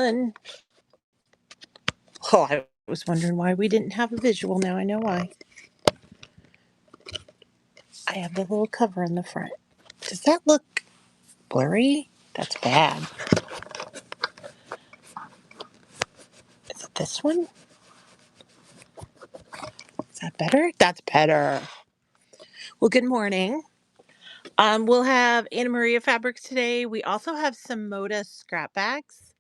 done. Oh, I was wondering why we didn't have a visual. Now I know why. I have the little cover in the front. Does that look blurry? That's bad. Is it this one? Is that better? That's better. Well, good morning. We'll have Anna Maria fabrics today. We also have some Moda scrap bags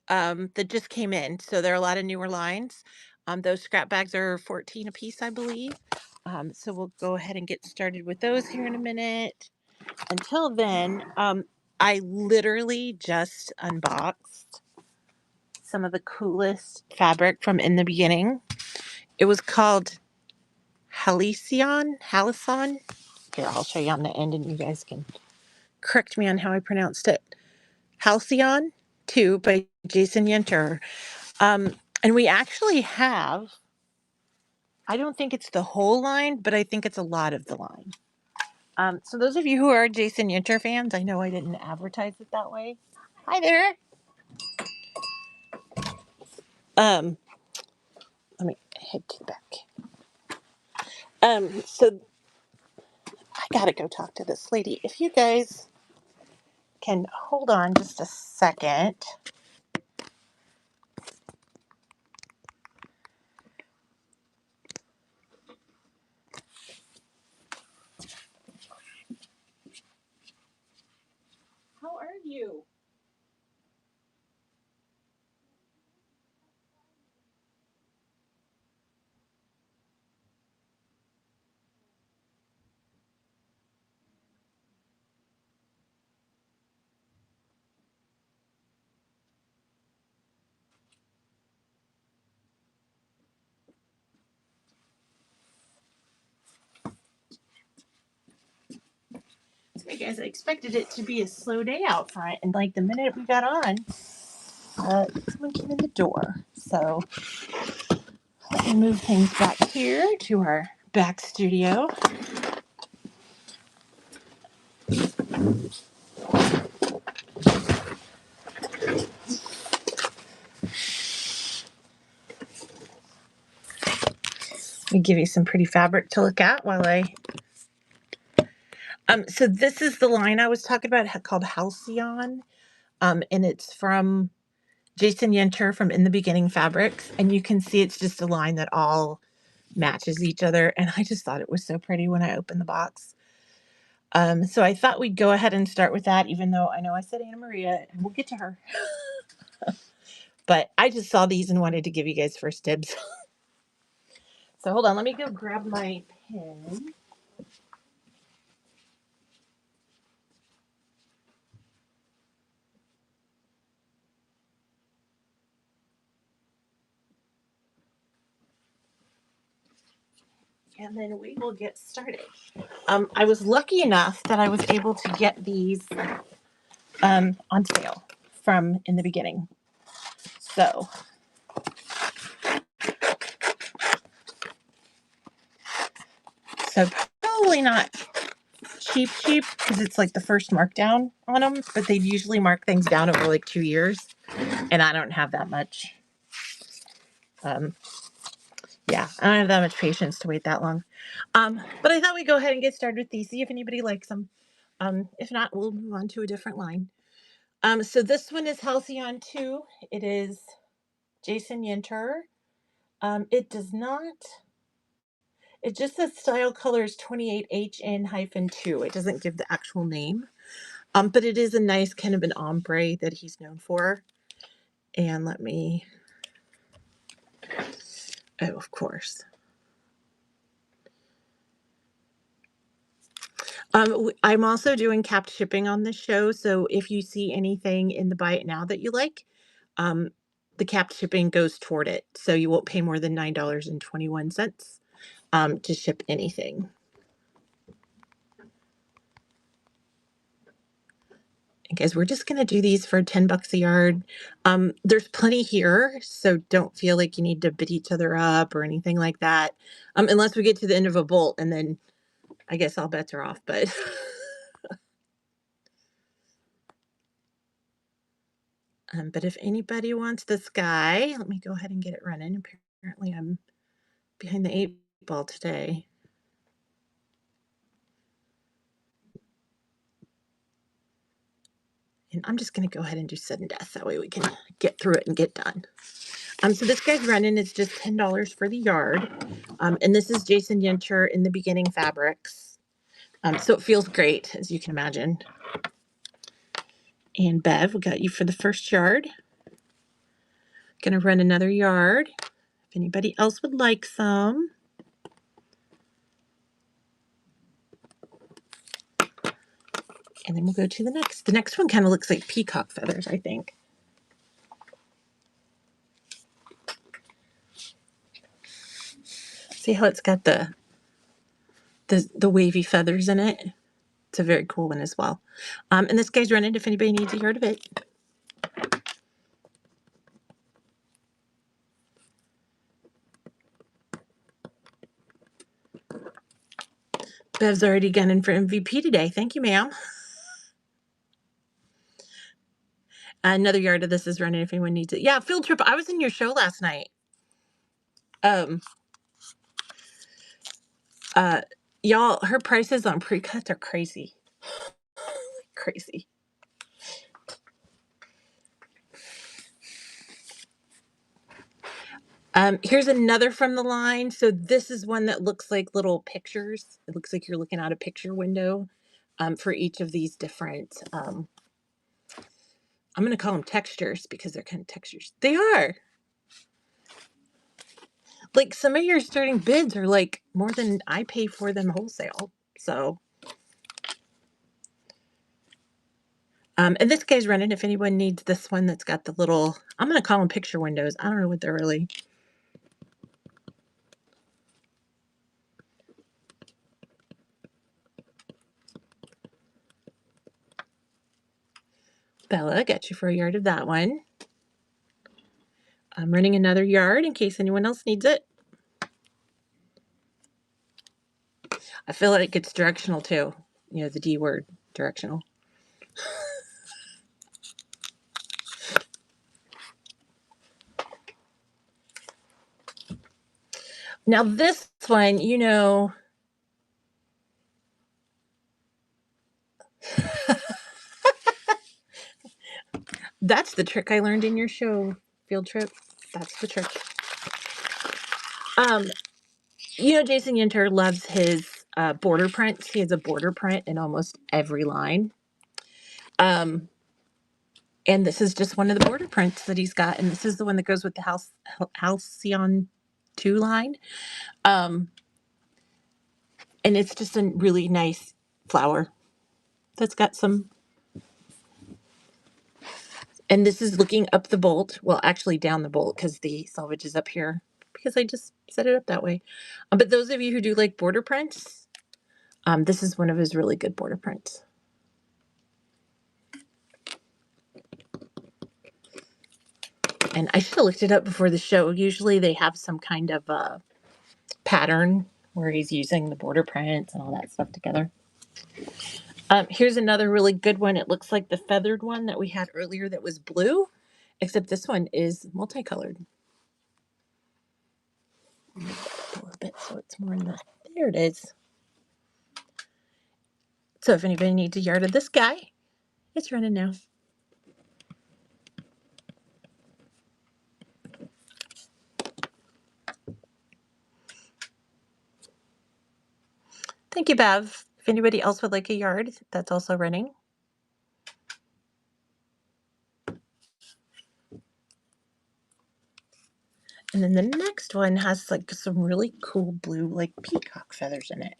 that just came in. So there are a lot of newer lines. Those scrap bags are 14 a piece, I believe. So we'll go ahead and get started with those here in a minute. Until then, I literally just unboxed some of the coolest fabric from In the Beginning. It was called Halcyon. Here, I'll show you on the end and you guys can correct me on how I pronounced it. Halcyon 2 by Jason Yenter. And we actually have, I don't think it's the whole line, but I think it's a lot of the line. So those of you who are Jason Yenter fans, I know I didn't advertise it that way. Hi there. Let me head to the back. So I gotta go talk to this lady. If you guys can hold on just a second. How are you? Hey guys, I expected it to be a slow day out front, and like the minute we got on, someone came in the door. So let me move things back here to our back studio. Let me give you some pretty fabric to look at while I. So this is the line I was talking about called Halcyon, and it's from Jason Yenter from In the Beginning Fabrics, and you can see it's just a line that all matches each other, and I just thought it was so pretty when I opened the box. So I thought we'd go ahead and start with that, even though I know I said Anna Maria, and we'll get to her. But I just saw these and wanted to give you guys first dibs. So hold on, let me go grab my pen. And then we will get started. I was lucky enough that I was able to get these on sale from In the Beginning. So probably not cheap because it's like the first markdown on them, but they usually mark things down over like 2 years, and I don't have that much. Yeah, I don't have that much patience to wait that long. But I thought we'd go ahead and get started with these, see if anybody likes them. If not, we'll move on to a different line. So this one is Halcyon 2. It is Jason Yenter. It does not, it just says style colors 28HN-2. It doesn't give the actual name. But it is a nice kind of an ombre that he's known for. And let me, oh, of course. I'm also doing capped shipping on this show, so if you see anything in the Buy It Now that you like, the capped shipping goes toward it, so you won't pay more than $9.21 to ship anything. And guys, we're just going to do these for $10 a yard. There's plenty here, so don't feel like you need to bid each other up or anything like that, unless we get to the end of a bolt, and then I guess all bets are off, but... But if anybody wants this guy, let me go ahead and get it running. Apparently I'm behind the 8 ball today. And I'm just going to go ahead and do sudden death. That way we can get through it and get done. So this guy's running. It's just $10 for the yard. And this is Jason Yenter in the Beginning Fabrics. So it feels great, as you can imagine. And Bev, we got you for the first yard. Going to run another yard. If anybody else would like some. And then we'll go to the next. The next one kind of looks like peacock feathers, I think. See how it's got the wavy feathers in it? It's a very cool one as well. And this guy's running if anybody needs a yard of it. Bev's already gunning for MVP today. Thank you, ma'am. Another yard of this is running if anyone needs it. Yeah, field trip. I was in your show last night. Y'all, her prices on pre-cuts are crazy. Crazy. Here's another from the line. So this is one that looks like little pictures. It looks like you're looking out a picture window for each of these different, I'm going to call them textures because they're kind of textures. They are. Like some of your starting bids are like more than I pay for them wholesale. So, and this guy's running if anyone needs this one that's got the little, I'm going to call them picture windows. I don't know what they're really. Bella, got you for a yard of that one. I'm running another yard in case anyone else needs it. I feel like it's directional too. You know, the D word, directional. Now this one, you know, that's the trick I learned in your show, field trip. That's the trick. You know, Jason Yenter loves his border prints. He has a border print in almost every line. And this is just one of the border prints that he's got. And this is the one that goes with the Halcyon 2 line. And it's just a really nice flower that's got some. And this is looking up the bolt. Well, actually down the bolt because the selvage is up here because I just set it up that way. But those of you who do like border prints, this is one of his really good border prints. And I should have looked it up before the show. Usually they have some kind of pattern where he's using the border prints and all that stuff together. Here's another really good one. It looks like the feathered one that we had earlier that was blue, except this one is multicolored. A little bit so it's more in the, there it is. So if anybody needs a yard of this guy, it's running now. Thank you, Bev. If anybody else would like a yard, that's also running. And then the next one has like some really cool blue, like peacock feathers in it.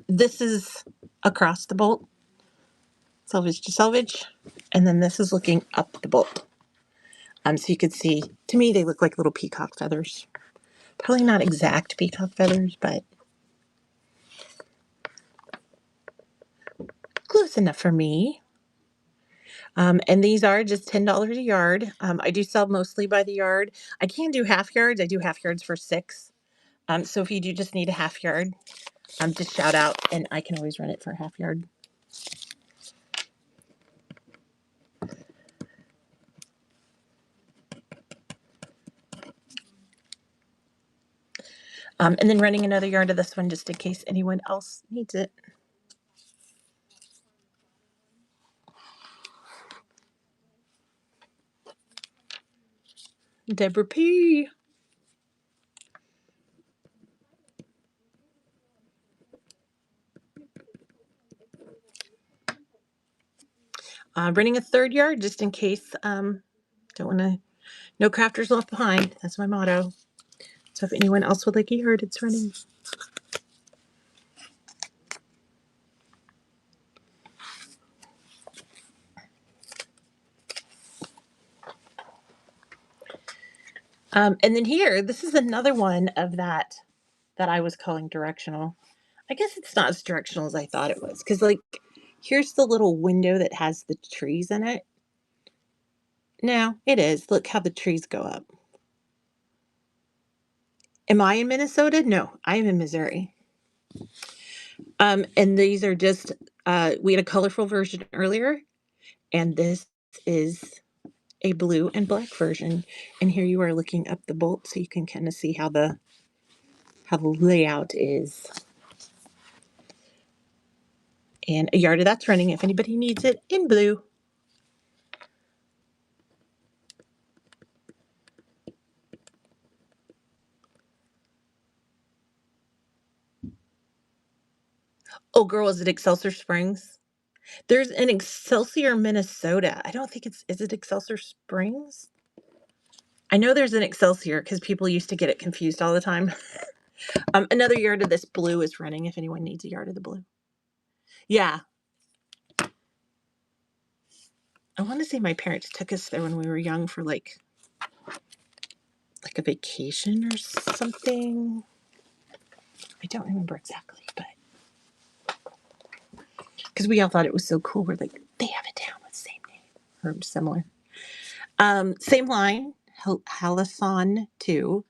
This is across the bolt, selvage to selvage, and then this is looking up the bolt. So you could see, to me, they look like little peacock feathers. Probably not exact peacock feathers, but close enough for me. And these are just $10 a yard. I do sell mostly by the yard. I can do half yards. I do half yards for $6. So if you do just need a half yard, just shout out and I can always run it for a half yard. And then running another yard of this one just in case anyone else needs it. Deborah P. Running a third yard just in case. Don't want to. No crafters left behind. That's my motto. So if anyone else would like a yard, it's running. And then here, this is another one of that I was calling directional. I guess it's not as directional as I thought it was. Because, like, here's the little window that has the trees in it. Now, it is. Look how the trees go up. Am I in Minnesota? No, I am in Missouri. And these are just, we had a colorful version earlier. And this is a blue and black version. And here you are looking up the bolt so you can kind of see how the layout is. And a yard of that's running if anybody needs it in blue. Oh, girl, is it Excelsior Springs? There's an Excelsior, Minnesota. I don't think is it Excelsior Springs? I know there's an Excelsior because people used to get it confused all the time. Another yard of this blue is running if anyone needs a yard of the blue. Yeah. I want to say my parents took us there when we were young for like a vacation or something. I don't remember exactly, but because we all thought it was so cool. We're like, they have a town with the same name or similar. Same line, Halcyon too.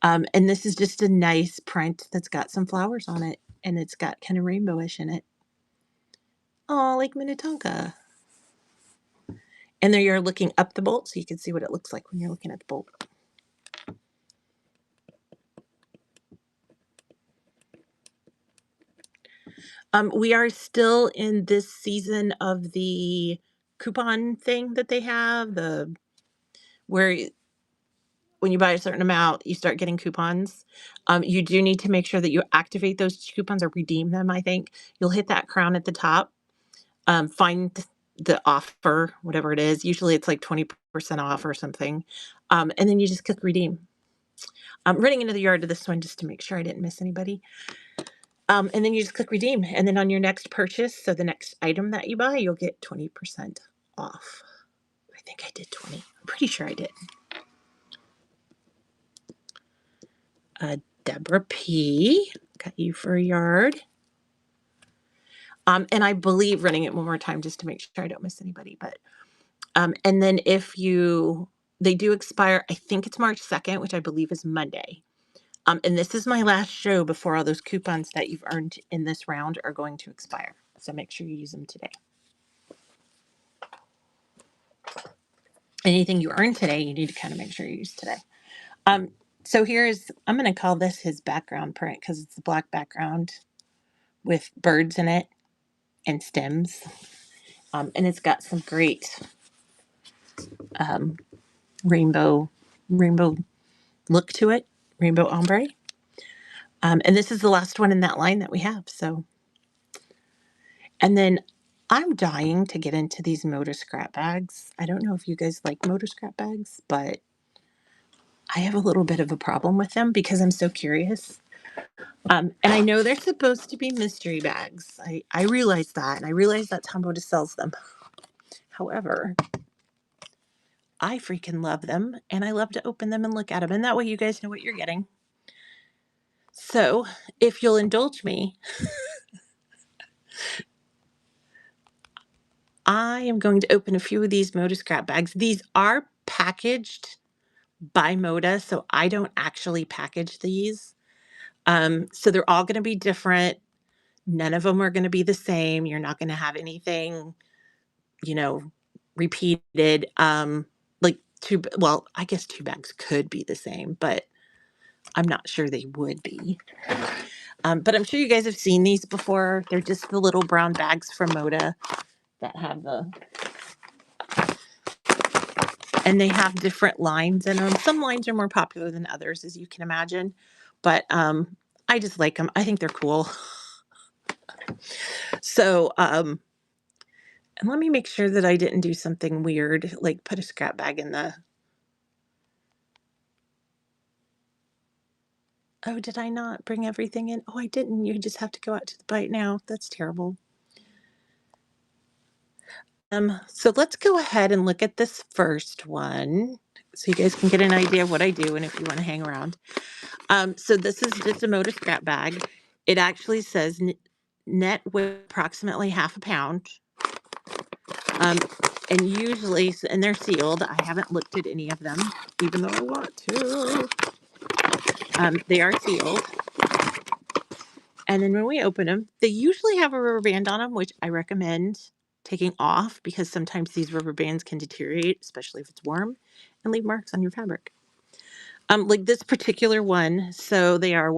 And this is just a nice print that's got some flowers on it, and it's got kind of rainbowish in it. Oh, Lake Minnetonka. And there you're looking up the bolt, so you can see what it looks like when you're looking at the bolt. We are still in this season of the coupon thing that they have, where when you buy a certain amount, you start getting coupons. You do need to make sure that you activate those coupons or redeem them, I think. You'll hit that crown at the top, find the offer, whatever it is. Usually it's like 20% off or something. And then you just click redeem. I'm running into the yard to this one just to make sure I didn't miss anybody. And then you just click redeem. And then on your next purchase, so the next item that you buy, you'll get 20% off. I think I did 20. I'm pretty sure I did. Deborah P. Got you for a yard. And I believe running it one more time just to make sure I don't miss anybody. But and then they do expire, I think it's March 2nd, which I believe is Monday. And this is my last show before all those coupons that you've earned in this round are going to expire. So make sure you use them today. Anything you earn today, you need to kind of make sure you use today. So I'm going to call this his background print because it's a black background with birds in it and stems. And it's got some great rainbow look to it, rainbow ombre. And this is the last one in that line that we have. So, and then I'm dying to get into these Moda scrap bags. I don't know if you guys like Moda scrap bags, but I have a little bit of a problem with them because I'm so curious. And I know they're supposed to be mystery bags. I realize that, and I realize that's how Moda sells them. However, I freaking love them, and I love to open them and look at them, and that way you guys know what you're getting. So, if you'll indulge me, I am going to open a few of these Moda scrap bags. These are packaged by Moda, so I don't actually package these. So they're all going to be different. None of them are going to be the same. You're not going to have anything, repeated. I guess two bags could be the same, but I'm not sure they would be. But I'm sure you guys have seen these before. They're just the little brown bags from Moda that have and they have different lines in them. Some lines are more popular than others, as you can imagine. But I just like them. I think they're cool. So, and let me make sure that I didn't do something weird, like put a scrap bag in the... Oh, did I not bring everything in? Oh, I didn't. You just have to go out to the bite now. That's terrible. So let's go ahead and look at this first one so you guys can get an idea of what I do and if you want to hang around. So this is just a Moda scrap bag. It actually says net weight approximately half a pound. And usually, and they're sealed. I haven't looked at any of them, even though I want to. They are sealed. And then when we open them, they usually have a rubber band on them, which I recommend taking off because sometimes these rubber bands can deteriorate, especially if it's warm, and leave marks on your fabric. Like this particular one, so they are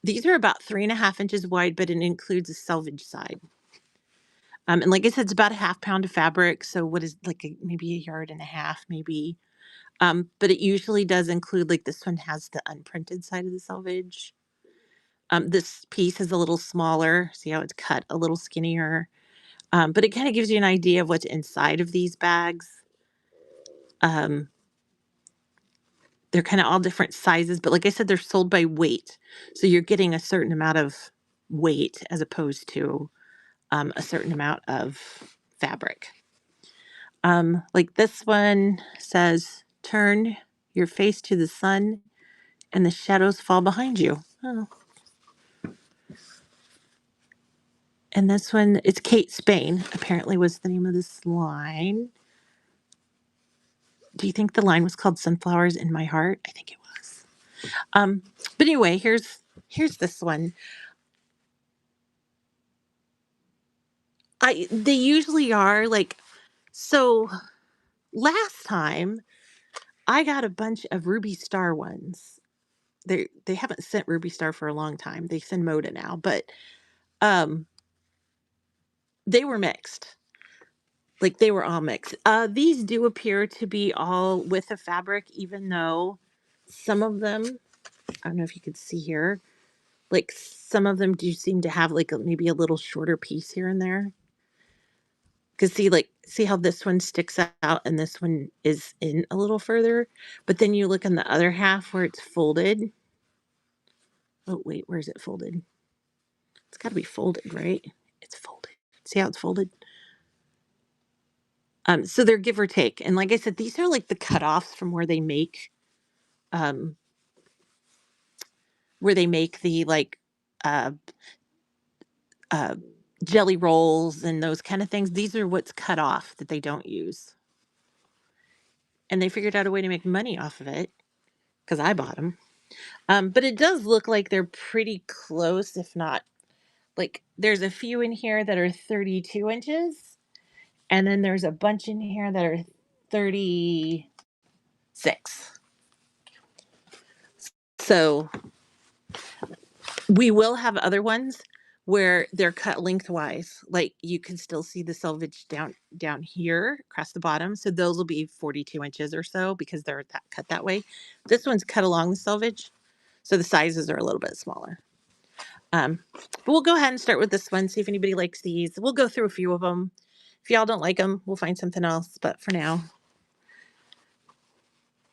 these are about 3.5 inches wide, but it includes a selvage side. And like I said, it's about a half pound of fabric. So what is like maybe a yard and a half, maybe. But it usually does include, like this one has the unprinted side of the selvage. This piece is a little smaller. See how it's cut a little skinnier. But it kind of gives you an idea of what's inside of these bags. They're kind of all different sizes, but like I said, they're sold by weight. So you're getting a certain amount of weight as opposed to a certain amount of fabric. Like this one says, turn your face to the sun and the shadows fall behind you. Oh. And this one, it's Kate Spain, apparently was the name of this line. Do you think the line was called Sunflowers in My Heart? I think it was. But anyway, here's this one. They usually are like, so last time I got a bunch of Ruby Star ones. They haven't sent Ruby Star for a long time. They send Moda now, but they were mixed. Like they were all mixed. These do appear to be all with a fabric, even though some of them, I don't know if you could see here, like some of them do seem to have like maybe a little shorter piece here and there. Because see how this one sticks out and this one is in a little further, but then you look on the other half where it's folded. Oh wait, where's it folded? It's got to be folded, right? It's folded. See how it's folded? So they're give or take, and like I said, these are like the cutoffs from where they make the like uh, uh, jelly rolls and those kind of things. These are what's cut off that they don't use, and they figured out a way to make money off of it because I bought them. But it does look like they're pretty close, if not, like there's a few in here that are 32 inches, and then there's a bunch in here that are 36. So we will have other ones where they're cut lengthwise. Like you can still see the selvage down here across the bottom. So those will be 42 inches or so because they're cut that way. This one's cut along the selvage. So the sizes are a little bit smaller. But we'll go ahead and start with this one, see if anybody likes these. We'll go through a few of them. If y'all don't like them, we'll find something else. But for now.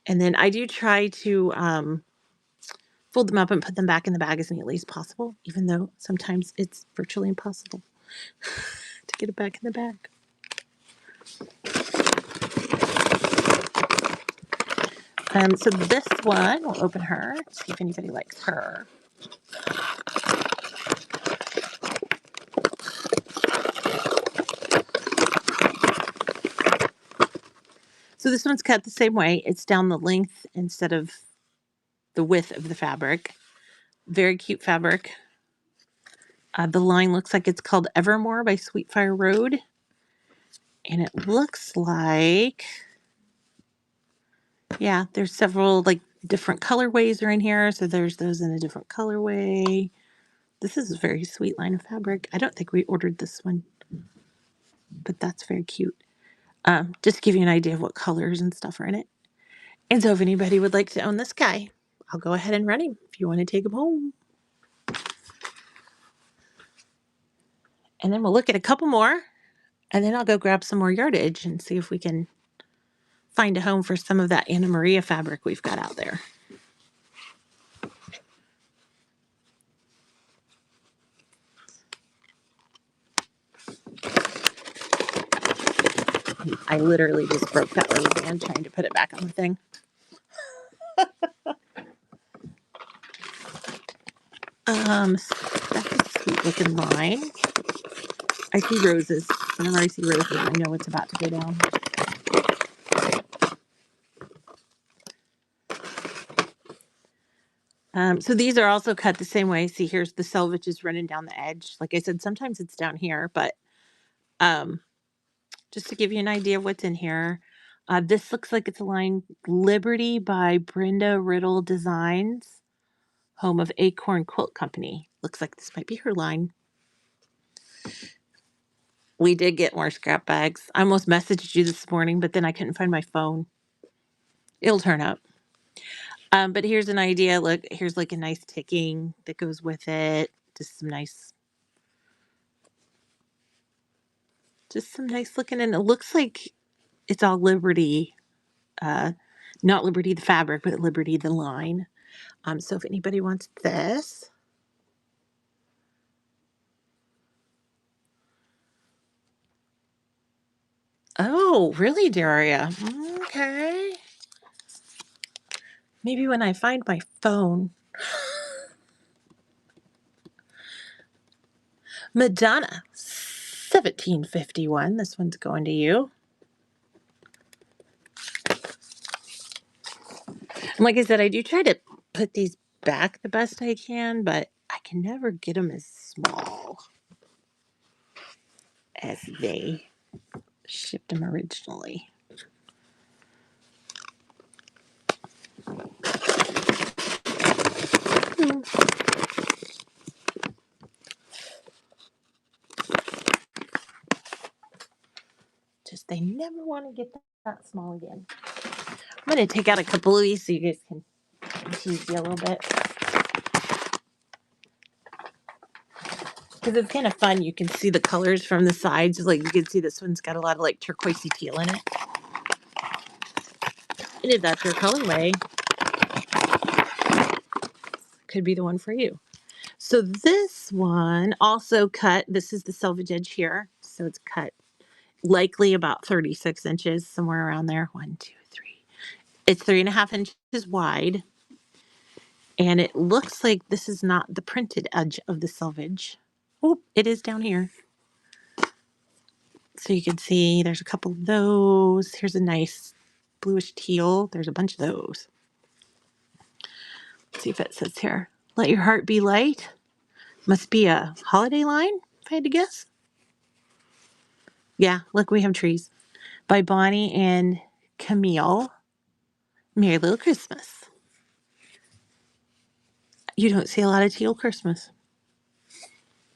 And then I do try to fold them up and put them back in the bag as neatly as possible, even though sometimes it's virtually impossible to get it back in the bag. So this one, we'll open her, see if anybody likes her. So this one's cut the same way. It's down the length instead of the width of the fabric. Very cute fabric. The line looks like it's called Evermore by Sweetfire Road. And it looks like, yeah, there's several, like Different colorways are in here. So there's those in a different colorway. This is a very sweet line of fabric. I don't think we ordered this one, but that's very cute. Just to give you an idea of what colors and stuff are in it. And so if anybody would like to own this guy, I'll go ahead and run him if you want to take him home. And then we'll look at a couple more, and then I'll go grab some more yardage and see if we can find a home for some of that Anna Maria fabric we've got out there. I literally just broke that rubber band trying to put it back on the thing. That's a sweet looking line. I see roses. Whenever I see roses, I know it's about to go down. So these are also cut the same way. See, here's the selvage is running down the edge. Like I said, sometimes it's down here, but just to give you an idea of what's in here, this looks like it's a line Liberty by Brenda Riddle Designs, home of Acorn Quilt Company. Looks like this might be her line. We did get more scrap bags. I almost messaged you this morning, but then I couldn't find my phone. It'll turn up. But here's an idea. Look, here's like a nice ticking that goes with it. Just some nice looking. And it looks like it's all Liberty. Not Liberty the fabric, but Liberty the line. So if anybody wants this. Oh, really, Daria? Okay. Maybe when I find my phone. Madonna, 1751. This one's going to you. And like I said, I do try to put these back the best I can, but I can never get them as small as they shipped them originally. Just they never want to get that small again. I'm going to take out a couple of these so you guys can tease you a little bit. Because it's kind of fun. You can see the colors from the sides. Like you can see this one's got a lot of like turquoisey teal in it. And if that's your colorway, could be the one for you. So this one also cut. This is the selvage edge here. So it's cut likely about 36 inches, somewhere around there. 1, 2, 3. It's 3.5 inches wide. And it looks like this is not the printed edge of the selvage. Oh, it is down here. So you can see there's a couple of those. Here's a nice bluish teal. There's a bunch of those. Let's see if it says here. Let your heart be light. Must be a holiday line, if I had to guess. Yeah, look, we have trees. By Bonnie and Camille. Merry Little Christmas. You don't see a lot of teal Christmas.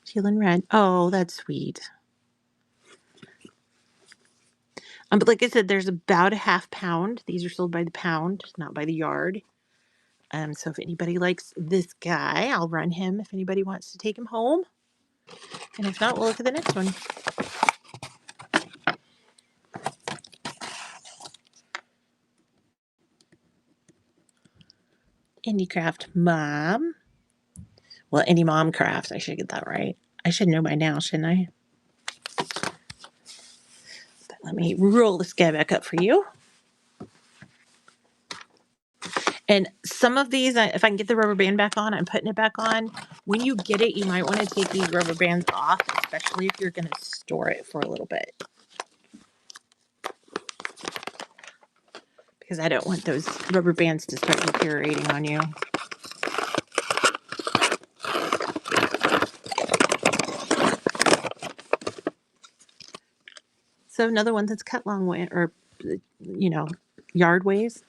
Teal and red. Oh, that's sweet. But like I said, there's about a half pound. These are sold by the pound, not by the yard. So if anybody likes this guy, I'll run him if anybody wants to take him home. And if not, we'll look at the next one. Indie Craft Mom. Well, Indie Mom Craft. I should get that right. I should know by now, shouldn't I? But let me roll this guy back up for you. And some of these, if I can get the rubber band back on, I'm putting it back on. When you get it, you might want to take these rubber bands off, especially if you're going to store it for a little bit. Because I don't want those rubber bands to start deteriorating on you. So another one that's cut long way, or, yard ways.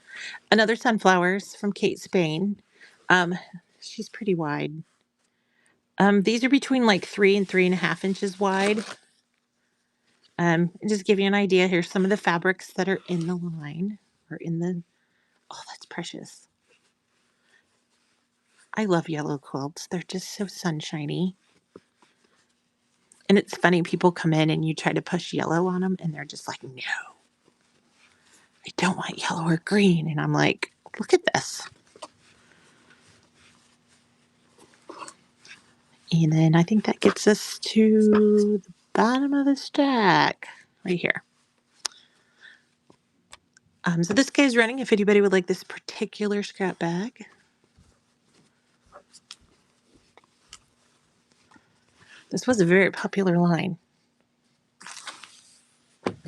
Another sunflowers from Kate Spain. Um, she's pretty wide. These are between like 3 and 3.5 inches wide. Just give you an idea, here's some of the fabrics that are in the line, or in the, oh, that's precious. I love yellow quilts. They're just so sunshiny. And it's funny, people come in and you try to push yellow on them and they're just like, no, I don't want yellow or green. And I'm like, look at this. And then I think that gets us to the bottom of the stack right here. So this guy's running if anybody would like this particular scrap bag. This was a very popular line.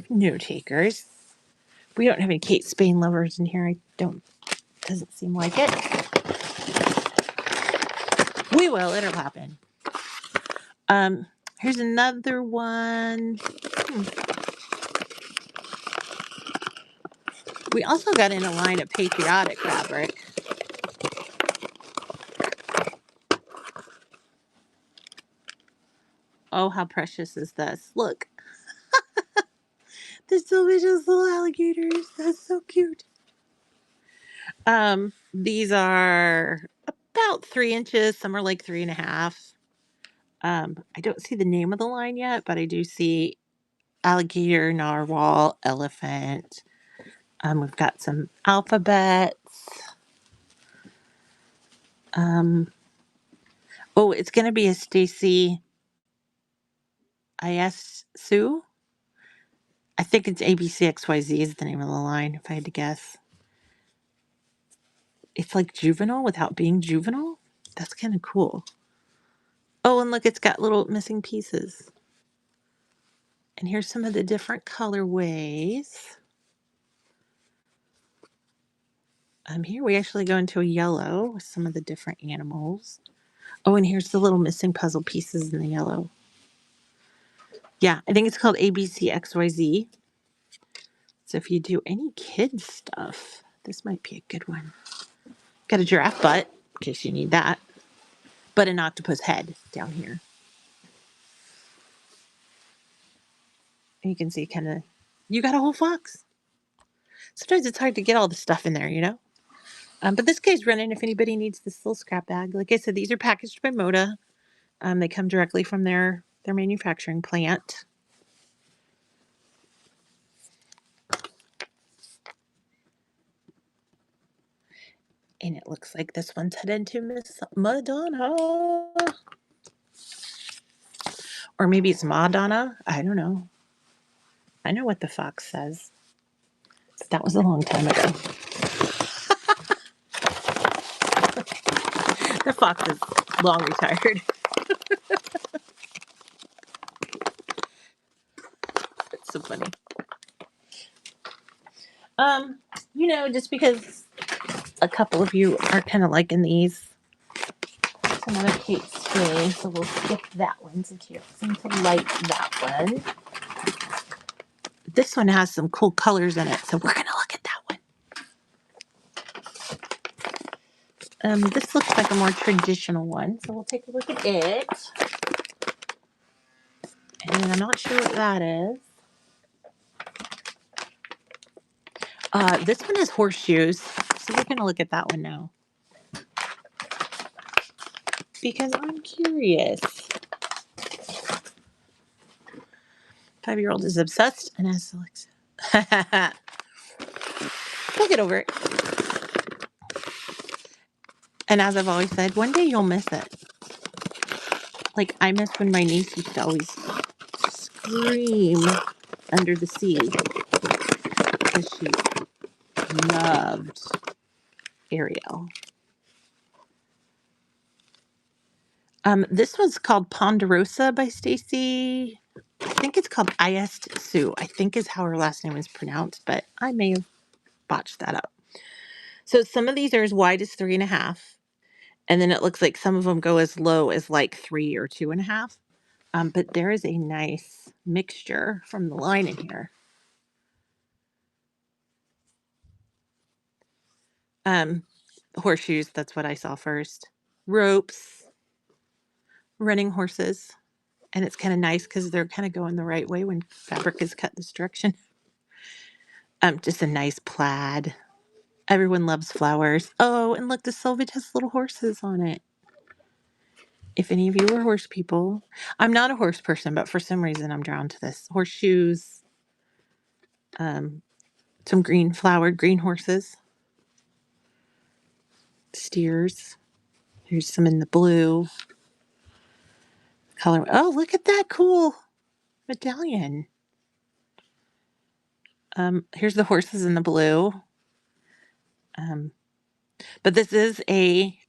No takers. We don't have any Kate Spain lovers in here. Doesn't seem like it. We will, it'll happen. Here's another one. We also got in a line of patriotic fabric. Oh, how precious is this? Look. There's so many little alligators. That's so cute. These are about 3 inches. Some are like 3.5. I don't see the name of the line yet, but I do see alligator, narwhal, elephant. We've got some alphabets. Oh, it's going to be a Stacy IS Sue. I think it's ABCXYZ is the name of the line, if I had to guess. It's like juvenile without being juvenile. That's kind of cool. Oh, and look, it's got little missing pieces. And here's some of the different colorways. Here we actually go into a yellow with some of the different animals. Oh, and here's the little missing puzzle pieces in the yellow. Yeah, I think it's called ABCXYZ. So if you do any kids stuff, this might be a good one. Got a giraffe butt, in case you need that. But an octopus head down here. And you can see kind of, you got a whole fox. Sometimes it's hard to get all the stuff in there, you know? But this guy's running if anybody needs this little scrap bag. Like I said, these are packaged by Moda. They come directly from their manufacturing plant. And it looks like this one's headed to Miss Madonna. Or maybe it's Madonna. I don't know. I know what the fox says. That was a long time ago. The fox is long retired. It's so funny. Just because a couple of you are kind of liking these, some other Kate Spain, so we'll skip that one since you seem to like that one. This one has some cool colors in it, so we're going to look at that one. This looks like a more traditional one, so we'll take a look at it. And I'm not sure what that is. This one has horseshoes, so we're going to look at that one now. Because I'm curious. 5-year-old is obsessed and has Alexa. We'll get over it. And as I've always said, one day you'll miss it. Like, I miss when my niece used to always scream under the sea because she loved Ariel. This one's called Ponderosa by Stacy. I think it's called Iyest Sue, I think is how her last name is pronounced, but I may have botched that up. So some of these are as wide as 3.5. And then it looks like some of them go as low as like 3 or 2.5. But there is a nice mixture from the line in here. Um, Horseshoes, that's what I saw first. Ropes, running horses. And it's kind of nice because they're kind of going the right way when fabric is cut this direction. Just a nice plaid. Everyone loves flowers. Oh, and look, the selvage has little horses on it. If any of you are horse people, I'm not a horse person, but for some reason I'm drawn to this. Horseshoes, some green flowered green horses, steers. Here's some in the blue color. Oh, look at that cool medallion. Here's the horses in the blue. But this is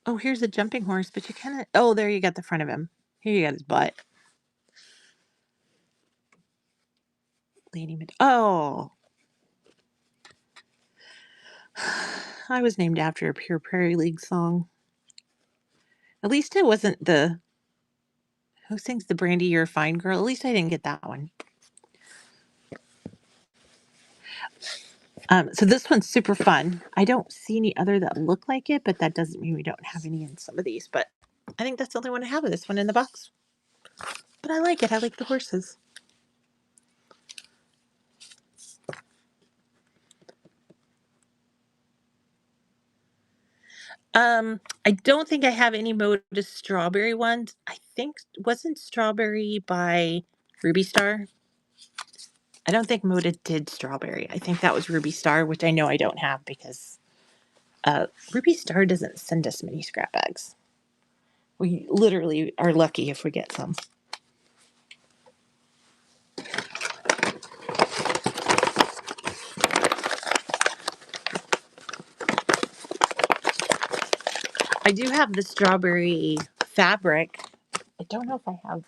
oh, here's a jumping horse, but you kind of, oh, there you got the front of him. Here you got his butt. Oh, I was named after a Pure Prairie League song. At least it wasn't who sings the Brandy You're a Fine Girl? At least I didn't get that one. So this one's super fun. I don't see any other that look like it, but that doesn't mean we don't have any in some of these. But I think that's the only one I have of this one in the box. But I like it. I like the horses. I don't think I have any Moda strawberry ones. I think wasn't strawberry by Ruby Star. I don't think Moda did strawberry. I think that was Ruby Star, which I know I don't have because Ruby Star doesn't send us many scrap bags. We literally are lucky if we get some. I do have the strawberry fabric. I don't know if I have.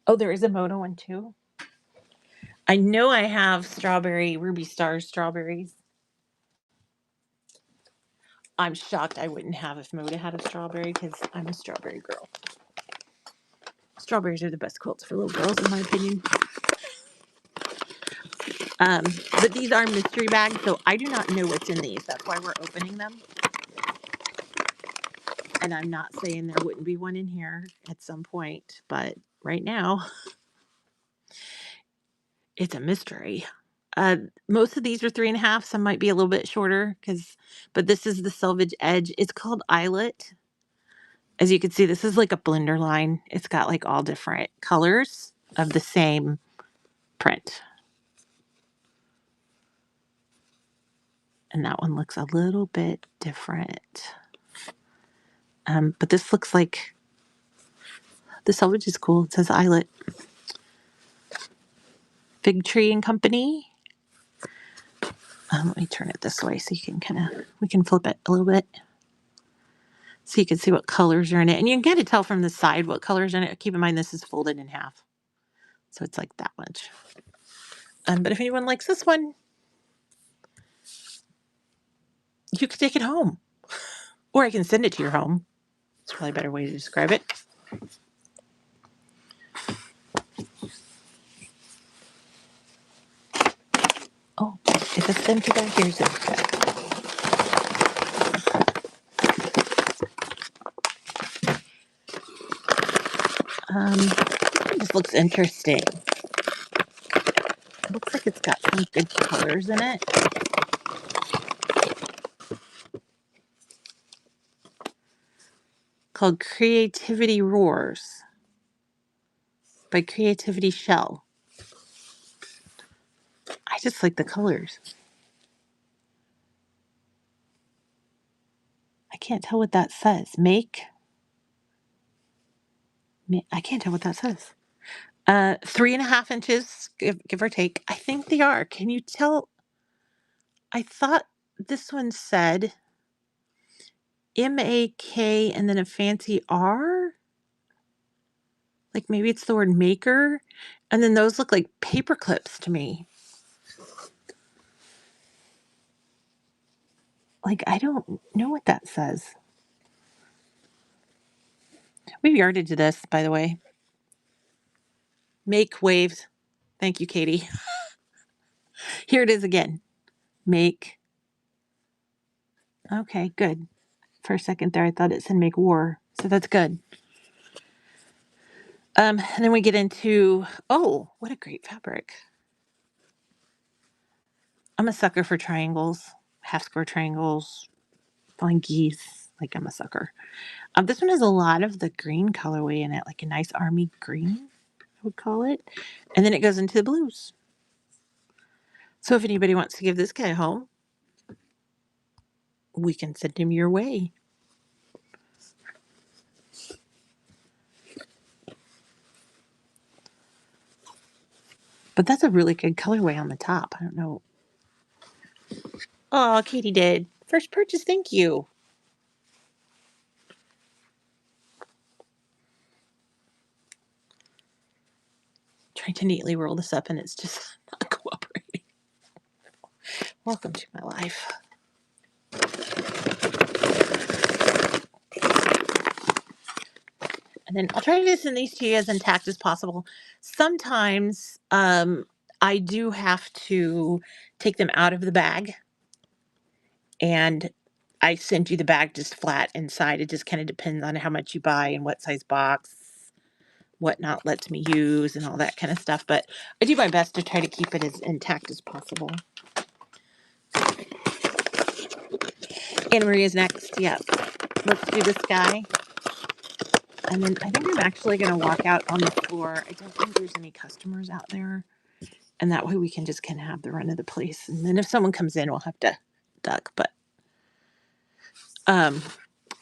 Oh, there is a Moda one too. I know I have strawberry Ruby Star strawberries. I'm shocked I wouldn't have if Moda had a strawberry because I'm a strawberry girl. Strawberries are the best quilts for little girls, in my opinion. But these are mystery bags, so I do not know what's in these. That's why we're opening them. And I'm not saying there wouldn't be one in here at some point, but right now, it's a mystery. Most of these are 3.5. Some might be a little bit shorter, but this is the selvage edge. It's called Eyelet. As you can see, this is like a blender line. It's got like all different colors of the same print. And that one looks a little bit different. But this looks like the selvage is cool. It says Eyelet. Fig Tree and Company. Let me turn it this way so you can we can flip it a little bit. So you can see what colors are in it. And you can kind of tell from the side what colors are in it. Keep in mind this is folded in half. So it's like that much. But if anyone likes this one, you can take it home. Or I can send it to your home. It's probably a better way to describe it. Oh, it's a empty bag. Here's it. This looks interesting. It looks like it's got some good colors in it. Called Creativity Roars by Creativity Shell. I just like the colors. I can't tell what that says. I can't tell what that says. 3.5 inches, give or take. I think they are. Can you tell? I thought this one said MAK and then a fancy R. Like maybe it's the word maker. And then those look like paper clips to me. Like, I don't know what that says. We've yarded to this, by the way. Make waves. Thank you, Katie. Here it is again. Make Okay, good. For a second there, I thought it said make war. So that's good. And then we get into, oh, what a great fabric. I'm a sucker for triangles, half square triangles, flying geese. Like, I'm a sucker. This one has a lot of the green colorway in it, like a nice army green, I would call it. And then it goes into the blues. So if anybody wants to give this guy a home, we can send him your way. But that's a really good colorway on the top. I don't know. Oh, Katie did. First purchase, thank you. Trying to neatly roll this up and it's just not cooperating. Welcome to my life. And then I'll try to send these to you as intact as possible. Sometimes I do have to take them out of the bag and I send you the bag just flat inside. It just kind of depends on how much you buy and what size box, whatnot lets me use and all that kind of stuff. But I do my best to try to keep it as intact as possible. Anna Maria's next. Yep. Let's do this guy. And then I think I'm actually going to walk out on the floor. I don't think there's any customers out there. And that way we can just kind of have the run of the place. And then if someone comes in, we'll have to duck. But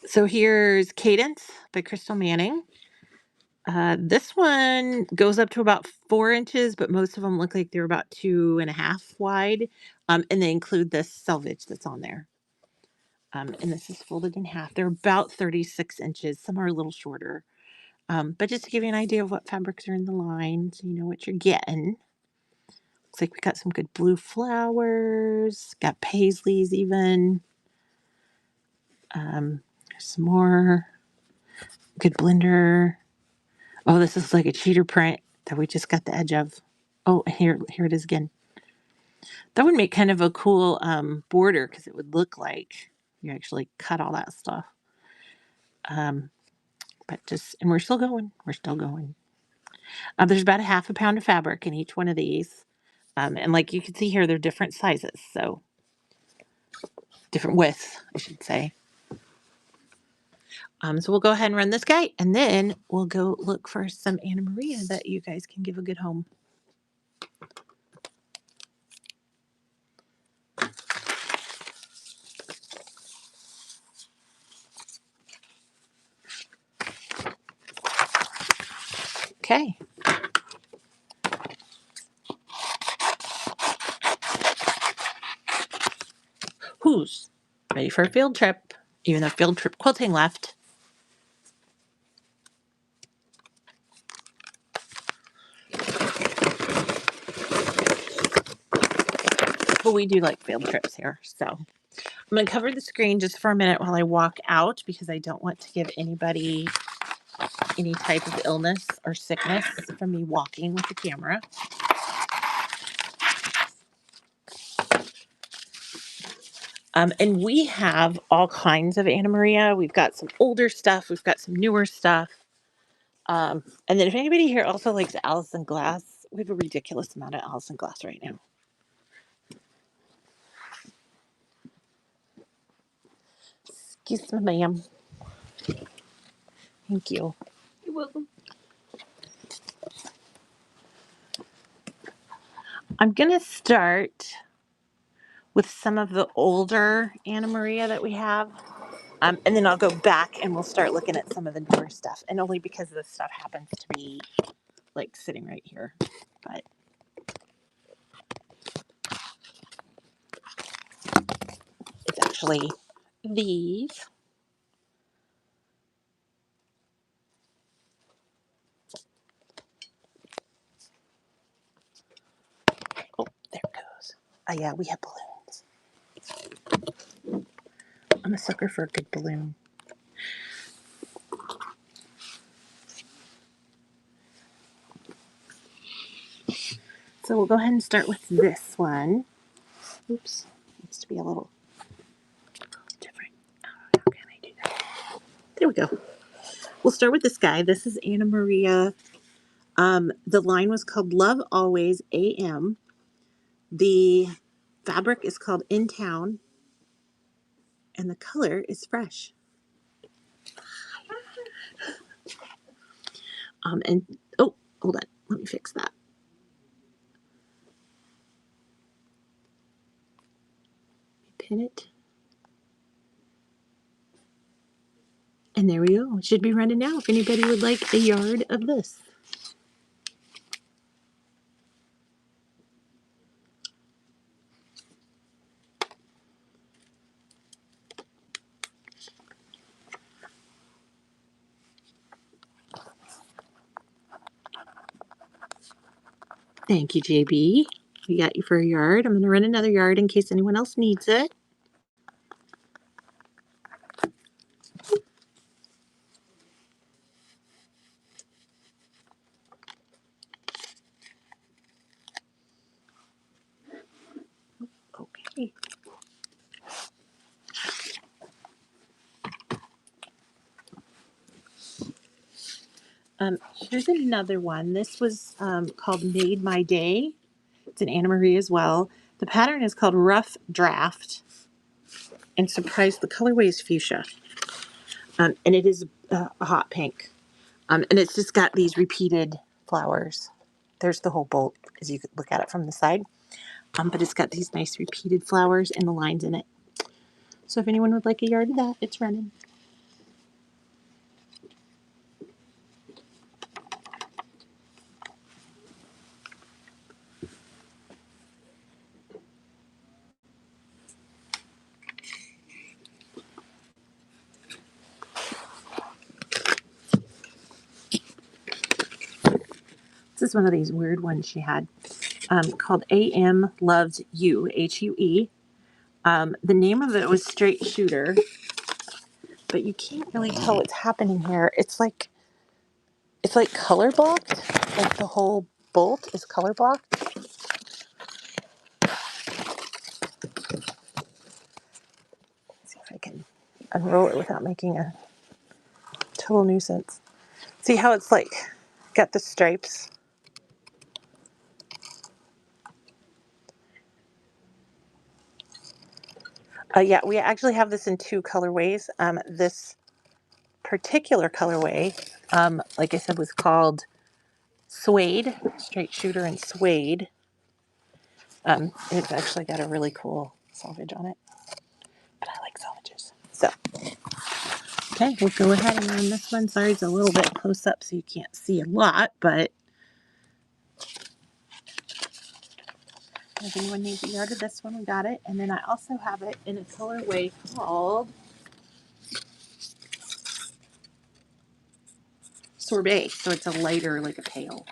so here's Cadence by Crystal Manning. This one goes up to about 4 inches, but most of them look like they're about 2.5 wide. And they include this selvage that's on there. And this is folded in half. They're about 36 inches. Some are a little shorter. But just to give you an idea of what fabrics are in the line, so you know what you're getting. Looks like we got some good blue flowers, got paisleys even. Some more good blender. Oh, this is like a cheater print that we just got the edge of. Oh, here it is again. That would make kind of a cool border because it would look like you actually cut all that stuff. But just, and we're still going. We're still going. There's about a half a pound of fabric in each one of these. And like you can see here, they're different sizes. So different widths, I should say. So we'll go ahead and run this guy, and then we'll go look for some Anna Maria that you guys can give a good home. Okay. Who's ready for a field trip? Even though field trip quilting left. But we do like field trips here, so I'm going to cover the screen just for a minute while I walk out because I don't want to give anybody any type of illness or sickness from me walking with the camera. And we have all kinds of Anna Maria. We've got some older stuff. We've got some newer stuff. And then if anybody here also likes Allison Glass, we have a ridiculous amount of Allison Glass right now. Excuse me, ma'am. Thank you. You're welcome. I'm going to start with some of the older Anna Maria that we have. And then I'll go back and we'll start looking at some of the newer stuff. And only because this stuff happens to be like sitting right here. But it's actually these. Oh, there it goes. Oh, yeah, we have balloons. I'm a sucker for a good balloon. So we'll go ahead and start with this one. Oops, needs to be a little different. There we go. We'll start with this guy. This is Anna Maria. The line was called Love Always AM. The fabric is called In Town, and the color is Fresh. And oh, hold on. Let me fix that. Pin it. And there we go. It should be running now if anybody would like a yard of this. Thank you, JB. We got you for a yard. I'm going to run another yard in case anyone else needs it. Okay. Here's another one. This was called Made My Day. It's an Anna Marie as well. The pattern is called Rough Draft. And surprise, the colorway is fuchsia. And it is a hot pink. And it's just got these repeated flowers. There's the whole bolt, as you could look at it from the side. But it's got these nice repeated flowers and the lines in it. So if anyone would like a yard of that, it's running. This is one of these weird ones she had called AM Loves You, Hue. The name of it was Straight Shooter, but you can't really tell what's happening here. It's like color blocked. Like the whole bolt is color blocked. Let's see if I can unroll it without making a total nuisance. See how it's like got the stripes? Yeah, we actually have this in two colorways. This particular colorway, like I said, was called Suede, Straight Shooter and Suede. It's actually got a really cool selvage on it, but I like selvages. So, okay, we'll go ahead and run this one. Sorry, it's a little bit close up, so you can't see a lot, but if anyone needs a yard of this one, we got it. And then I also have it in a colorway called Sorbet, so it's a lighter, like a pale.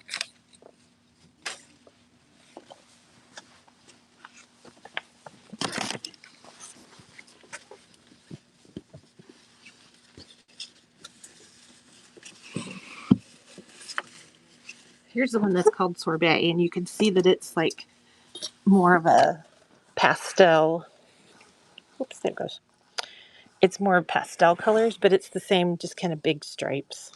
Here's the one that's called Sorbet, and you can see that it's like more of a pastel. Oops, there it goes. It's more pastel colors, but it's the same, just kind of big stripes.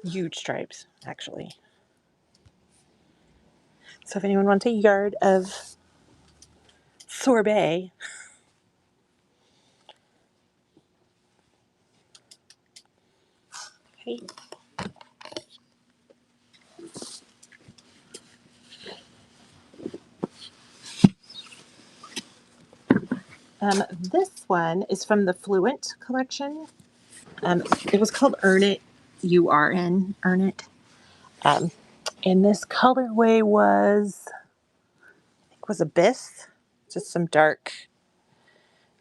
Huge stripes, actually. So if anyone wants a yard of Sorbet, okay. This one is from the Fluent collection. It was called Earn It, URN, Earn It. And this colorway was Abyss, just some dark.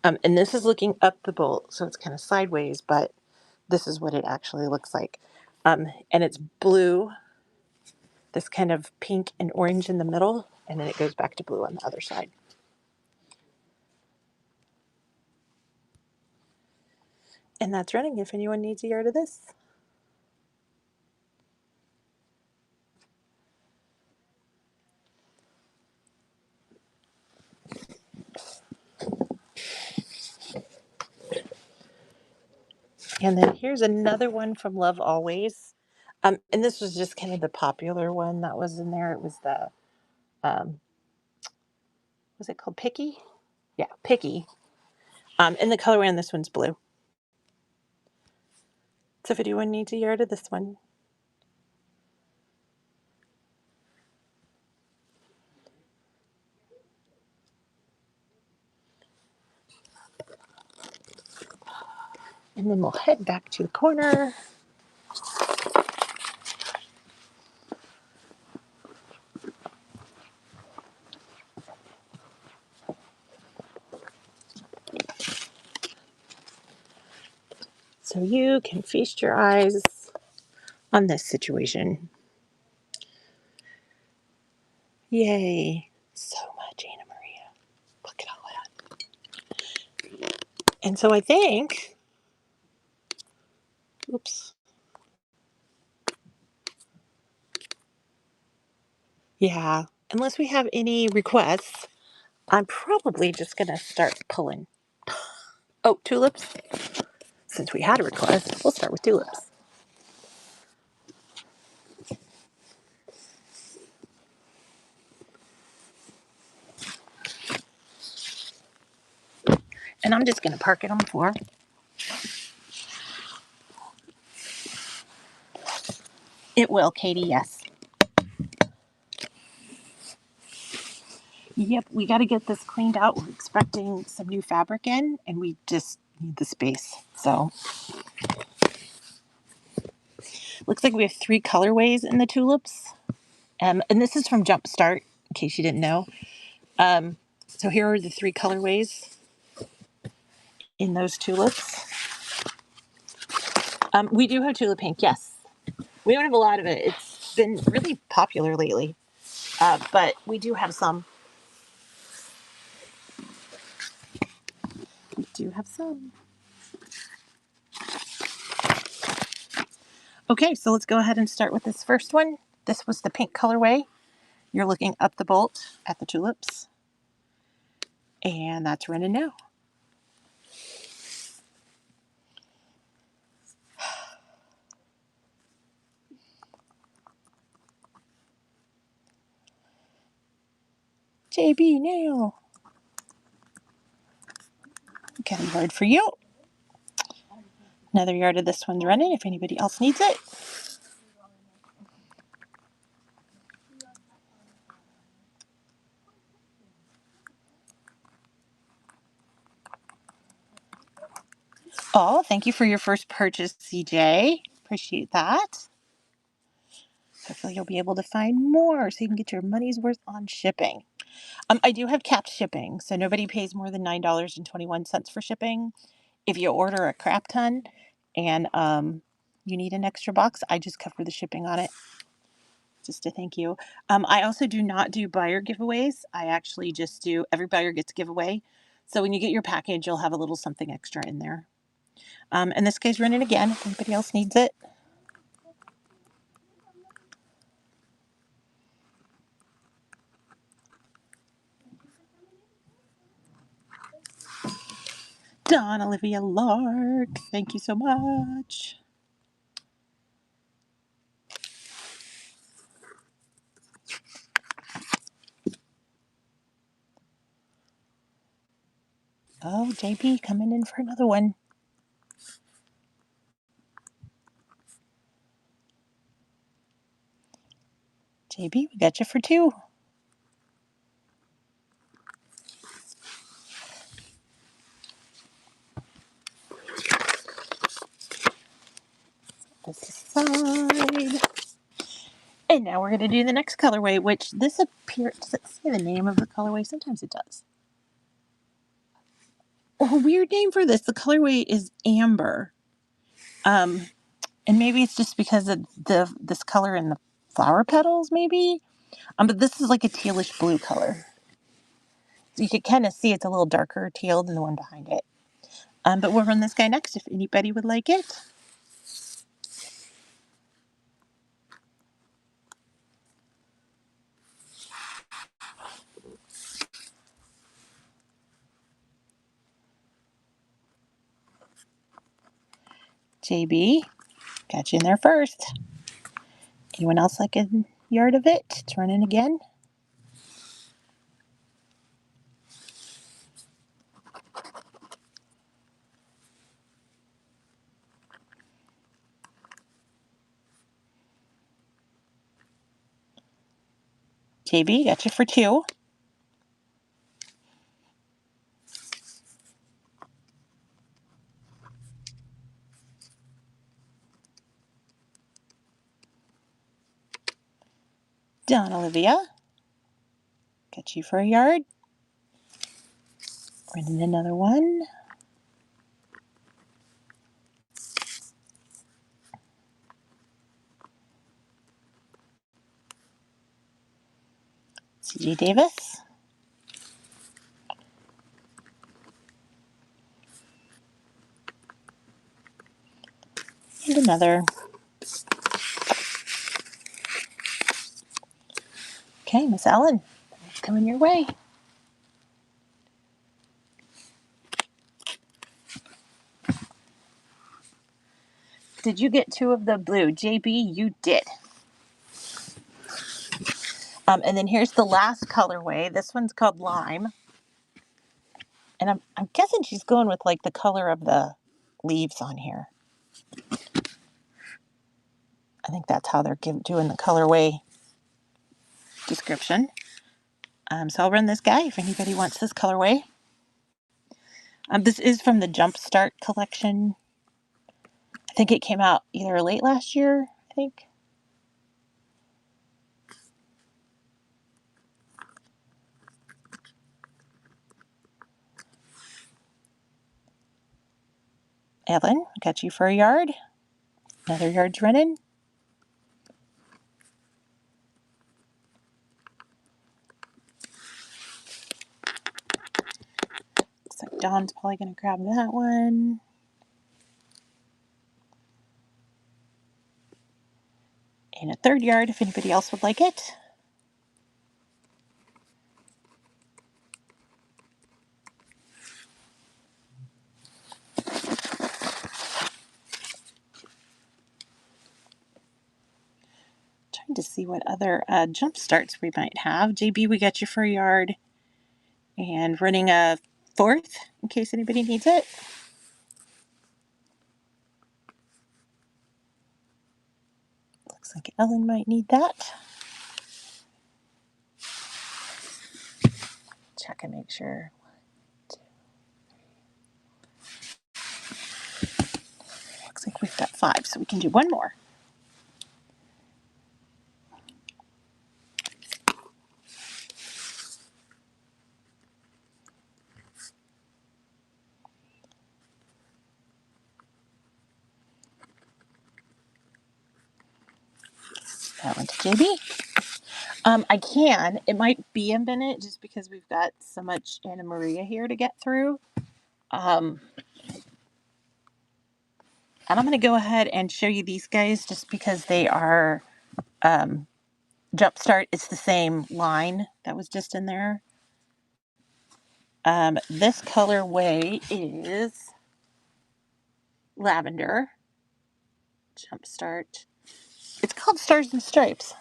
And this is looking up the bolt, so it's kind of sideways, but this is what it actually looks like. And it's blue, this kind of pink and orange in the middle, and then it goes back to blue on the other side. And that's running if anyone needs a yard of this. And then here's another one from Love Always. And this was just kind of the popular one that was in there. It was the, was it called Picky? Yeah, Picky. And the colorway on this one's blue. So if anyone needs a yard of this one. And then we'll head back to the corner. So you can feast your eyes on this situation. Yay. So much, Anna Maria. Look at all that. And so I think, oops. Yeah, unless we have any requests, I'm probably just going to start pulling. Oh, tulips. Since we had a request, we'll start with tulips. And I'm just going to park it on the floor. It will, Katie, yes. Yep, we got to get this cleaned out. We're expecting some new fabric in, and we just need the space. So, looks like we have 3 colorways in the tulips. And this is from Jumpstart, in case you didn't know. So here are the 3 colorways in those tulips. We do have Tula Pink, yes. We don't have a lot of it. It's been really popular lately, but we do have some. We do have some. Okay, so let's go ahead and start with this first one. This was the pink colorway. You're looking up the bolt at the tulips, and that's running now. JB Nail. Got a yard for you. Another yard of this one's running if anybody else needs it. Oh, thank you for your first purchase, CJ. Appreciate that. Hopefully you'll be able to find more so you can get your money's worth on shipping. I do have capped shipping, so nobody pays more than $9.21 for shipping. If you order a crap ton and you need an extra box, I just cover the shipping on it, just to thank you. I also do not do buyer giveaways. I actually just do every buyer gets a giveaway. So when you get your package, you'll have a little something extra in there. And this guy's running again if anybody else needs it. Dawn Olivia Lark, thank you so much. Oh, JP coming in for another one. JB, we got you for 2. This aside. And now we're going to do the next colorway, which this appears, does it say the name of the colorway? Sometimes it does. Oh, weird name for this. The colorway is Amber. And maybe it's just because of this color in the flower petals, maybe. But this is like a tealish blue color. So you can kind of see it's a little darker teal than the one behind it. But we'll run this guy next if anybody would like it. JB, got you in there first. Anyone else like a yard of it? It's running again. JB, got you for 2. Don Olivia, got you for a yard. Running another one. CJ Davis. And another. Okay, Miss Ellen, coming your way. Did you get 2 of the blue? JB, you did. And then here's the last colorway. This one's called Lime. And I'm guessing she's going with like the color of the leaves on here. I think that's how they're doing the colorway description. So I'll run this guy if anybody wants this colorway. This is from the Jumpstart collection. I think it came out either late last year, I think. Evelyn, got you for a yard. Another yard's running. Looks like Dawn's probably going to grab that one. And a 3rd yard if anybody else would like it. Trying to see what other jump starts we might have. JB, we got you for a yard. And running a 4th in case anybody needs it. Looks like Ellen might need that. Check and make sure. 1, 2, 3. Looks like we've got 5, so we can do one more. That one to JB. I can. It might be a minute just because we've got so much Anna Maria here to get through. And I'm going to go ahead and show you these guys just because they are Jumpstart. It's the same line that was just in there. This colorway is lavender. Jumpstart. It's called Stars and Stripes.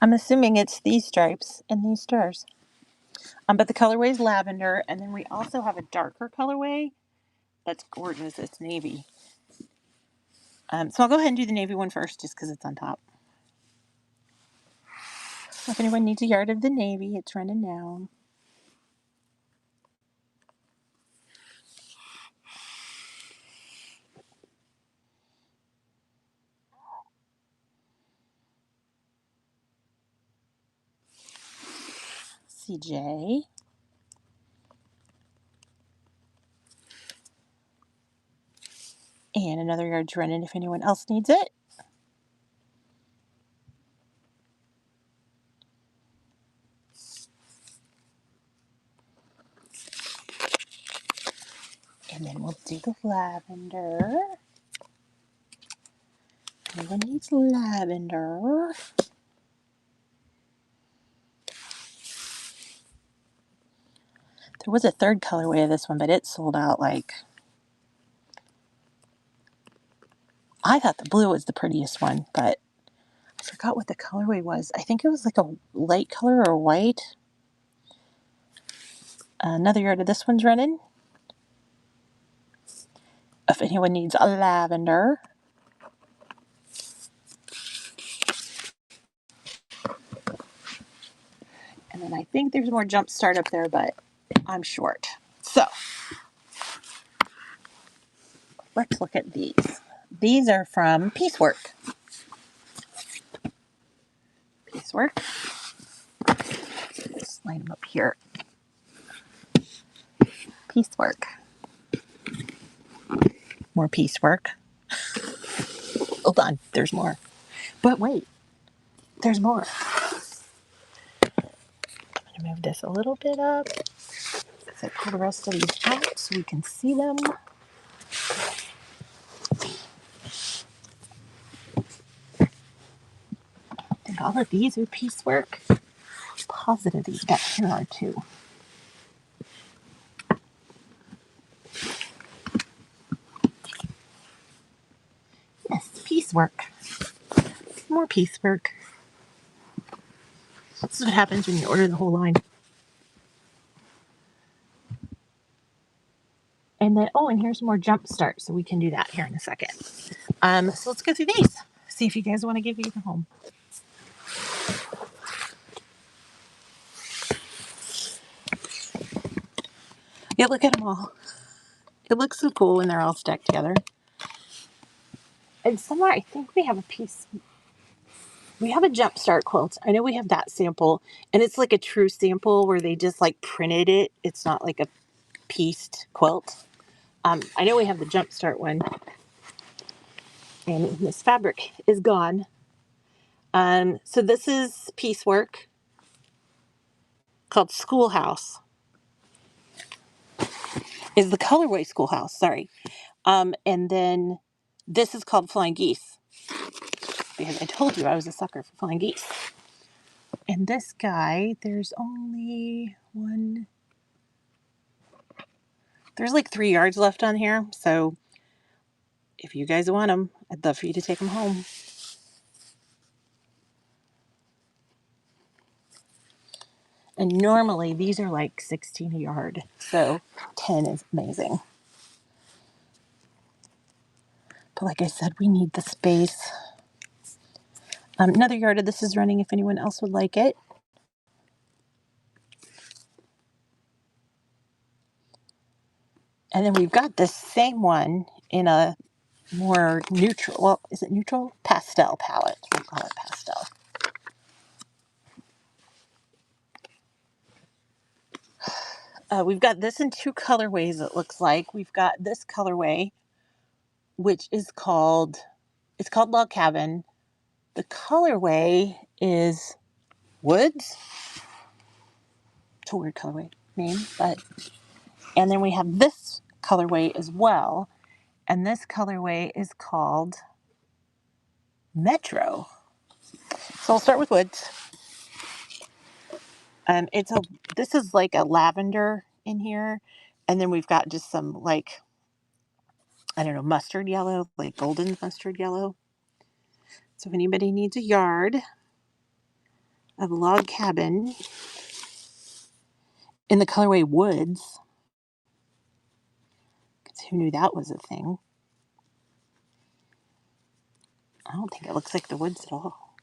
I'm assuming it's these stripes and these stars. But the colorway is lavender, and then we also have a darker colorway that's gorgeous. It's navy. So I'll go ahead and do the navy one first just because it's on top. If anyone needs a yard of the navy, it's running down. CJ. And another yard's running if anyone else needs it. And then we'll do the lavender. Anyone needs lavender. There was a 3rd colorway of this one, but it sold out like I thought the blue was the prettiest one, but I forgot what the colorway was. I think it was like a light color or white. Another yard of this one's running. If anyone needs a lavender. And then I think there's more Jumpstart up there, but I'm short. So let's look at these. These are from Piecework. Piecework. Let's line them up here. Piecework. More Piecework. Hold on, there's more. But wait, there's more. I'm going to move this a little bit up. So pull the rest of these out so we can see them. I think all of these are Piecework. Positive these got here are too. Yes, Piecework. More Piecework. This is what happens when you order the whole line. And then, oh, and here's more Jumpstart, so we can do that here in a second. So let's go through these. See if you guys want to give these a home. Yeah, look at them all. It looks so cool when they're all stacked together. And somewhere, I think we have a piece. We have a Jumpstart quilt. I know we have that sample, and it's like a true sample where they just like printed it. It's not like a pieced quilt. I know we have the Jumpstart one, and this fabric is gone. So this is Piecework called Schoolhouse. Is the colorway Schoolhouse? Sorry. And then this is called Flying Geese because I told you I was a sucker for flying geese. And this guy, there's only one. There's like 3 yards left on here, so if you guys want them, I'd love for you to take them home. And normally these are like 16 a yard, so 10 is amazing. But like I said, we need the space. Another yard of this is running if anyone else would like it. And then we've got this same one in a more neutral, well, is it neutral? Pastel palette. We'll call it pastel. We've got this in 2 colorways, it looks like. We've got this colorway, which is called, it's called Log Cabin. The colorway is Woods. It's a weird colorway name, but, and then we have this colorway as well. And this colorway is called Metro. So I'll start with Woods. This is like a lavender in here. And then we've got just some like, I don't know, mustard yellow, like golden mustard yellow. So if anybody needs a yard of Log Cabin in the colorway Woods, because who knew that was a thing? I don't think it looks like the woods at all.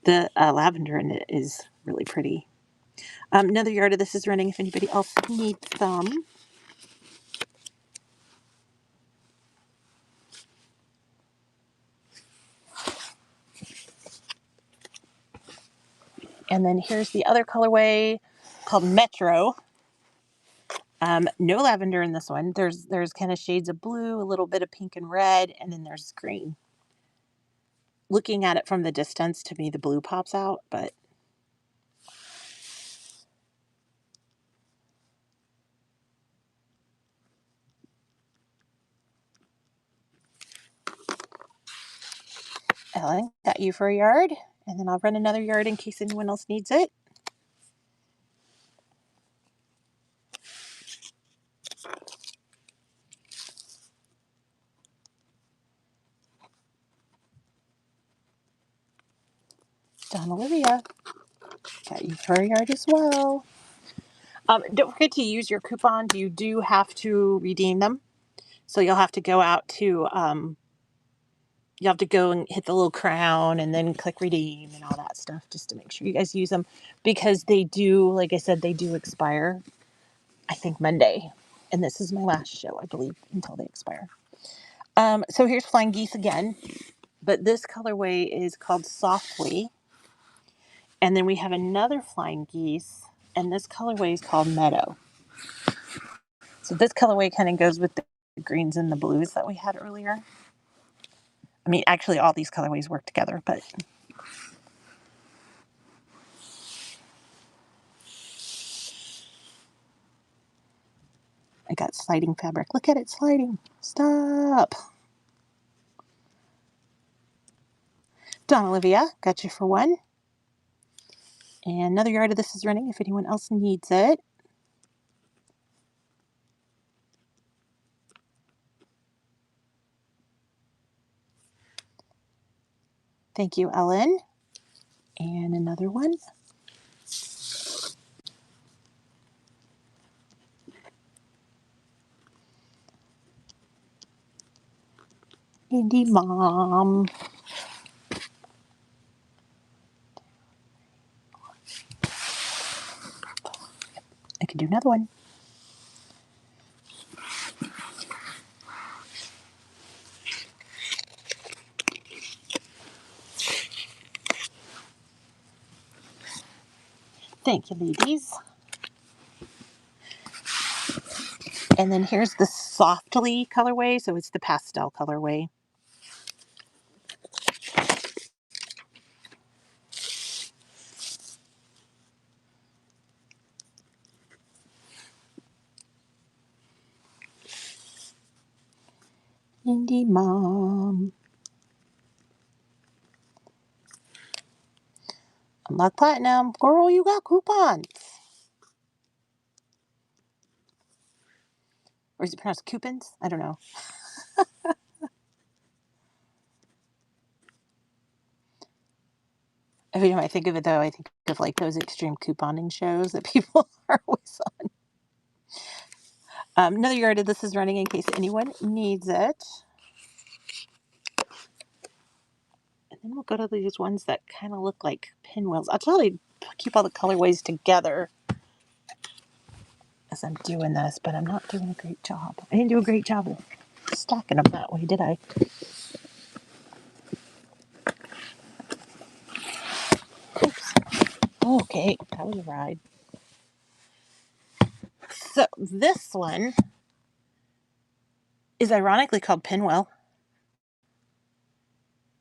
The lavender in it is really pretty. Another yard of this is running if anybody else needs some. And then here's the other colorway called Metro. No lavender in this one. There's kind of shades of blue, a little bit of pink and red, and then there's green. Looking at it from the distance, to me the blue pops out, but Ellen, got you for a yard, and then I'll run another yard in case anyone else needs it. Dawn Olivia, got you for yard as well. Don't forget to use your coupons. You do have to redeem them. So you'll have to go out to, you have to go and hit the little crown and then click redeem and all that stuff just to make sure you guys use them, because they do, like I said, they do expire, I think, Monday. And this is my last show, I believe, until they expire. So here's Flying Geese again, but this colorway is called Softly. And then we have another Flying Geese, and this colorway is called Meadow. So this colorway kind of goes with the greens and the blues that we had earlier. I mean, actually, all these colorways work together, but I got sliding fabric. Look at it sliding. Stop. Dawn Olivia, got you for one. And another yard of this is running if anyone else needs it. Thank you, Ellen. And another one. Indie Mom. I can do another one. Thank you, ladies. And then here's the Softly colorway. So it's the pastel colorway. Indie Mom. Unlock Platinum. Girl, you got coupons. Or is it pronounced coupons? I don't know. Every time I think of it, though, I think of like those extreme couponing shows that people are always on. Another yard of this is running in case anyone needs it. And then we'll go to these ones that kind of look like pinwheels. I'll totally keep all the colorways together as I'm doing this, but I'm not doing a great job. I didn't do a great job of stacking them that way, did I? Oops. Okay, that was a ride. So this one is ironically called Pinwheel.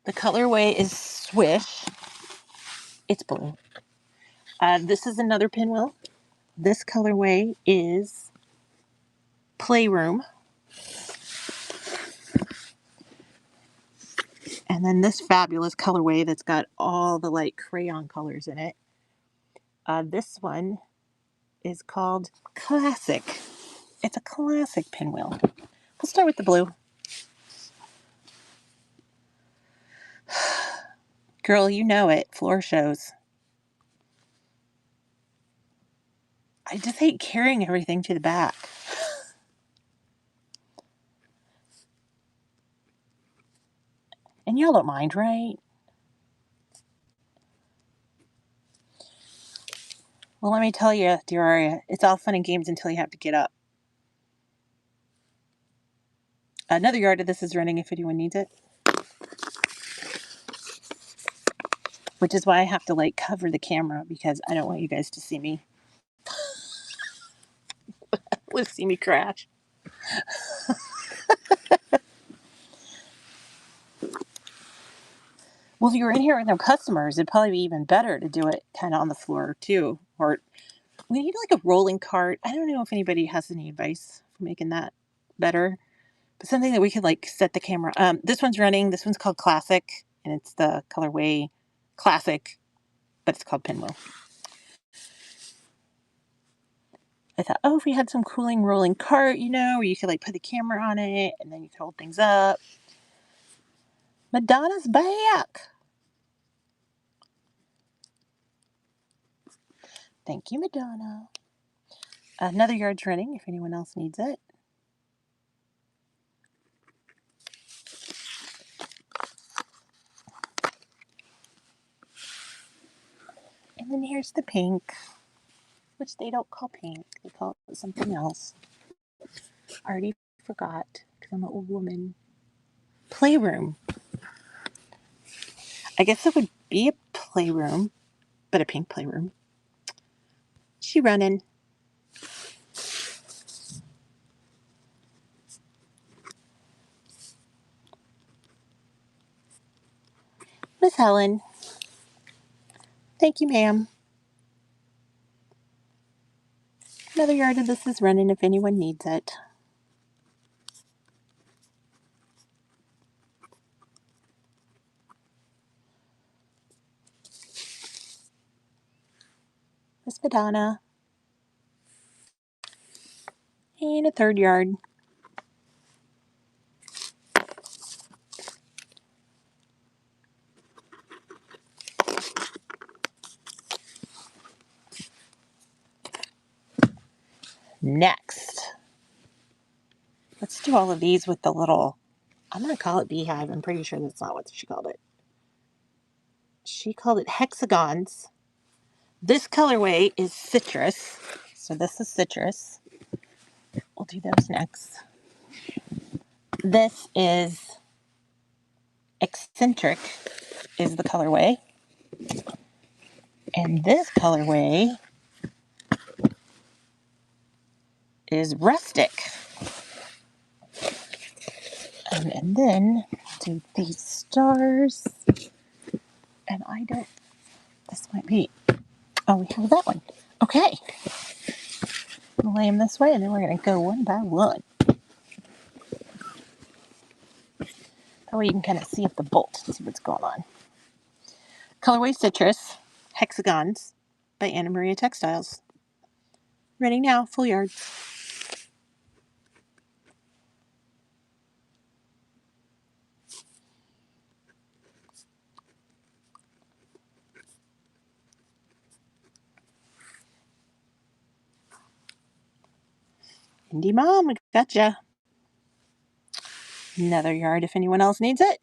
The colorway is Swish. It's blue. This is another Pinwheel. This colorway is Playroom. And then this fabulous colorway that's got all the like crayon colors in it. This one is called Classic. It's a classic Pinwheel. We'll start with the blue. Girl, you know it. Floor shows. I just hate carrying everything to the back. And y'all don't mind, right? Well, let me tell you, dear Aria, it's all fun and games until you have to get up. Another yard of this is running if anyone needs it. Which is why I have to like cover the camera, because I don't want you guys to see me. Let's see me crash. Well, if you were in here with no customers, it'd probably be even better to do it kind of on the floor too. Or we need like a rolling cart. I don't know if anybody has any advice for making that better, but something that we could like set the camera. This one's running. This one's called Classic, and it's the colorway Classic, but it's called Pinwheel. I thought, oh, if we had some cooling rolling cart, you know, where you could like put the camera on it and then you could hold things up. Madonna's back. Thank you, Madonna. Another yard's running if anyone else needs it. And then here's the pink, which they don't call pink. They call it something else. I already forgot because I'm an old woman. Playroom. I guess it would be a playroom, but a pink playroom. She running. Miss Helen. Thank you, ma'am. Another yard of this is running if anyone needs it. Miss Madonna. And a third yard. Next, let's do all of these with the little, I'm going to call it beehive. I'm pretty sure that's not what she called it. She called it hexagons. This colorway is citrus. So this is citrus. We'll do those next. This is eccentric is the colorway. And this colorway is rustic. And then do these stars. And I don't, this might be, oh, we have that one. Okay. We'll lay them this way and then we're going to go one by one. That way you can kind of see up the bolt and see what's going on. Colorway Citrus, Hexagons by Anna Maria Textiles. Ready now, full yard. Indie Mom, we gotcha. Another yard if anyone else needs it.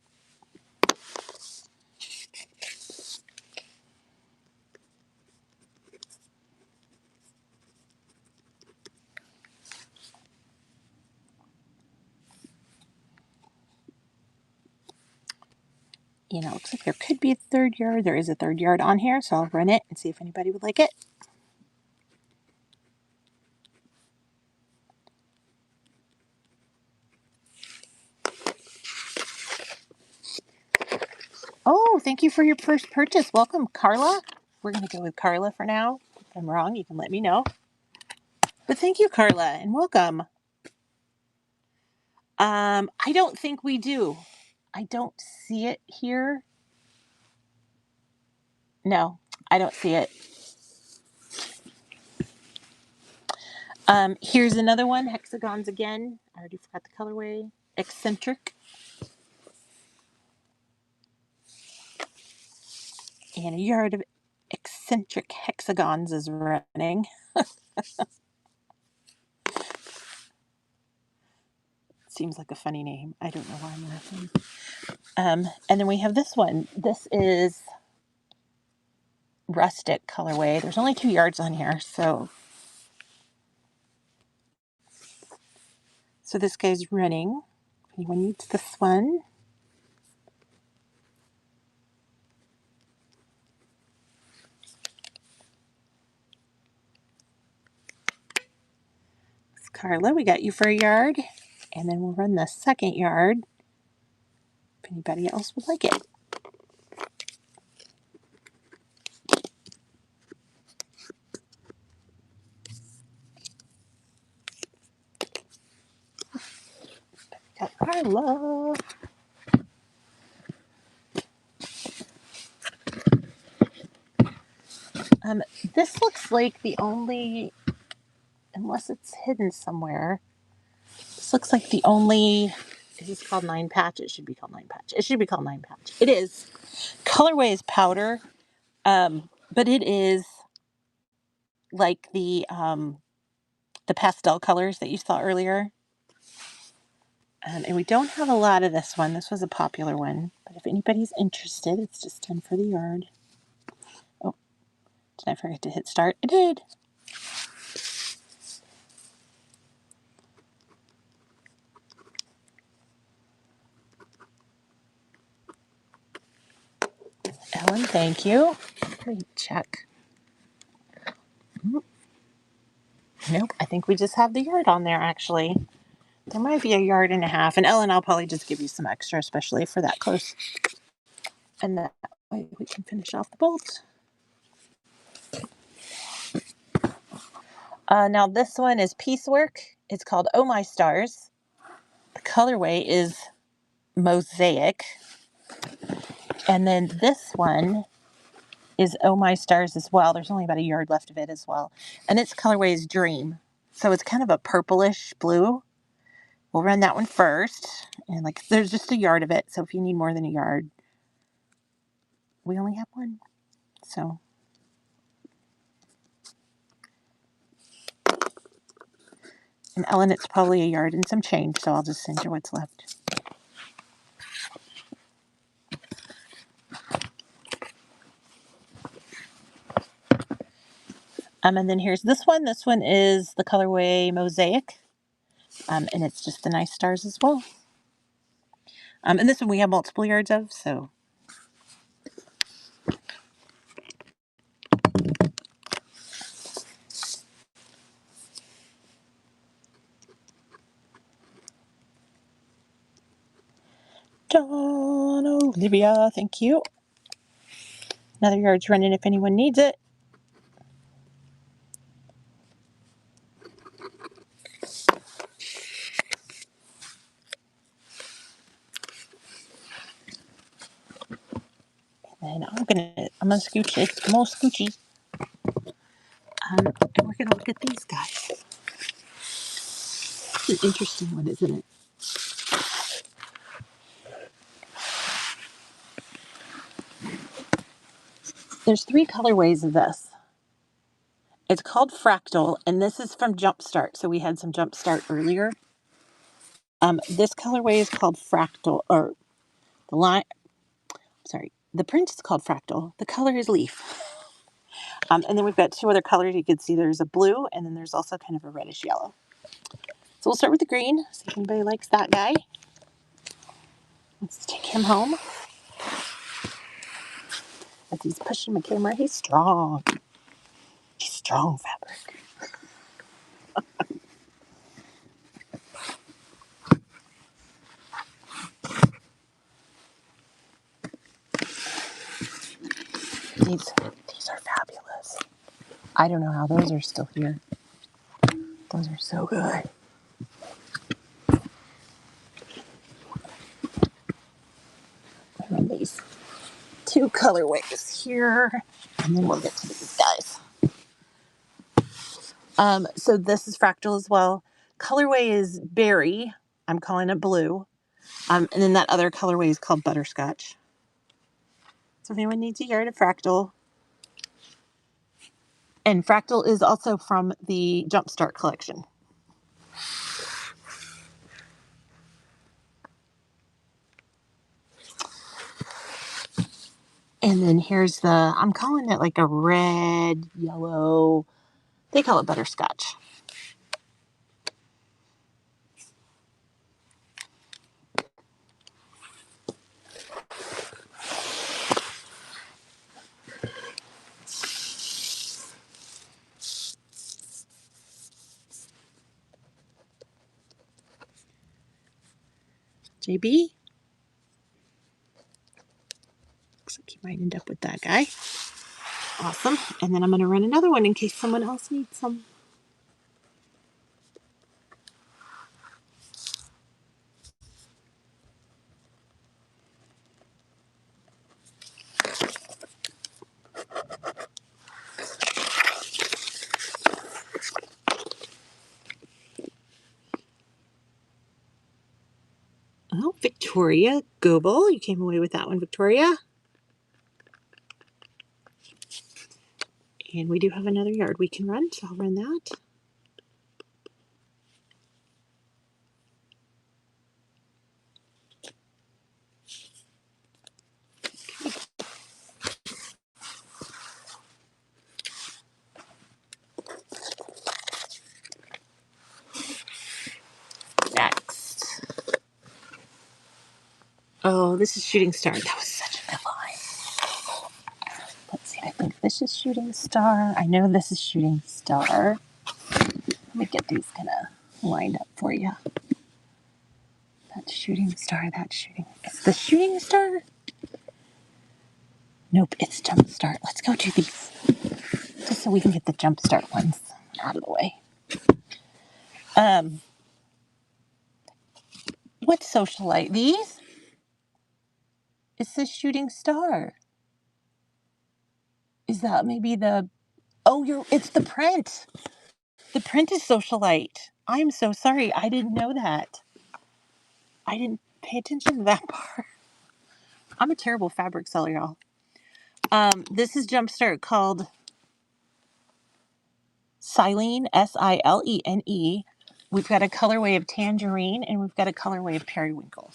You know, looks like there could be a third yard. There is a third yard on here, so I'll run it and see if anybody would like it. Oh, thank you for your first purchase. Welcome, Carla. We're going to go with Carla for now. If I'm wrong, you can let me know. But thank you, Carla, and welcome. I don't think we do. I don't see it here. No, I don't see it. Here's another one, hexagons again. I already forgot the colorway. Eccentric. And a yard of eccentric hexagons is running. Seems like a funny name. I don't know why I'm laughing. And then we have this one. This is rustic colorway. There's only 2 yards on here, so this guy's running. If anyone needs this one. It's Carla, we got you for a yard. And then we'll run the second yard if anybody else would like it. Got Carla. This looks like the only, unless it's hidden somewhere, this looks like the only, is this called 9 patch? It should be called 9 patch. It should be called 9 patch. It is. Colorway is powder, but it is like the pastel colors that you saw earlier. And we don't have a lot of this one. This was a popular one. But if anybody's interested, it's just time for the yard. Oh, did I forget to hit start? I did. Ellen, thank you. Let me check. Nope, I think we just have the yard on there, actually. There might be a yard and a half. And Ellen, I'll probably just give you some extra, especially for that close. And that way we can finish off the bolts. Now this one is piecework. It's called Oh My Stars. The colorway is Mosaic. And then this one is Oh My Stars as well. There's only about a yard left of it as well. And its colorway is Dream. So it's kind of a purplish blue. We'll run that one first. And like there's just a yard of it. So if you need more than a yard, we only have one. So and Ellen, it's probably a yard and some change, so I'll just send you what's left. And then here's this one. This one is the colorway Mosaic. And it's just the nice stars as well. And this one we have multiple yards of, so. John Olivia, thank you. Another yard's running if anyone needs it. And I'm gonna scooch it, more scoochy. And we're gonna look at these guys. It's an interesting one, isn't it? There's 3 colorways of this. It's called Fractal, and this is from Jumpstart. So we had some Jumpstart earlier. This colorway is called Fractal, or the line. Sorry, the print is called Fractal. The color is Leaf. And then we've got 2 other colors. You can see there's a blue, and then there's also kind of a reddish yellow. So we'll start with the green. See if anybody likes that guy. Let's take him home. As he's pushing my camera, he's strong. He's strong fabric. These are fabulous. I don't know how those are still here. Those are so good. I run these 2 colorways here, and then we'll get to these guys. So this is Fractal as well. Colorway is Berry. I'm calling it blue. And then that other colorway is called Butterscotch. So if anyone needs a yard of Fractal. And Fractal is also from the Jumpstart collection. And then here's I'm calling it like a red, yellow, they call it Butterscotch. JB? Looks like you might end up with that guy. Awesome. And then I'm going to run another one in case someone else needs some. Oh, Victoria Goebel. You came away with that one, Victoria. And we do have another yard we can run, so I'll run that. Next. Oh, this is Shooting Star. That was such a good line. Let's see, I think this is Shooting Star. I know this is Shooting Star. Let me get these kind of lined up for you. That's Shooting Star, that's Shooting. Is this Shooting Star? Nope, it's Jump Start. Let's go do these. Just so we can get the Jump Start ones out of the way. What's Socialite? These? It says Shooting Star. Is that maybe the... Oh, it's the print. The print is Socialite. I'm so sorry. I didn't know that. I didn't pay attention to that part. I'm a terrible fabric seller, y'all. This is Jumpstart called Silene, Silene. We've got a colorway of Tangerine, and we've got a colorway of Periwinkle.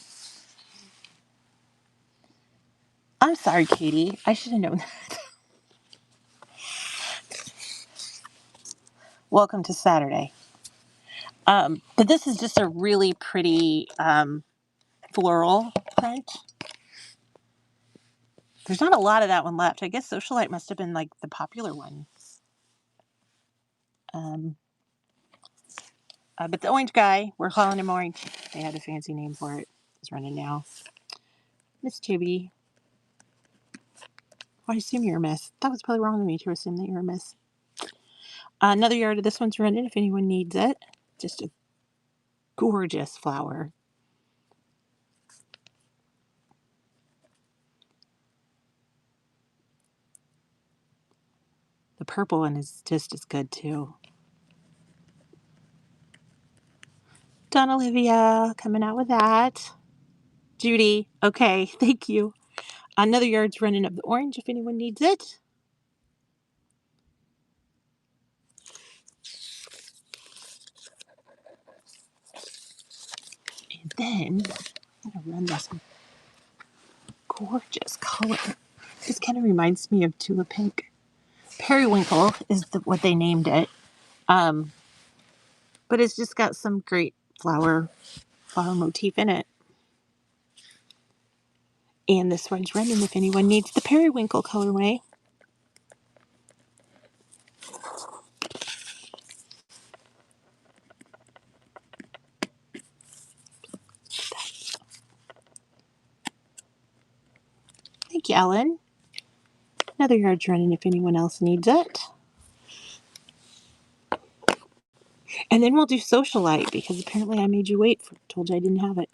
I'm sorry, Katie. I should have known that. Welcome to Saturday. But this is just a really pretty floral print. There's not a lot of that one left. I guess Socialite must have been like the popular one. But the orange guy, we're calling him Orange. They had a fancy name for it. He's running now. Miss Chibi. I assume you're a miss. That was probably wrong of me to assume that you're a miss. Another yard of this one's running if anyone needs it. Just a gorgeous flower. The purple one is just as good too. Don Olivia coming out with that. Judy, okay, thank you. Another yard's running of the orange if anyone needs it. And then I'm gonna run this gorgeous color. This kind of reminds me of Tula Pink. Periwinkle is what they named it. But it's just got some great flower motif in it. And this one's running if anyone needs the Periwinkle colorway. Thank you, Ellen. Another yard's running if anyone else needs it. And then we'll do Socialite because apparently I made you wait. Told you I didn't have it.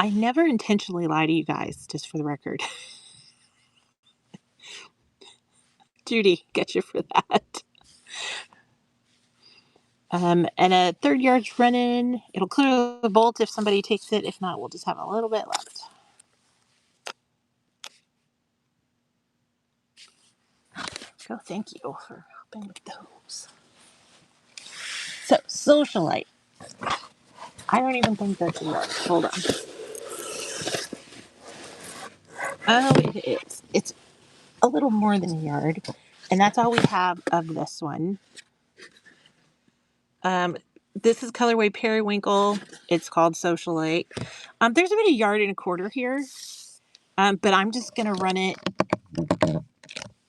I never intentionally lie to you guys, just for the record. Judy, get you for that. And a third yard's running. It'll clear the bolt if somebody takes it. If not, we'll just have a little bit left. So thank you for helping with those. So, Socialite. I don't even think that's a yard. Hold on. Oh, it is. It's a little more than a yard. And that's all we have of this one. This is colorway Periwinkle. It's called Socialite. There's about a yard and a quarter here. But I'm just going to run it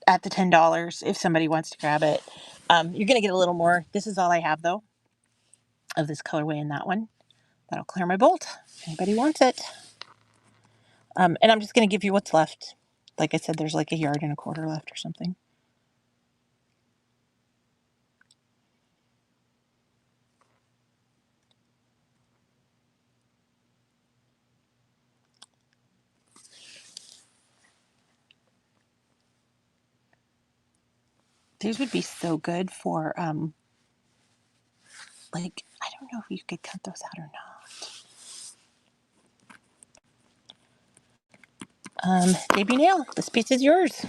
at the $10 if somebody wants to grab it. You're going to get a little more. This is all I have, though, of this colorway in that one. That'll clear my bolt. If anybody wants it. And I'm just going to give you what's left. Like I said, there's like a yard and a quarter left or something. These would be so good for, like, I don't know if you could cut those out or not. Baby Nail, this piece is yours.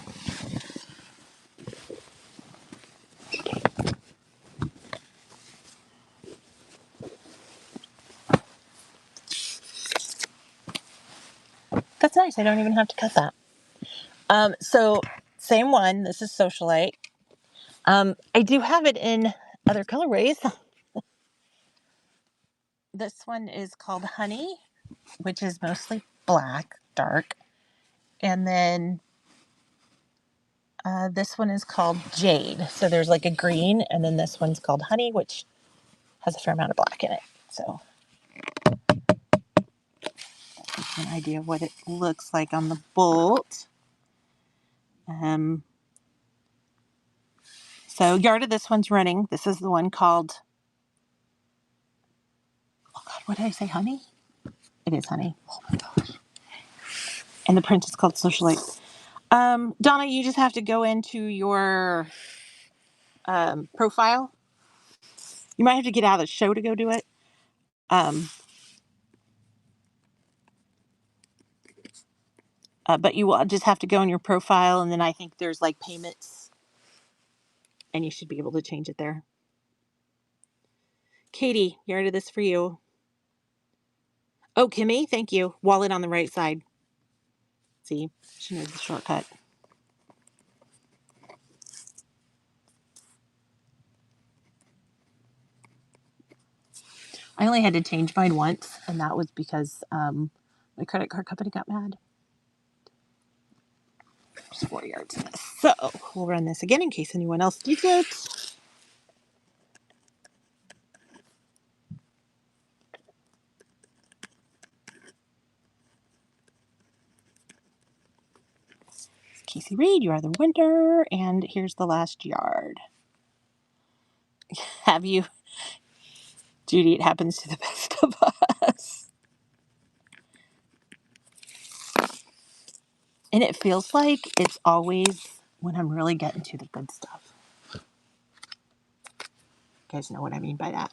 nice. I don't even have to cut that. So same one. This is Socialite. I do have it in other colorways. This one is called Honey, which is mostly black, dark. And then this one is called Jade. So there's like a green, and then this one's called Honey, which has a fair amount of black in it. So that's an idea of what it looks like on the bolt. So yard of this one's running. This is the one called, oh God, what did I say? Honey? It is Honey. Oh my gosh. And the print is called Socialite. Donna, you just have to go into your profile. You might have to get out of the show to go do it. But you will just have to go in your profile, and then I think there's like payments, and you should be able to change it there. Katie, yard of this for you. Oh, Kimmy, thank you. Wallet on the right side. See, she knows the shortcut. I only had to change mine once, and that was because my credit card company got mad. There's 4 yards in this. So we'll run this again in case anyone else needs it. Casey Reed, you are the winner, and here's the last yard. Have you, Judy? It happens to the best of us. And it feels like it's always when I'm really getting to the good stuff. You guys know what I mean by that.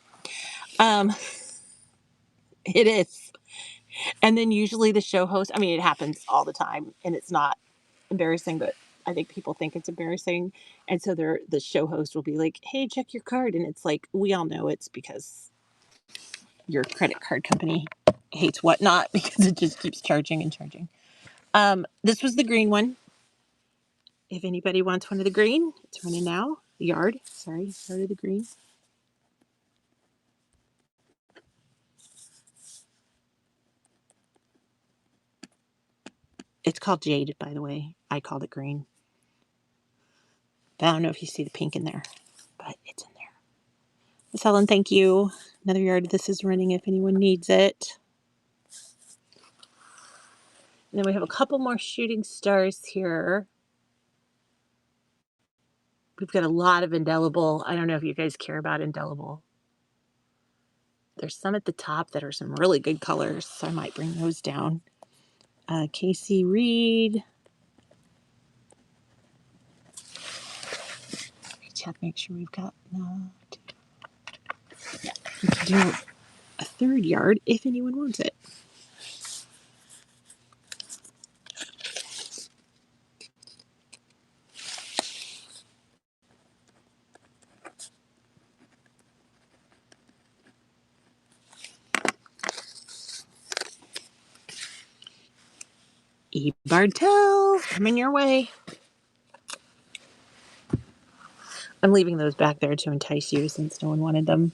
It is. And then usually the show host, I mean, it happens all the time, and it's not embarrassing, but I think people think it's embarrassing. And so the show host will be like, hey, check your card. And it's like, we all know it's because your credit card company hates whatnot because it just keeps charging and charging. This was the green one. If anybody wants one of the green, it's running now. Yard of the green. It's called Jade, by the way. I called it green. But I don't know if you see the pink in there, but it's in there. Miss Helen, thank you. Another yard of this is running if anyone needs it. And then we have a couple more shooting stars here. We've got a lot of indelible. I don't know if you guys care about indelible. There's some at the top that are some really good colors, so I might bring those down. Casey Reed. Check, make sure we've got that. Yeah, we can do a third yard if anyone wants it. E. Bartel, coming your way. I'm leaving those back there to entice you since no one wanted them.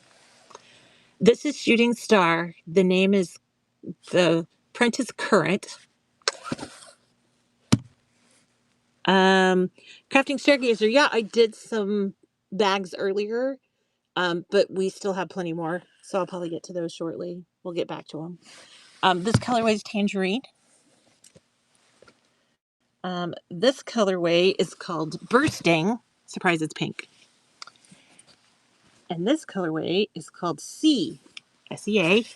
This is Shooting Star. The name is, the print is current. Crafting Stargazer. Yeah, I did some bags earlier, but we still have plenty more, so I'll probably get to those shortly. We'll get back to them. This colorway is Tangerine. This colorway is called Bursting. Surprise, it's pink. And this colorway is called Sea. SEA.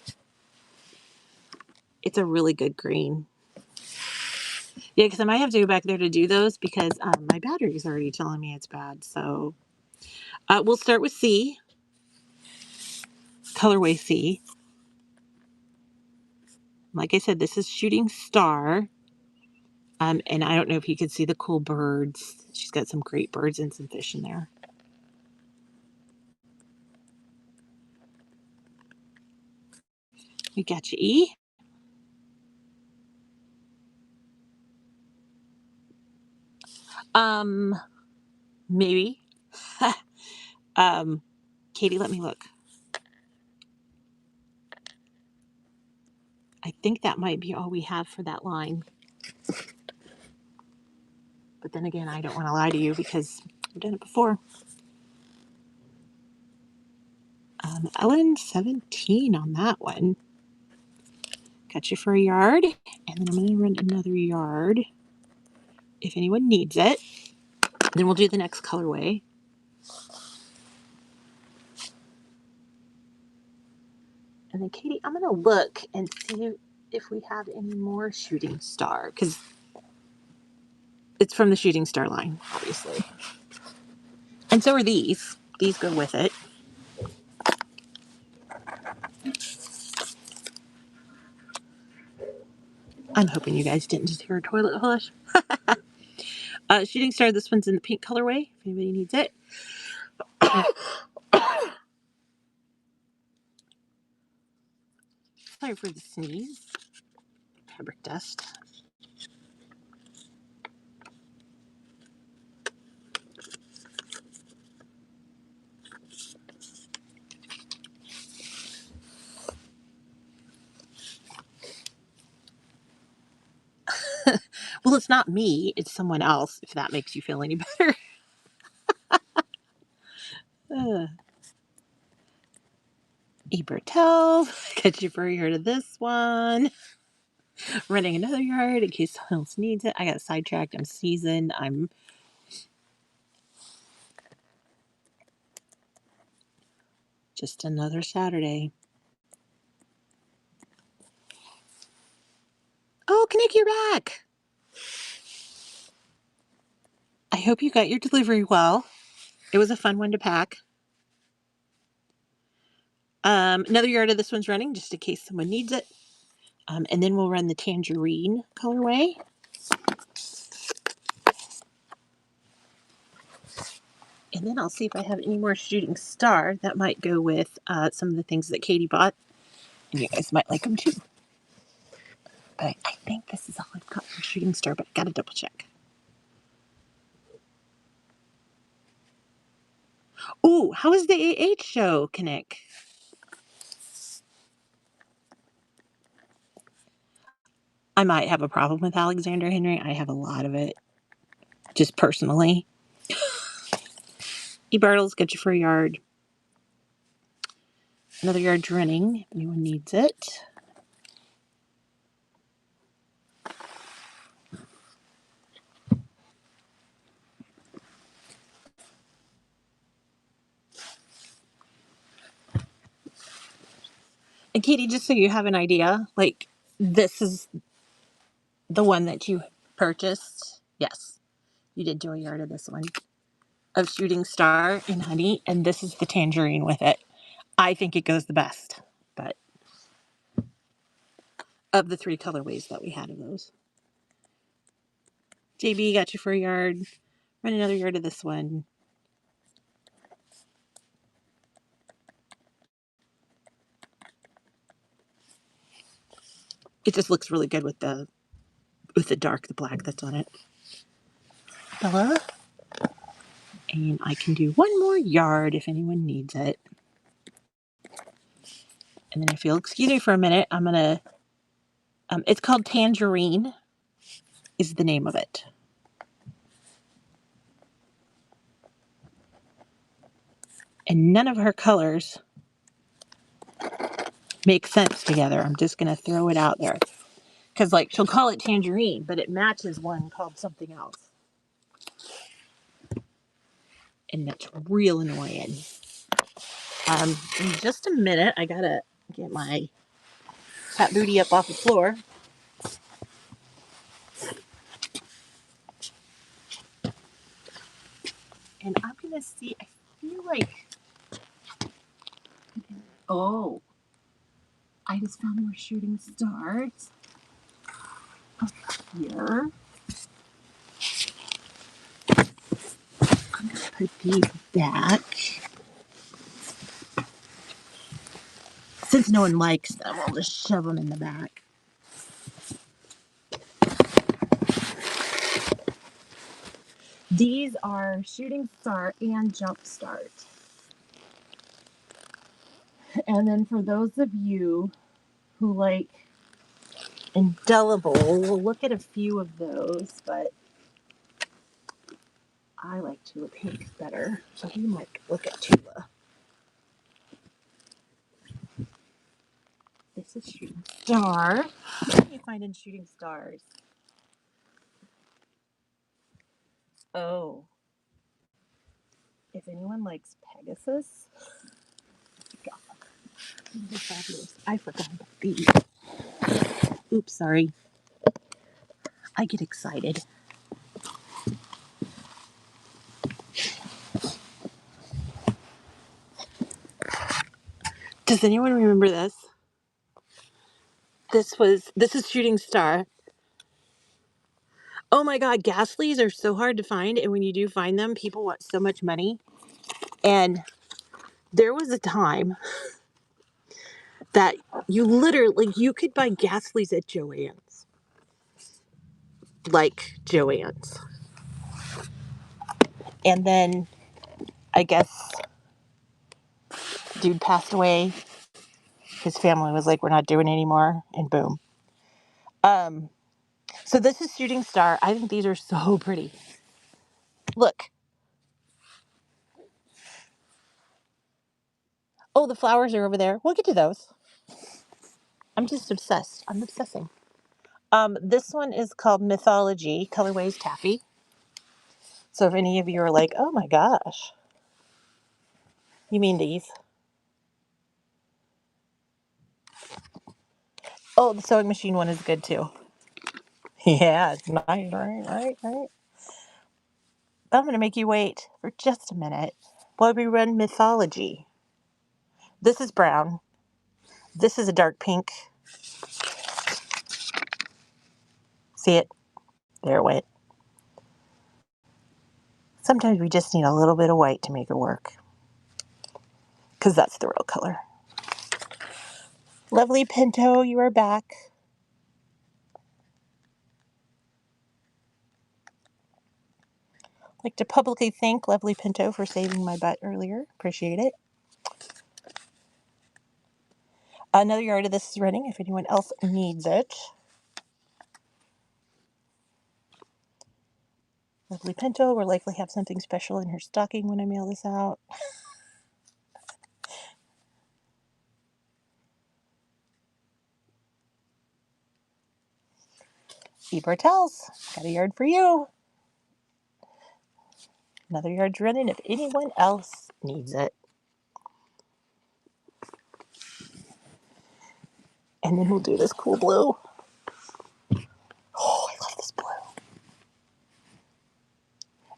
It's a really good green. Yeah, because I might have to go back there to do those because my battery is already telling me it's bad. So we'll start with C. Colorway C. Like I said, this is Shooting Star. And I don't know if you can see the cool birds. She's got some great birds and some fish in there. We got you, E. Maybe. Katie, let me look. I think that might be all we have for that line. But then again, I don't want to lie to you because I've done it before. Ellen 17 on that one. Got you for a yard. And then I'm going to run another yard if anyone needs it. Then we'll do the next colorway. And then Katie, I'm going to look and see if we have any more Shooting Star. Because it's from the Shooting Star line, obviously. And so are these. These go with it. I'm hoping you guys didn't just hear a toilet flush. Shooting Star, this one's in the pink colorway, if anybody needs it. Sorry for the sneeze. Fabric dust. Well, it's not me, it's someone else, if that makes you feel any better. Ebertel, got you for a yard of this one. Running another yard in case someone else needs it. I got sidetracked. I'm seasoned. I'm just another Saturday. Oh, Knick, you're back. I hope you got your delivery well. It was a fun one to pack. Another yard of this one's running just in case someone needs it. And then we'll run the tangerine colorway. And then I'll see if I have any more Shooting Star that might go with some of the things that Katie bought. And you guys might like them too. But I think this is all I've got for Shooting Star, but I gotta double check. Ooh, how was the AH show, Knick? I might have a problem with Alexander Henry. I have a lot of it, just personally. E-Bartles, get you for a yard. Another yard's running, if anyone needs it. And Katie, just so you have an idea, like, this is the one that you purchased. Yes, you did do a yard of this one. Of Shooting Star in honey, and this is the tangerine with it. I think it goes the best, but of the 3 colorways that we had of those. JB, got you for a yard. Run another yard of this one. It just looks really good with the dark, the black that's on it. Bella. And I can do one more yard if anyone needs it. And then if you'll excuse me for a minute, I'm gonna, it's called Tangerine is the name of it. And none of her colors make sense together. I'm just gonna throw it out there. Because, like, she'll call it Tangerine, but it matches one called something else. And that's real annoying. In just a minute, I gotta get my fat booty up off the floor. And I'm gonna see, I feel like, oh, I just found more Shooting Stars up here. I'm gonna put these back. Since no one likes them, I'll just shove them in the back. These are Shooting Star and Jumpstart. And then for those of you who like indelible, we'll look at a few of those, but I like Tula Pink better. So you might look at Tula. This is Shooting Star. What do you find in Shooting Stars? Oh, if anyone likes Pegasus, God, they're fabulous. I forgot about these. Oops, sorry. I get excited. Does anyone remember this? This is Shooting Star. Oh my God, Ghastlies are so hard to find, and when you do find them, people want so much money. And there was a time that you could buy Ghastlies at Joann's. Like Joann's. And then I guess dude passed away. His family was like, we're not doing it anymore, and boom. So this is Shooting Star. I think these are so pretty. Look. Oh, the flowers are over there. We'll get to those. I'm just obsessed. I'm obsessing. This one is called Mythology, colorways taffy. So if any of you are like, oh my gosh, you mean these? Oh, the sewing machine one is good too. Yeah, it's nice, right. I'm going to make you wait for just a minute while we run Mythology. This is brown. This is a dark pink. See it? There it went. Sometimes we just need a little bit of white to make it work. Because that's the real color. Lovely Pinto, you are back. I'd like to publicly thank Lovely Pinto for saving my butt earlier. Appreciate it. Another yard of this is running if anyone else needs it. Lovely Pinto will likely have something special in her stocking when I mail this out. Bartels, got a yard for you. Another yard's running if anyone else needs it. And then we'll do this cool blue. Oh, I love this blue.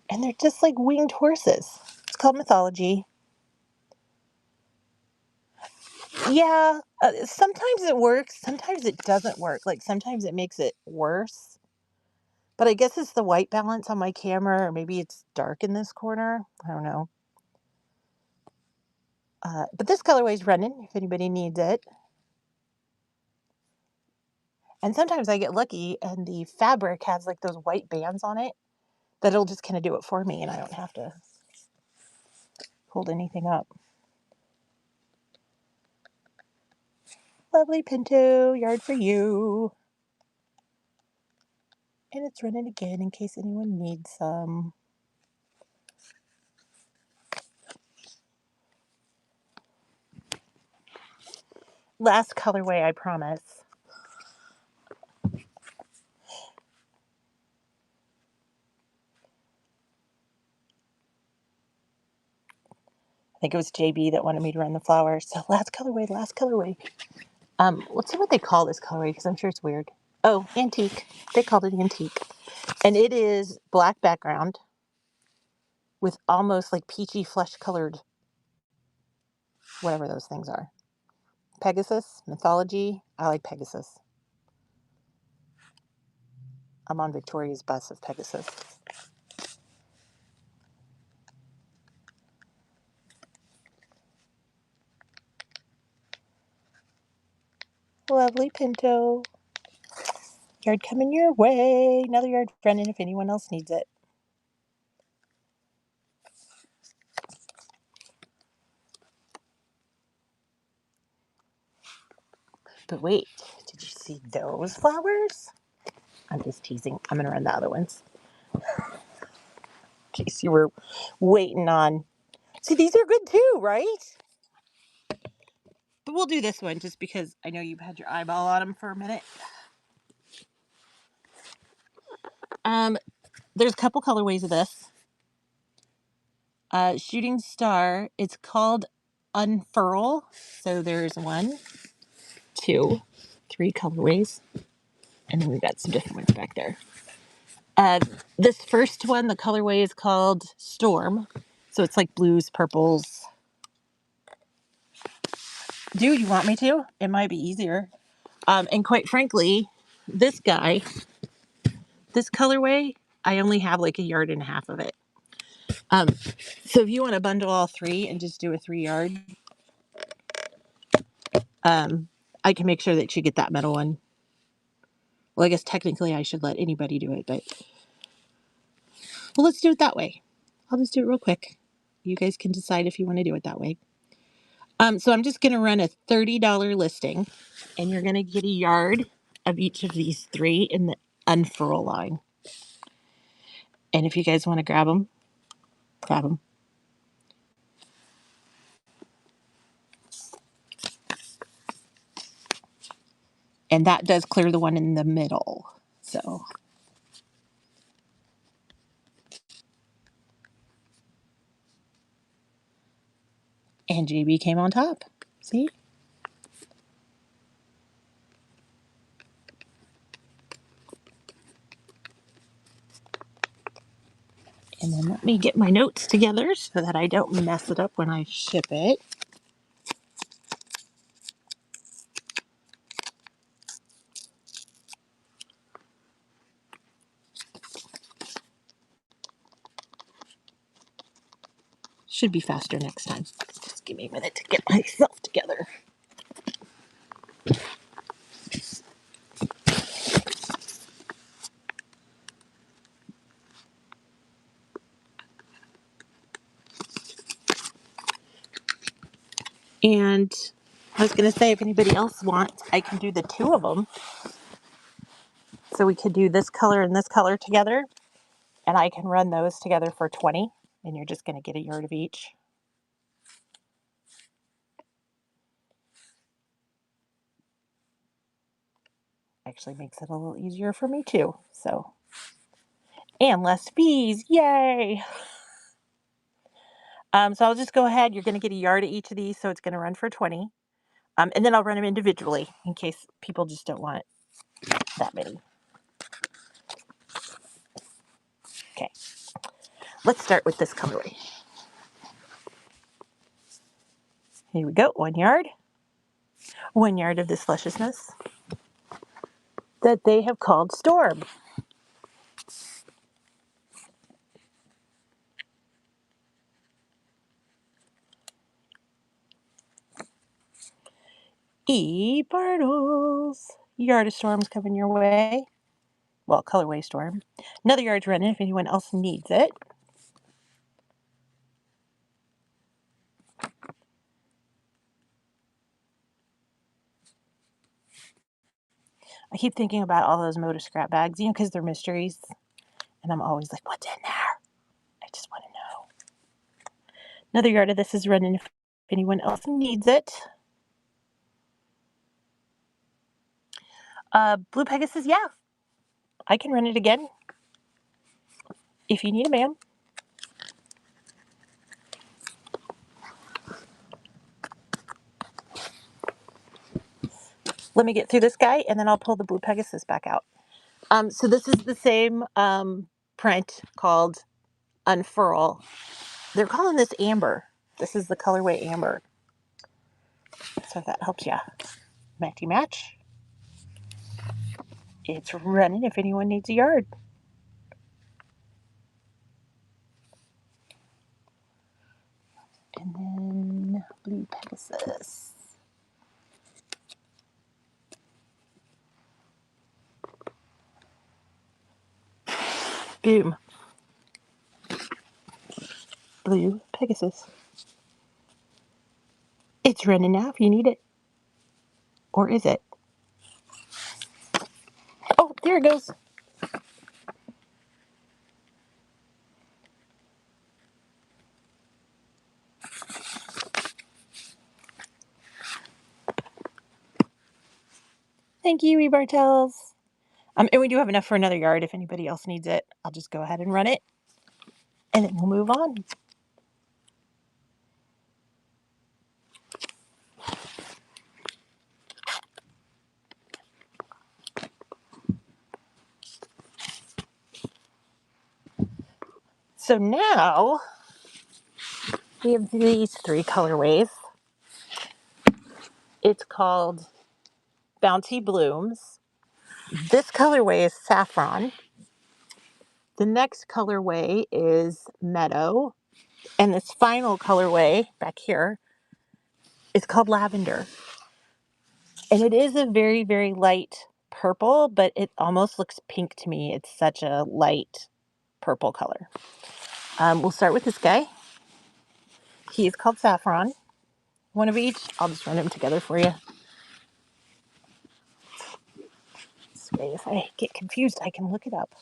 And they're just like winged horses. It's called Mythology. Yeah, sometimes it works. Sometimes it doesn't work. Like sometimes it makes it worse. But I guess it's the white balance on my camera, or maybe it's dark in this corner. I don't know. But this colorway is running if anybody needs it. And sometimes I get lucky and the fabric has like those white bands on it that it'll just kind of do it for me and I don't have to hold anything up. Lovely Pinto, yard for you. And it's running again in case anyone needs some. Last colorway, I promise. I think it was JB that wanted me to run the flowers. So last colorway. Let's see what they call this colorway because I'm sure it's weird. Oh, antique. They called it antique. And it is black background with almost like peachy flesh colored, whatever those things are. Pegasus, Mythology. I like Pegasus. I'm on Victoria's bus of Pegasus. Lovely Pinto. Yard coming your way. Another yard running if anyone else needs it. But wait, did you see those flowers? I'm just teasing. I'm going to run the other ones. In case you were waiting on. See, these are good too, right? But we'll do this one just because I know you've had your eyeball on them for a minute. There's a couple colorways of this. Shooting Star, it's called Unfurl. So there's 1, 2, 3 colorways. And then we've got some different ones back there. This first one, the colorway is called Storm. So it's like blues, purples. Do you want me to? It might be easier. And quite frankly, this guy, this colorway, I only have like 1.5 yards of it. So if you want to bundle all 3 and just do a 3-yard, I can make sure that you get that metal one. Well, I guess technically I should let anybody do it, but well, let's do it that way. I'll just do it real quick. You guys can decide if you want to do it that way. So I'm just going to run a $30 listing, and you're going to get 1 yard of each of these 3 in the unfurl line. And if you guys want to grab them, grab them. And that does clear the one in the middle. So. And JB came on top. See? And then let me get my notes together so that I don't mess it up when I ship it. Should be faster next time. Just give me a minute to get myself together. And I was going to say, if anybody else wants, I can do the 2 of them. So we could do this color and this color together. And I can run those together for 20. And you're just going to get 1 yard of each. Actually makes it a little easier for me too. So, and less fees. Yay! So I'll just go ahead. You're going to get 1 yard of each of these. So it's going to run for 20. And then I'll run them individually in case people just don't want that many. Okay. Let's start with this colorway. Here we go. 1 yard. 1 yard of this lusciousness that they have called Storm. Bartles. Yard of Storms coming your way. Well, colorway Storm. Another yard's running if anyone else needs it. I keep thinking about all those Moda scrap bags, because they're mysteries. And I'm always like, what's in there? I just want to know. Another yard of this is running if anyone else needs it. Blue Pegasus, yeah. I can run it again. If you need a man. Let me get through this guy, and then I'll pull the Blue Pegasus back out. So this is the same print called Unfurl. They're calling this Amber. This is the colorway Amber. So if that helps you. Matchy match. It's running if anyone needs a yard. And then Blue Pegasus. Boom. Blue Pegasus. It's running now if you need it. Or is it? there it goes. Thank you, Rebartels. And we do have enough for another yard if anybody else needs it. I'll just go ahead and run it, and then we'll move on. So now we have these 3 colorways. It's called Bouncy Blooms. This colorway is Saffron. The next colorway is Meadow. And this final colorway back here is called Lavender. And it is a very, very light purple, but it almost looks pink to me. It's such a light purple color. We'll start with this guy. He is called Saffron. One of each. I'll just run them together for you. This way, if I get confused, I can look it up.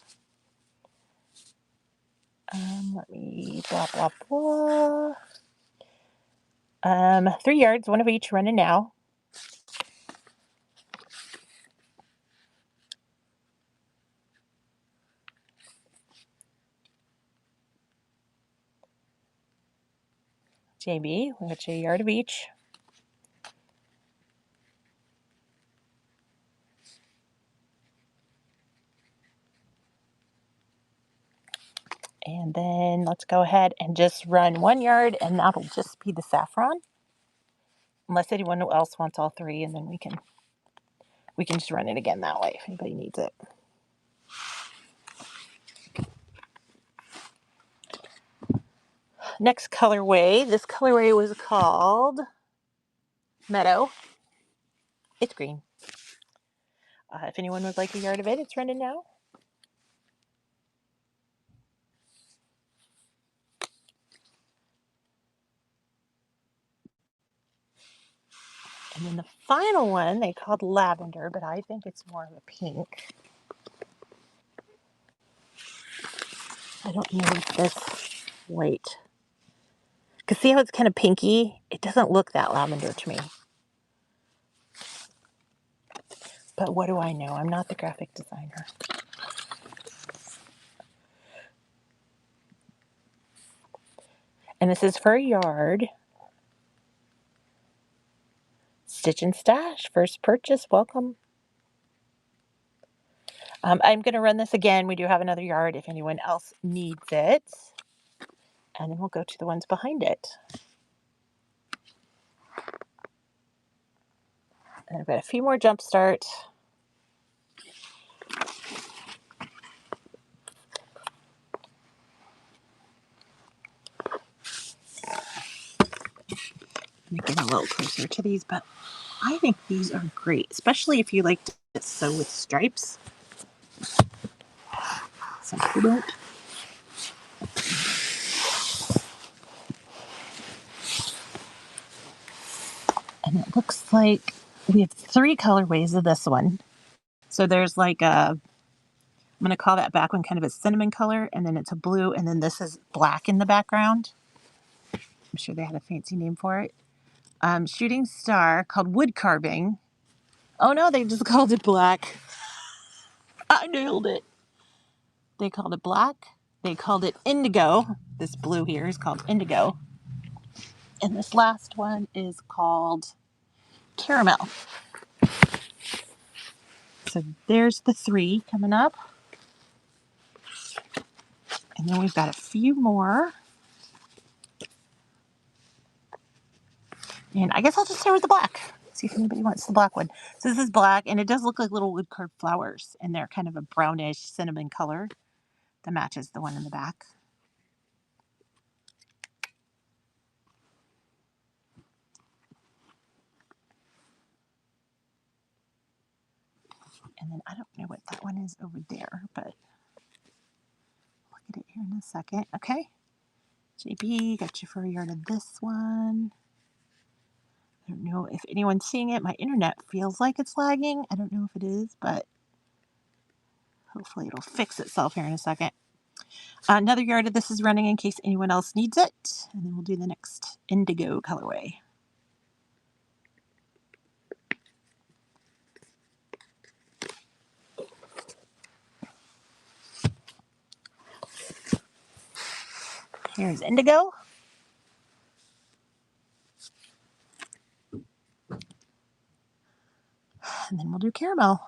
Let me blah, blah, blah. 3 yards, one of each, running now. JB, we'll get you a yard of each. And then let's go ahead and just run 1 yard, and that'll just be the Saffron. Unless anyone else wants all 3, and then we can just run it again that way if anybody needs it. Next colorway. This colorway was called Meadow. It's green. If anyone would like a yard of it, it's running now. And then the final one they called Lavender, but I think it's more of a pink. I don't know if this, wait. Because see how it's kind of pinky? It doesn't look that lavender to me. But what do I know? I'm not the graphic designer. And this is for a yard. Stitch and Stash, first purchase, welcome. I'm going to run this again. We do have another yard if anyone else needs it. And then we'll go to the ones behind it. And I've got a few more jump start. Let me get a little closer to these, but I think these are great, especially if you like to sew with stripes. Some people don't. And it looks like we have 3 colorways of this one. So there's like a, I'm going to call that back one kind of a cinnamon color, and then it's a blue, and then this is black in the background. I'm sure they had a fancy name for it. Shooting star called wood carving. Oh no, they just called it black. I nailed it. They called it black. They called it indigo. This blue here is called indigo. And this last one is called caramel. So there's the 3 coming up. And then we've got a few more. And I guess I'll just start with the black. See if anybody wants the black one. So this is black, and it does look like little wood carved flowers. And they're kind of a brownish cinnamon color that matches the one in the back. And then I don't know what that one is over there, but look at it here in a second. Okay. JB, got you for a yard of this one. I don't know if anyone's seeing it. My internet feels like it's lagging. I don't know if it is, but Hopefully it'll fix itself here in a second. Another yard of this is running in case anyone else needs it. And then we'll do the next indigo colorway. Here's indigo. And then we'll do caramel.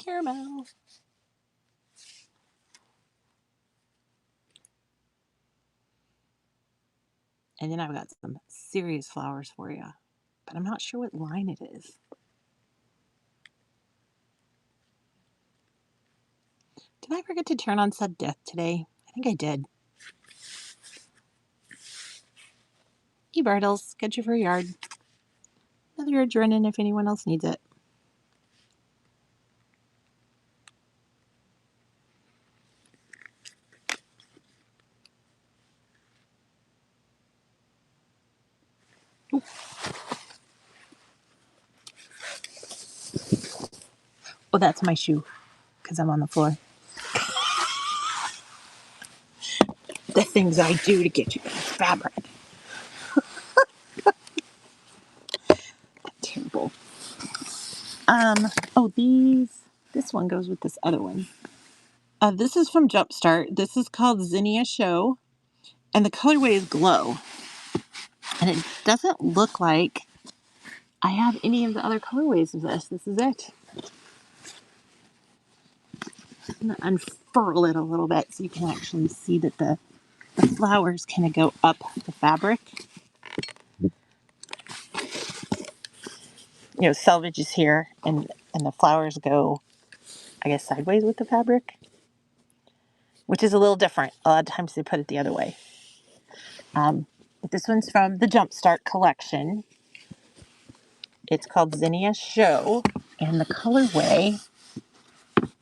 Caramel. And then I've got some serious flowers for you, but I'm not sure what line it is. Did I forget to turn on Sud Death today? I think I did. E-Bartles, get you for a yard. Another yard's running if anyone else needs it. Ooh. Oh, that's my shoe because I'm on the floor. The things I do to get you guys fabric. Terrible. Oh, this one goes with this other one. This is from Jumpstart. This is called Zinnia Show, and the colorway is Glow. And it doesn't look like I have any of the other colorways of this. This is it. I'm going to unfurl it a little bit so you can actually see that the flowers kind of go up the fabric. You know, selvage is here, and the flowers go, I guess, sideways with the fabric, which is a little different. A lot of times they put it the other way. But this one's from the Jumpstart collection. It's called Zinnia Show, and the colorway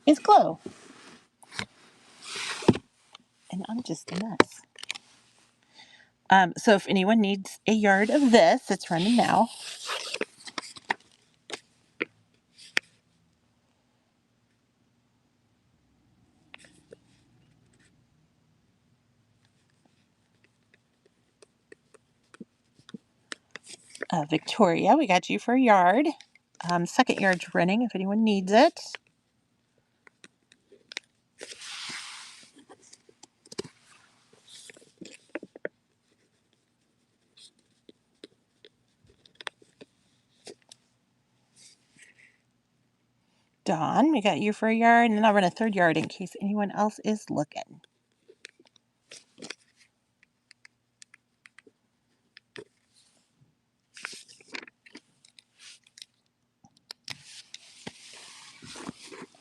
is Glow. And I'm just a mess. So if anyone needs a yard of this, it's running now. Victoria, we got you for a yard. Second yard's running if anyone needs it. Dawn, we got you for a yard, and then I'll run a third yard in case anyone else is looking.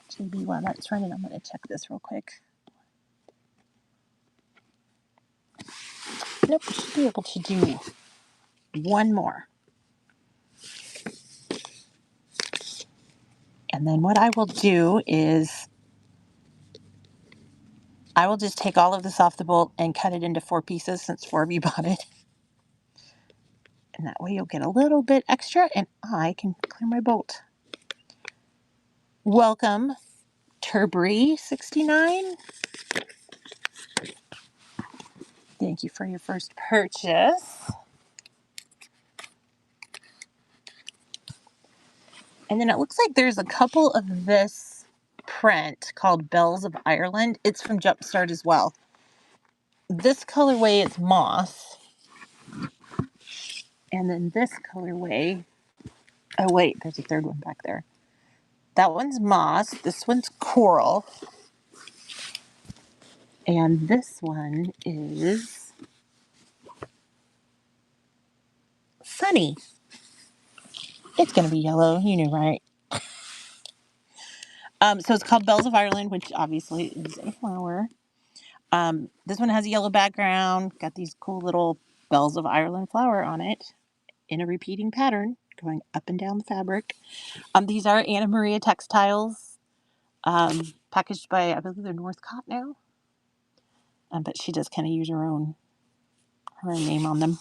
JB, while that's running, I'm going to check this real quick. Nope, we should be able to do one more. And then what I will do is I will just take all of this off the bolt and cut it into 4 pieces since 4 of you bought it. And that way you'll get a little bit extra and I can clear my bolt. Welcome, Turberry69. Thank you for your first purchase. And then it looks like there's a couple of this print called Bells of Ireland. It's from Jumpstart as well. This colorway is moss. And then this colorway, oh wait, there's a third one back there. That one's moss. This one's coral. And this one is sunny. It's going to be yellow. You knew, right? So it's called Bells of Ireland, which obviously is a flower. This one has a yellow background. Got these cool little Bells of Ireland flower on it in a repeating pattern going up and down the fabric. These are Anna Maria textiles, packaged by, I believe they're Northcott now. But she does kind of use her own name on them.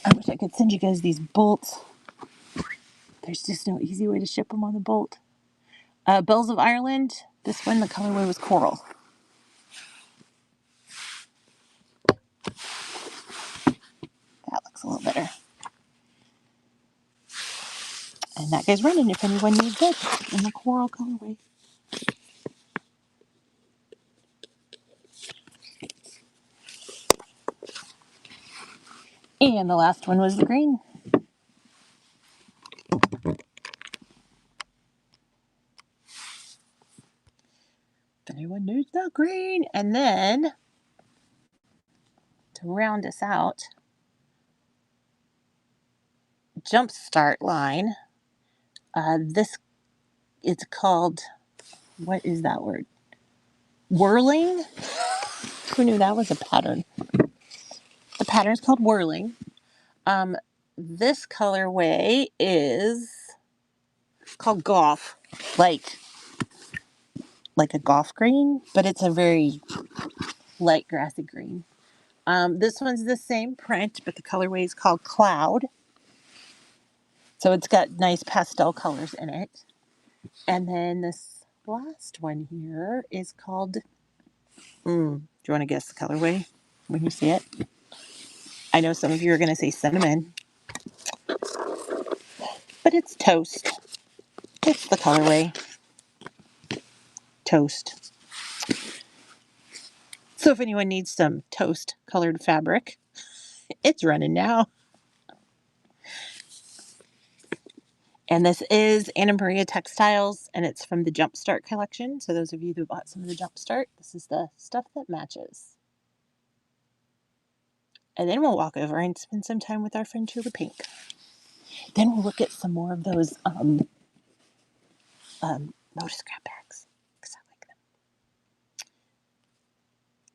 I wish I could send you guys these bolts. There's just no easy way to ship them on the bolt. Bells of Ireland. This one, the colorway was coral. That looks a little better. And that guy's running if anyone needs it in the coral colorway. And the last one was the green. If anyone needs the green. And then, to round us out, Jumpstart line. This, it's called, what is that word? Whirling? Who knew that was a pattern? The pattern's called Whirling. This colorway is called Golf, like a golf green, but it's a very light grassy green. This one's the same print, but the colorway is called Cloud. So it's got nice pastel colors in it. And then this last one here is called, do you want to guess the colorway when you see it? I know some of you are going to say cinnamon, but it's Toast. It's the colorway Toast. So if anyone needs some toast colored fabric, it's running now. And this is Anna Maria Textiles, and it's from the Jumpstart collection. So those of you who bought some of the Jumpstart, this is the stuff that matches. And then we'll walk over and spend some time with our friend Tula Pink. Then we'll look at some more of those Moda scrap bags, because I like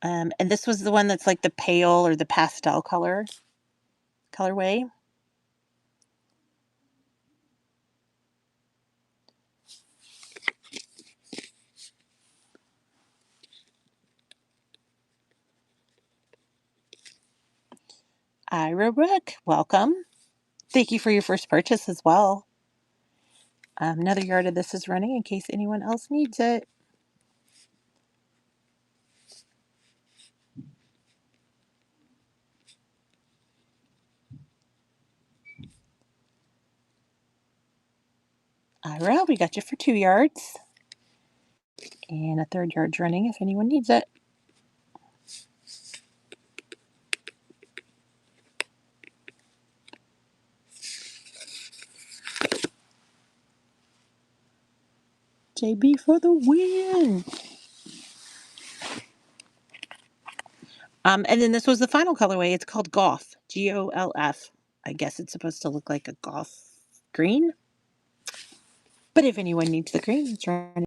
them. And this was the one that's like the pale or the pastel colorway. Ira Rook, welcome. Thank you for your first purchase as well. Another yard of this is running in case anyone else needs it. Ira, we got you for 2 yards. And a third yard's running if anyone needs it. JB for the win. And then this was the final colorway. It's called Golf. Golf. I guess it's supposed to look like a golf green. But if anyone needs the green, it's running.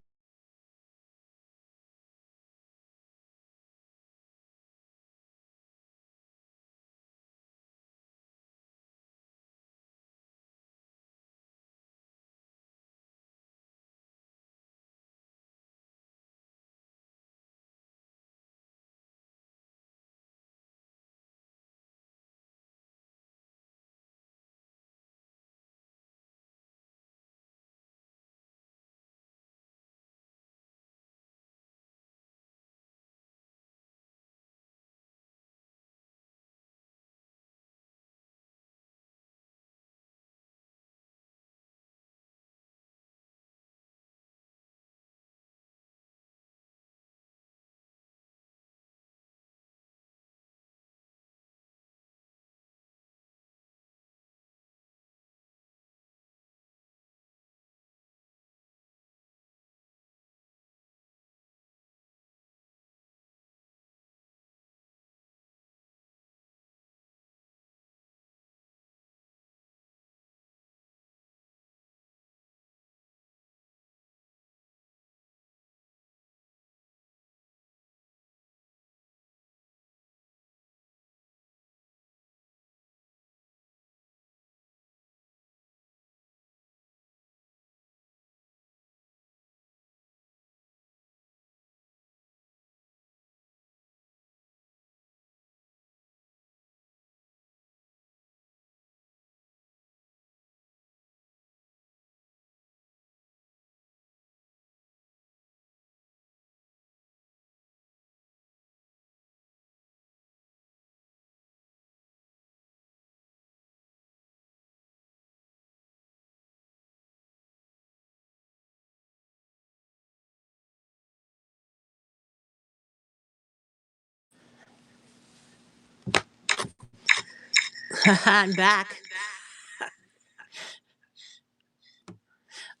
I'm back.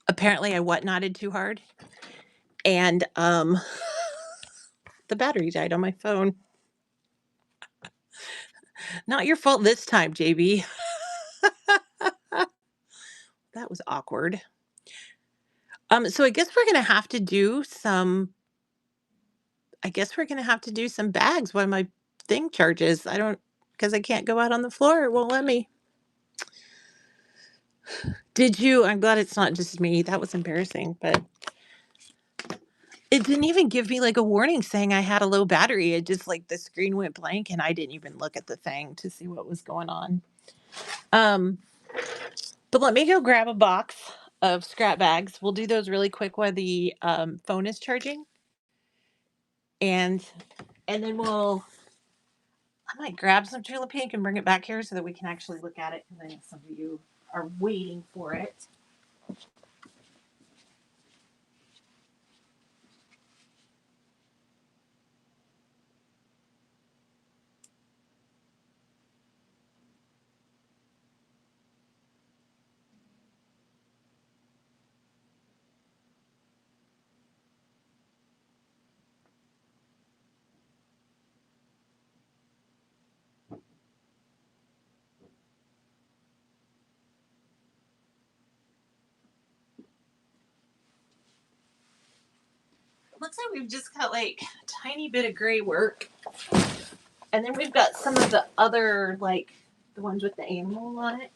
Apparently I whatnotted too hard and the battery died on my phone. Not your fault this time, JB. That was awkward. So I guess we're gonna have to do some bags while my thing charges. I don't because I can't go out on the floor. It won't let me. Did you? I'm glad it's not just me. That was embarrassing, but it didn't even give me like a warning saying I had a low battery. It just like the screen went blank and I didn't even look at the thing to see what was going on. Um, but let me go grab a box of scrap bags. We'll do those really quick while the phone is charging, and then I might grab some Tula Pink and bring it back here so that we can actually look at it because I know some of you are waiting for it. Looks like we've just got like a tiny bit of gray work. And then we've got some of the other, like the ones with the animal on it.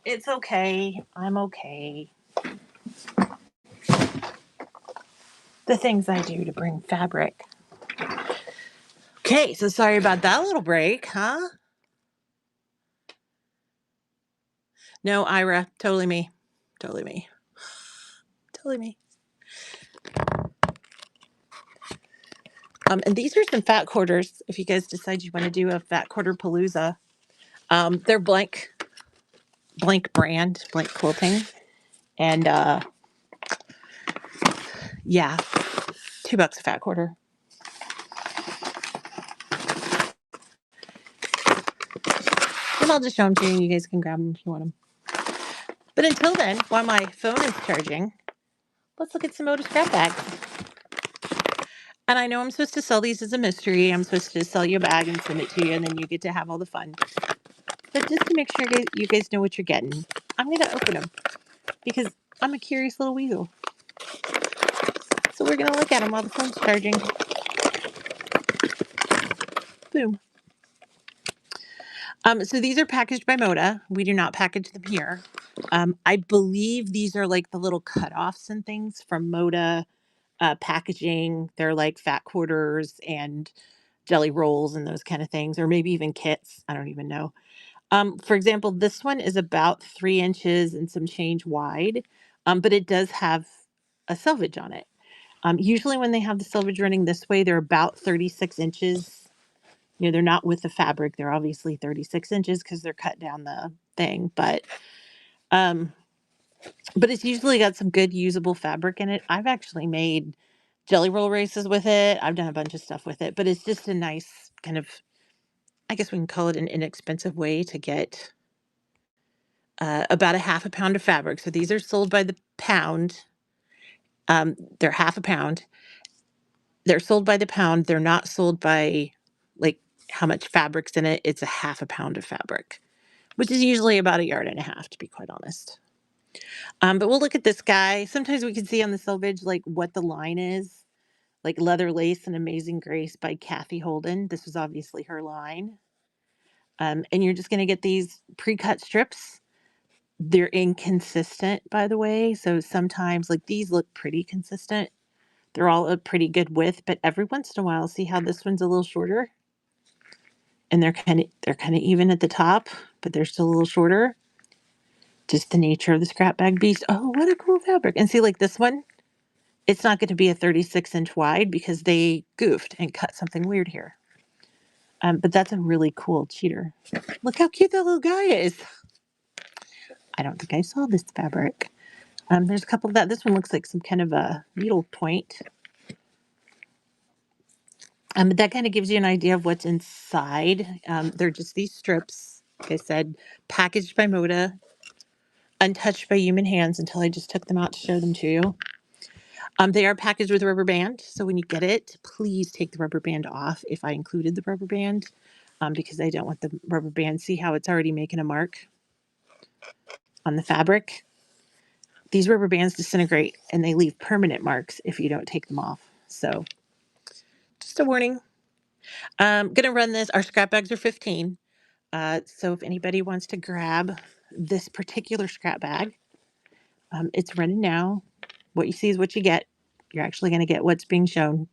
It's okay. I'm okay. The things I do to bring fabric. Okay, so sorry about that little break, huh? No, Ira, totally me. Totally me. Totally me. And these are some fat quarters. If you guys decide you want to do a fat quarter palooza, they're blank brand, blank quilting, and yeah, $2 a fat quarter. And I'll just show them to you, and you guys can grab them if you want them. But until then, while my phone is charging, let's look at some Moda scrap bags. And I know I'm supposed to sell these as a mystery. I'm supposed to sell you a bag and send it to you, and then you get to have all the fun. But just to make sure you guys know what you're getting, I'm going to open them because I'm a curious little weasel. So we're going to look at them while the phone's charging. Boom. So these are packaged by Moda. We do not package them here. I believe these are like the little cutoffs and things from Moda packaging. They're like fat quarters and jelly rolls and those kind of things, or maybe even kits. I don't even know. For example, this one is about 3 inches and some change wide, but it does have a selvage on it. Usually when they have the selvage running this way, they're about 36 inches. You know, they're not with the fabric. They're obviously 36 inches because they're cut down the thing, um, but it's usually got some good usable fabric in it. I've actually made jelly roll races with it. I've done a bunch of stuff with it, but it's just a nice kind of, I guess we can call it an inexpensive way to get about a half a pound of fabric. So these are sold by the pound. They're half a pound. They're sold by the pound. They're not sold by like how much fabric's in it. It's a half a pound of fabric, which is usually about 1.5 yards, to be quite honest. But we'll look at this guy. Sometimes we can see on the selvage like what the line is, like Leather Lace and Amazing Grace by Kathy Holden. This was obviously her line. And you're just going to get these pre-cut strips. They're inconsistent, by the way. So sometimes like these look pretty consistent. They're all a pretty good width, but every once in a while, see how this one's a little shorter? And they're kind of even at the top, but they're still a little shorter. Just the nature of the scrap bag beast. Oh, what a cool fabric. And see, like this one, It's not going to be a 36-inch wide because they goofed and cut something weird here. But that's a really cool cheater. Look how cute that little guy is. I don't think I saw this fabric. There's a couple of that. This one looks like some kind of a needle point. But that kind of gives you an idea of what's inside. They're just these strips, like I said, packaged by Moda, untouched by human hands until I just took them out to show them to you. They are packaged with a rubber band, so when you get it, please take the rubber band off if I included the rubber band, because I don't want the rubber band. See how it's already making a mark on the fabric? These rubber bands disintegrate and they leave permanent marks if you don't take them off. So just a warning. I'm going to run this. Our scrap bags are 15. So if anybody wants to grab this particular scrap bag, it's running now. What you see is what you get. You're actually going to get what's being shown.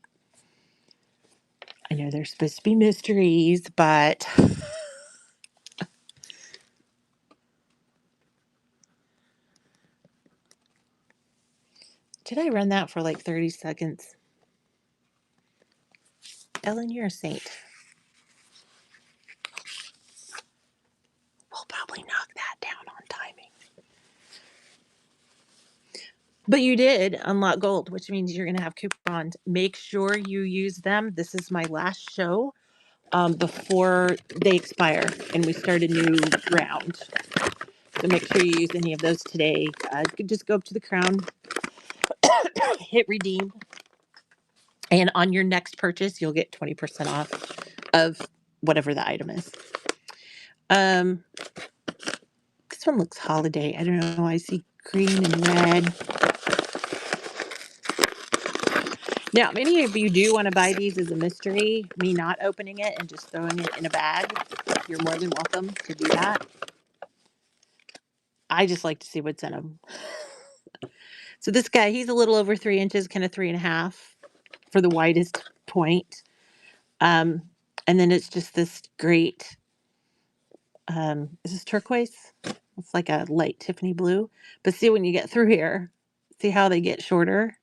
I know there's supposed to be mysteries, but did I run that for like 30 seconds? Ellen, you're a saint. We'll probably knock that down on timing. But you did unlock gold, which means you're going to have coupons. Make sure you use them. This is my last show before they expire and we start a new round. So make sure you use any of those today. You can just go up to the crown, hit redeem, and on your next purchase, you'll get 20% off of whatever the item is. This one looks holiday. I don't know. I see green and red. Now, many of you do want to buy these as a mystery. Me not opening it and just throwing it in a bag. You're more than welcome to do that. I just like to see what's in them. So this guy, he's a little over 3 inches, kind of 3.5 for the widest point. And then it's just this great, is this turquoise? It's like a light Tiffany blue. But see, when you get through here, see how they get shorter?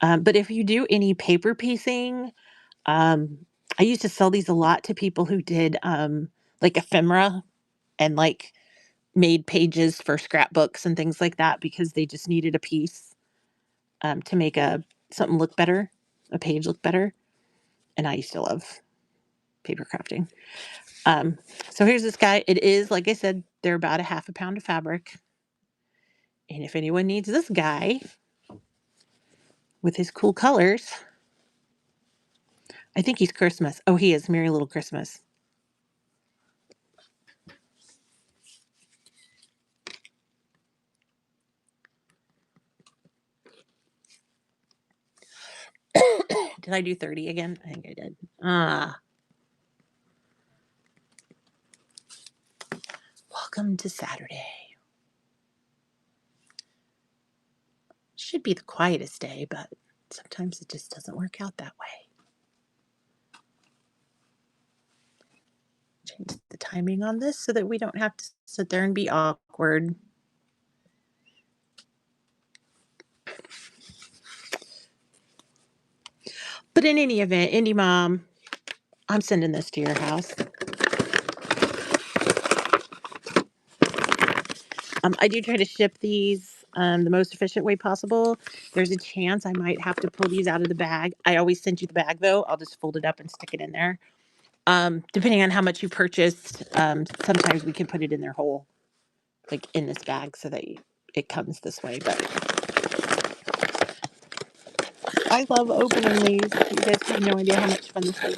But if you do any paper piecing, I used to sell these a lot to people who did like ephemera and like made pages for scrapbooks and things like that because they just needed a piece to make something look better, a page look better. And I used to love paper crafting. So here's this guy. It is, like I said, they're about a half a pound of fabric. And if anyone needs this guy with his cool colors, I think he's Christmas. Oh, he is Merry Little Christmas. Did I do 30 again? I think I did. Welcome to Saturday. Should be the quietest day, but sometimes it just doesn't work out that way. Change the timing on this so that we don't have to sit there and be awkward. But in any event, Indie Mom, I'm sending this to your house. I do try to ship these the most efficient way possible. There's a chance I might have to pull these out of the bag. I always send you the bag, though. I'll just fold it up and stick it in there. Depending on how much you purchased, sometimes we can put it in there whole, like in this bag, so that it comes this way. But I love opening these. You guys have no idea how much fun this is.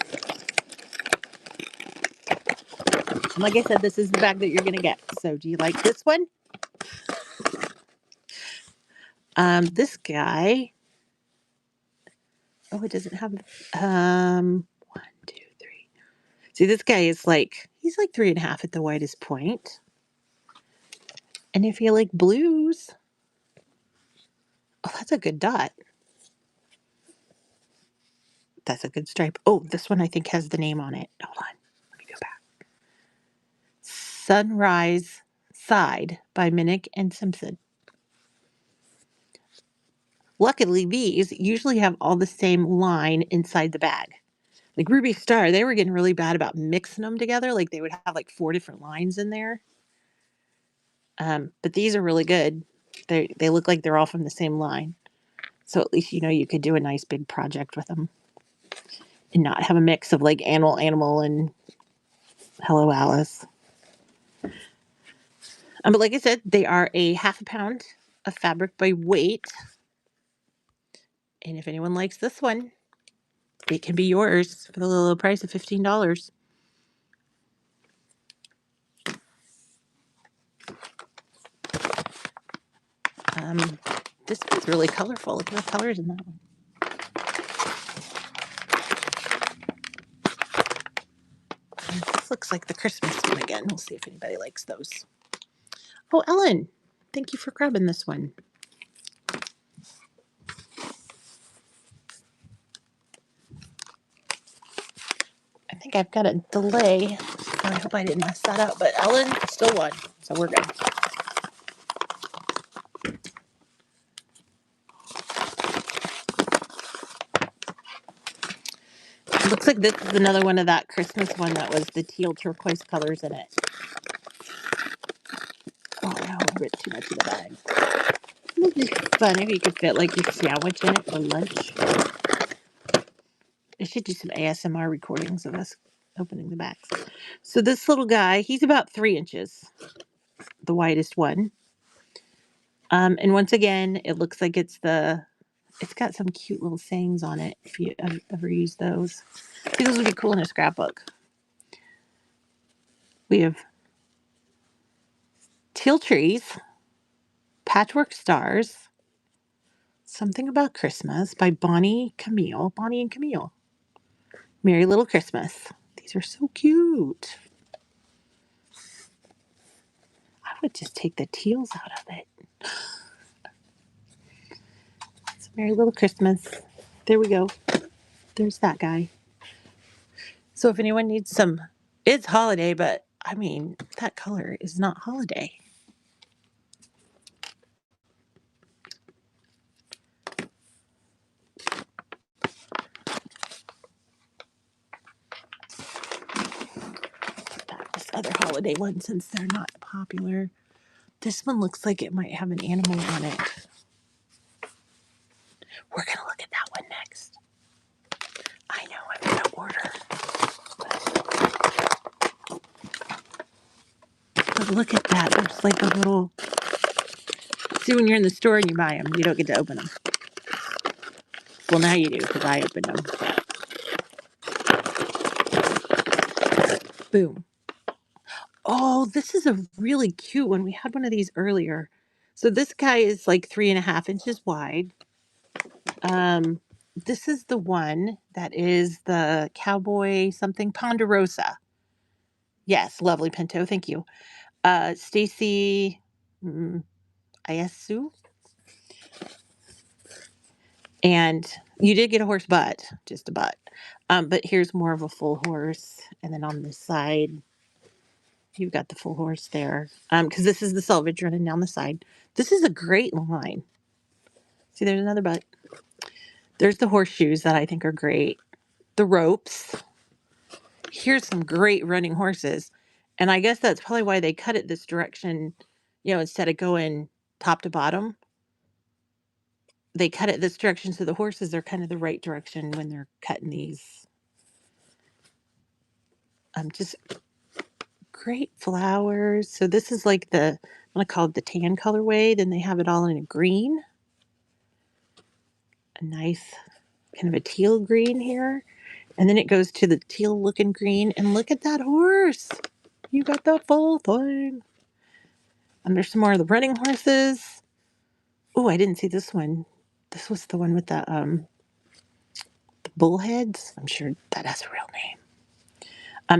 And like I said, this is the bag that you're going to get. So do you like this one? This guy. Oh, it doesn't have, 1, 2, 3. See, this guy is like, he's like 3.5 at the widest point. And if you like blues, oh, that's a good dot. That's a good stripe. Oh, this one I think has the name on it. Hold on. Let me go back. Sunrise Side by Minnick and Simpson. luckily these usually have all the same line inside the bag. Like Ruby Star, they were getting really bad about mixing them together. Like they would have like 4 different lines in there. But these are really good. They look like they're all from the same line. So at least you know you could do a nice big project with them and not have a mix of like animal and Hello Alice. But like I said, they are a half a pound of fabric by weight. And if anyone likes this one, it can be yours for the low price of $15. This one's really colorful. Look at the colors in that one. And this looks like the Christmas one again. We'll see if anybody likes those. Oh, Ellen, thank you for grabbing this one. I think I've got a delay. I hope I didn't mess that up, but Ellen still won, so we're good. It looks like this is another one of that Christmas one that was the teal turquoise colors in it. Oh no, a bit too much in the bag. It would be fun if you could fit like your sandwich in it for lunch. I should do some ASMR recordings of us opening the bags. So this little guy, he's about 3 inches, the widest one. And once again, it looks like it's got some cute little sayings on it if you ever use those. I think those would be cool in a scrapbook. We have teal trees, patchwork stars, something about Christmas by Bonnie and Camille. Merry Little Christmas. These are so cute. I would just take the teals out of it. It's Merry Little Christmas. There we go. There's that guy. So if anyone needs some, it's holiday, but I mean, that color is not holiday. This other holiday one, since they're not popular. This one looks like it might have an animal on it. We're going to look at that one next. I know, I'm going to order. But look at that. There's like a little... See, when you're in the store and you buy them, you don't get to open them. Well, now you do, because I opened them. Boom. Oh, this is a really cute one. We had one of these earlier. So this guy is like 3.5 inches wide. This is the one that is the cowboy something Ponderosa. Yes, lovely Pinto. Thank you. Stacy Iasu. And you did get a horse butt, just a butt. But here's more of a full horse. And then on this side, you've got the full horse there. Because this is the selvage running down the side. This is a great line. See, there's another butt. There's the horseshoes that I think are great. The ropes. Here's some great running horses. And I guess that's probably why they cut it this direction, instead of going top to bottom. They cut it this direction so the horses are kind of the right direction when they're cutting these. Just great flowers. So this is like I'm going to call it the tan colorway. Then they have it all in a green. A nice kind of a teal green here. And then it goes to the teal looking green. And look at that horse. You got the full thing. And there's some more of the running horses. Oh, I didn't see this one. This was the one with the bullheads. I'm sure that has a real name.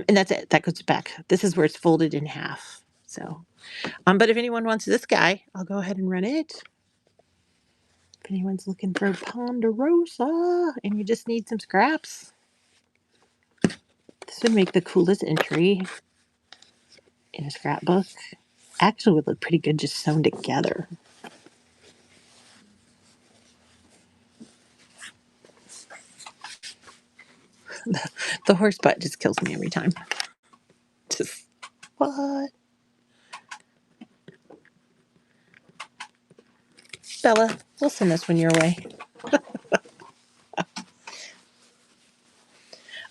And that's it. That goes back. This is where it's folded in half. So, but if anyone wants this guy, I'll go ahead and run it. If anyone's looking for Ponderosa and you just need some scraps, this would make the coolest entry in a scrapbook. Actually would look pretty good just sewn together. The horse butt just kills me every time. Just what? Bella, we'll send this one your way.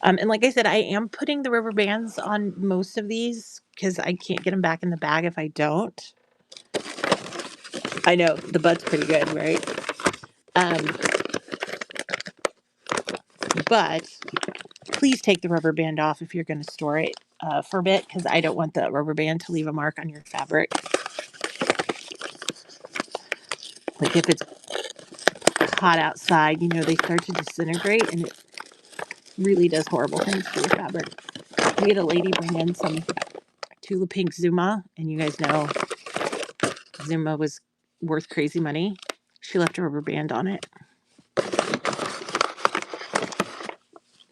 And like I said, I am putting the rubber bands on most of these because I can't get them back in the bag if I don't. I know, the bud's pretty good, right? But please take the rubber band off if you're going to store it for a bit, because I don't want the rubber band to leave a mark on your fabric. Like if it's hot outside, you know, they start to disintegrate and it really does horrible things to your fabric. We had a lady bring in some Tula Pink Zuma, and you guys know Zuma was worth crazy money. She left a rubber band on it.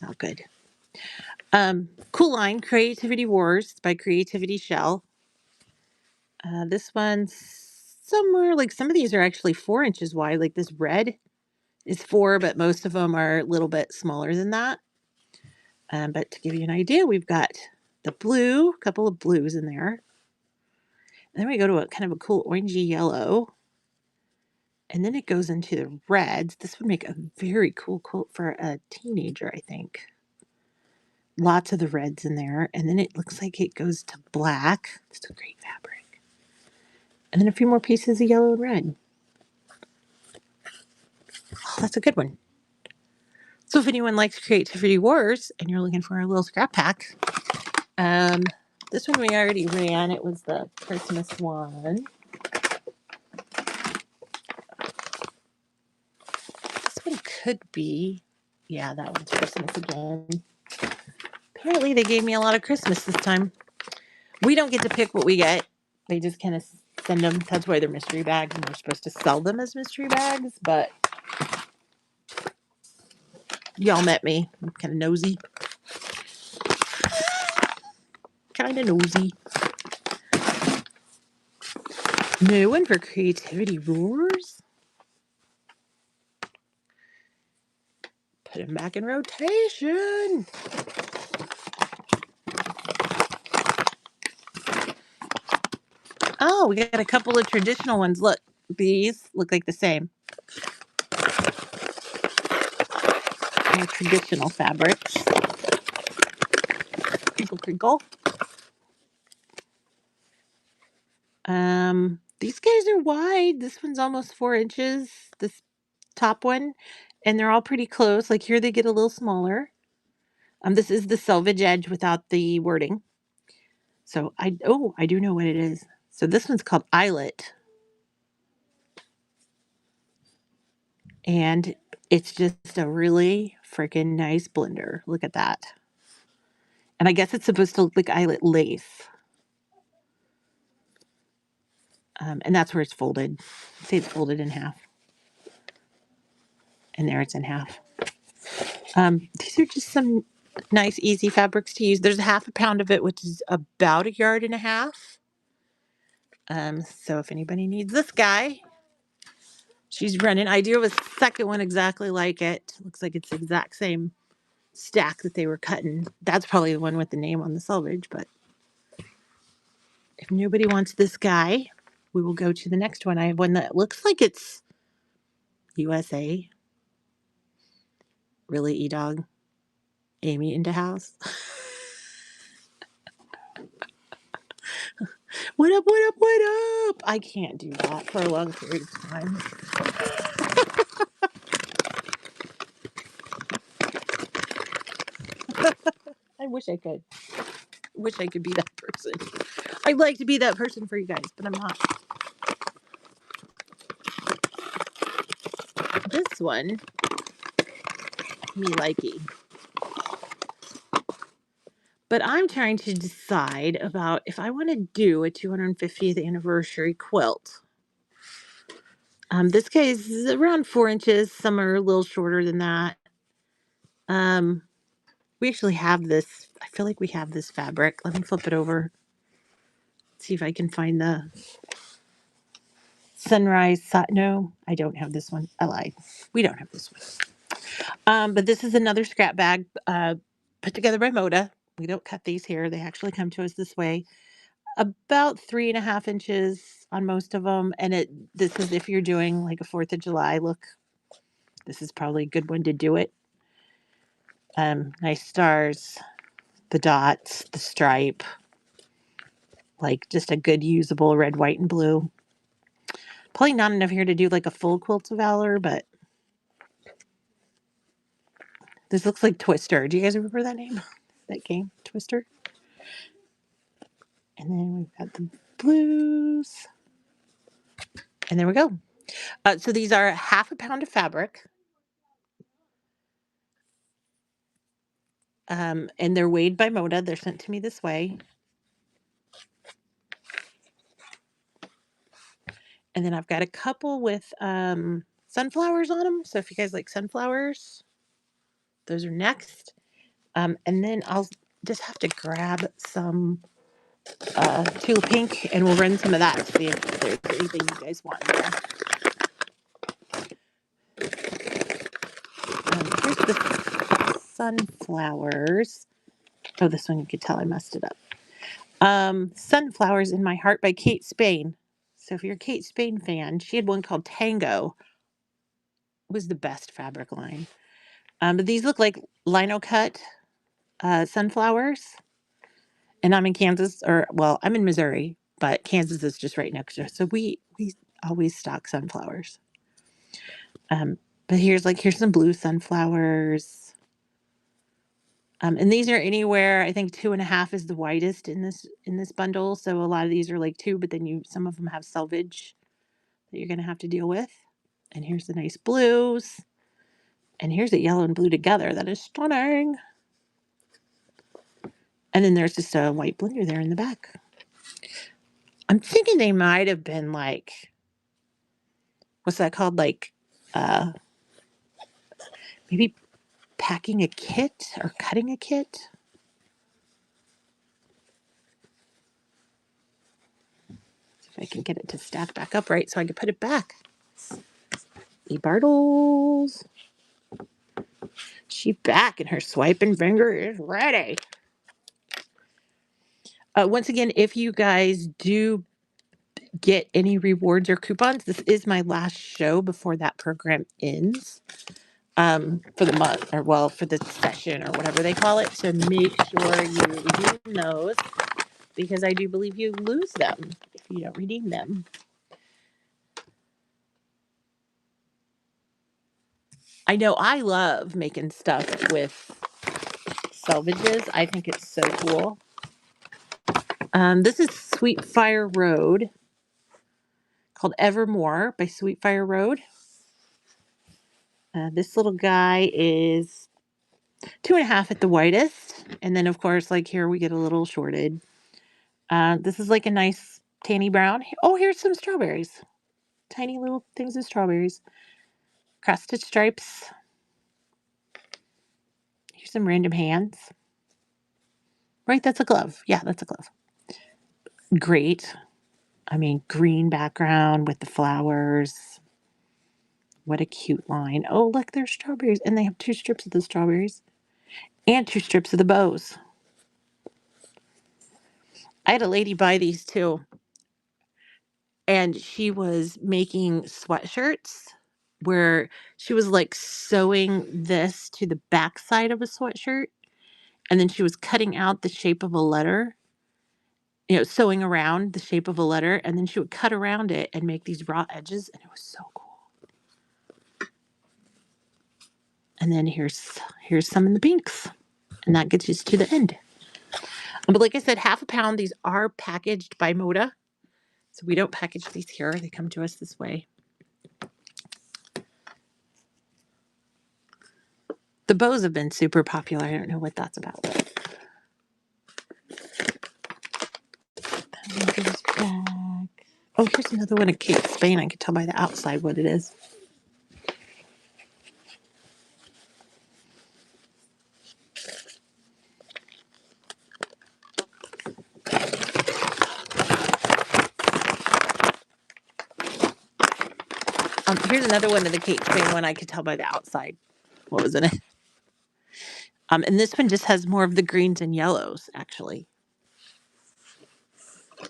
Not good. Cool line, Creativity Wars by Creativity Shell. This one's somewhere, like some of these are actually 4 inches wide. Like this red is 4, but most of them are a little bit smaller than that. But to give you an idea, we've got the blue, a couple of blues in there. And then we go to a kind of a cool orangey yellow. And then it goes into the reds. This would make a very cool quilt for a teenager, I think. Lots of the reds in there. And then it looks like it goes to black. It's a great fabric. And then a few more pieces of yellow and red. Oh, that's a good one. So if anyone likes Creativity Wars and you're looking for a little scrap pack, this one we already ran. It was the Christmas one. This one could be, yeah, that one's Christmas again. Apparently they gave me a lot of Christmas this time. We don't get to pick what we get. They just kind of send them. That's why they're mystery bags, and we're supposed to sell them as mystery bags. But y'all met me. I'm kind of nosy. New one for Creativity Roars. Put them back in rotation. Oh, we got a couple of traditional ones. Look, these look like the same. More traditional fabrics. Crinkle, crinkle. These guys are wide. This one's almost 4 inches. This top one, and they're all pretty close. Like here, they get a little smaller. This is the selvage edge without the wording. So I do know what it is. So this one's called Eyelet. And it's just a really freaking nice blender. Look at that. And I guess it's supposed to look like eyelet lace. And that's where it's folded. See, it's folded in half. And there it's in half. These are just some nice, easy fabrics to use. There's 1/2 pound of it, which is about 1.5 yards. So if anybody needs this guy, she's running. I do have a second one exactly like it. Looks like it's the exact same stack that they were cutting. That's probably the one with the name on the selvage, but if nobody wants this guy, we will go to the next one. I have one that looks like it's USA. Really, E-Dog? Amy into house? What up, what up, what up? I can't do that for a long period of time. I wish I could. Wish I could be that person. I'd like to be that person for you guys, but I'm not. This one, me likey. But I'm trying to decide about if I want to do a 250th anniversary quilt. This guy is around 4 inches. Some are a little shorter than that. We actually have this. I feel like we have this fabric. Let me flip it over. See if I can find the sunrise. No, I don't have this one. I lied. We don't have this one. But this is another scrap bag put together by Moda. We don't cut these here. They actually come to us this way. About 3.5 inches on most of them. And this is if you're doing like a 4th of July look. This is probably a good one to do it. Nice stars, the dots, the stripe, like just a good usable red, white, and blue. Probably not enough here to do like a full Quilt of Valor, but this looks like Twister. Do you guys remember that name? That game, Twister? And then we've got the blues. And there we go. So these are 1/2 pound of fabric. And they're weighed by Moda. They're sent to me this way. And then I've got a couple with sunflowers on them. So if you guys like sunflowers, those are next. And then I'll just have to grab some Tula Pink, and we'll run some of that to see if there's anything you guys want in there. Here's the sunflowers. Oh, this one you could tell I messed it up. Sunflowers in My Heart by Kate Spain. So if you're a Kate Spain fan, she had one called Tango. It was the best fabric line. But these look like lino cut sunflowers. And I'm in Kansas, I'm in Missouri, but Kansas is just right next to us. So we always stock sunflowers. But here's some blue sunflowers. And these are anywhere, I think 2.5 is the widest in this bundle. So a lot of these are like 2, but then some of them have selvage that you're going to have to deal with. And here's the nice blues. And here's a yellow and blue together. That is stunning. And then there's just a white blender there in the back. I'm thinking they might have been like, what's that called? Like, maybe packing a kit or cutting a kit. See if I can get it to stack back up right so I can put it back. E. Bartles. She back and her swiping finger is ready. Once again, if you guys do get any rewards or coupons, this is my last show before that program ends for the month, or for the session or whatever they call it. So make sure you redeem those, because I do believe you lose them if you don't redeem them. I know I love making stuff with selvages. I think it's so cool. This is Sweet Fire Road, called Evermore by Sweet Fire Road. This little guy is 2.5 at the widest. And then, of course, like here, we get a little shorted. This is like a nice tanny brown. Oh, here's some strawberries. Tiny little things of strawberries. Cross-stitch stripes. Here's some random hands. Right, that's a glove. Yeah, that's a glove. Great. I mean, green background with the flowers. What a cute line. Oh, look, there's strawberries. And they have 2 strips of the strawberries and 2 strips of the bows. I had a lady buy these too. And she was making sweatshirts where she was like sewing this to the back side of a sweatshirt. And then she was cutting out the shape of a letter, sewing around the shape of a letter. And then she would cut around it and make these raw edges. And it was so cool. And then here's some in the pinks. And that gets us to the end. But like I said, 1/2 pound. These are packaged by Moda. So we don't package these here. They come to us this way. The bows have been super popular. I don't know what that's about. But that one goes back. Oh, here's another one of Kate Spain. I can tell by the outside what it is. Here's another one of the Kate Spain one. I could tell by the outside what was in it. And this one just has more of the greens and yellows, actually.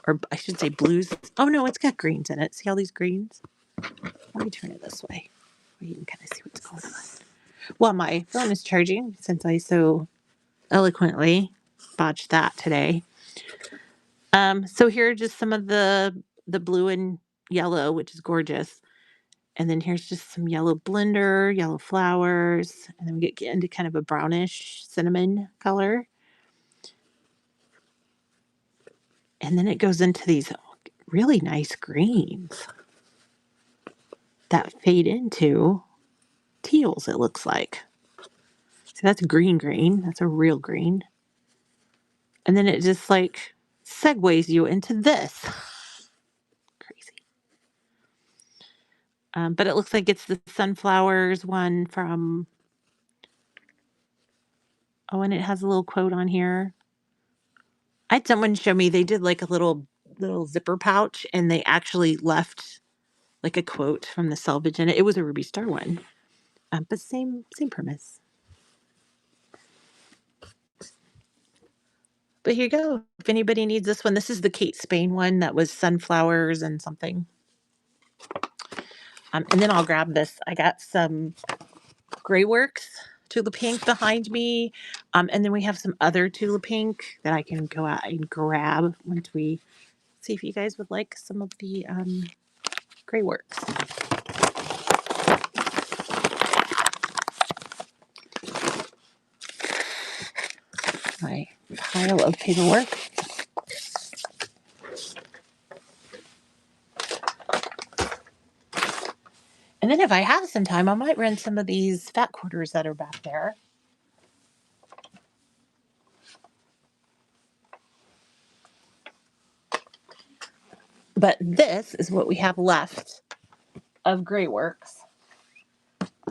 Or I should say blues. Oh, no, it's got greens in it. See all these greens? Let me turn it this way where you can kind of see what's going on. Well, my phone is charging since I so eloquently botched that today. So here are just some of the blue and yellow, which is gorgeous. And then here's just some yellow blender, yellow flowers, and then we get into kind of a brownish cinnamon color. And then it goes into these really nice greens that fade into teals, it looks like. So that's green green. That's a real green. And then it just like segues you into this. Crazy. But it looks like it's the sunflowers one from, oh, and it has a little quote on here. I had someone show me they did like a little zipper pouch and they actually left like a quote from the selvage in it. It was a Ruby Star one, but same premise. But here you go. If anybody needs this one, this is the Kate Spain one that was sunflowers and something. And then I'll grab this. I got some Gray Works Tula Pink behind me. And then we have some other Tula Pink that I can go out and grab once we see if you guys would like some of the Gray Works. My pile of paperwork. And then if I have some time, I might run some of these fat quarters that are back there. But this is what we have left of Gray Works.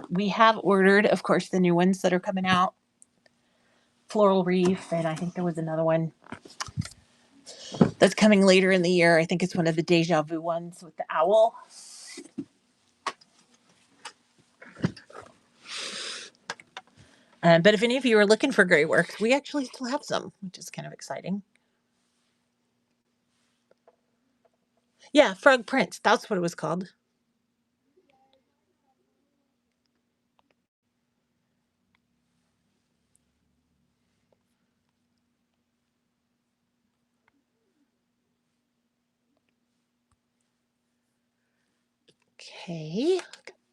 We have ordered, of course, the new ones that are coming out. Floral Reef, and I think there was another one that's coming later in the year. I think it's one of the Deja Vu ones with the owl. But if any of you are looking for Gray Works, we actually still have some, which is kind of exciting. Yeah, Frog Prince. That's what it was called. Okay,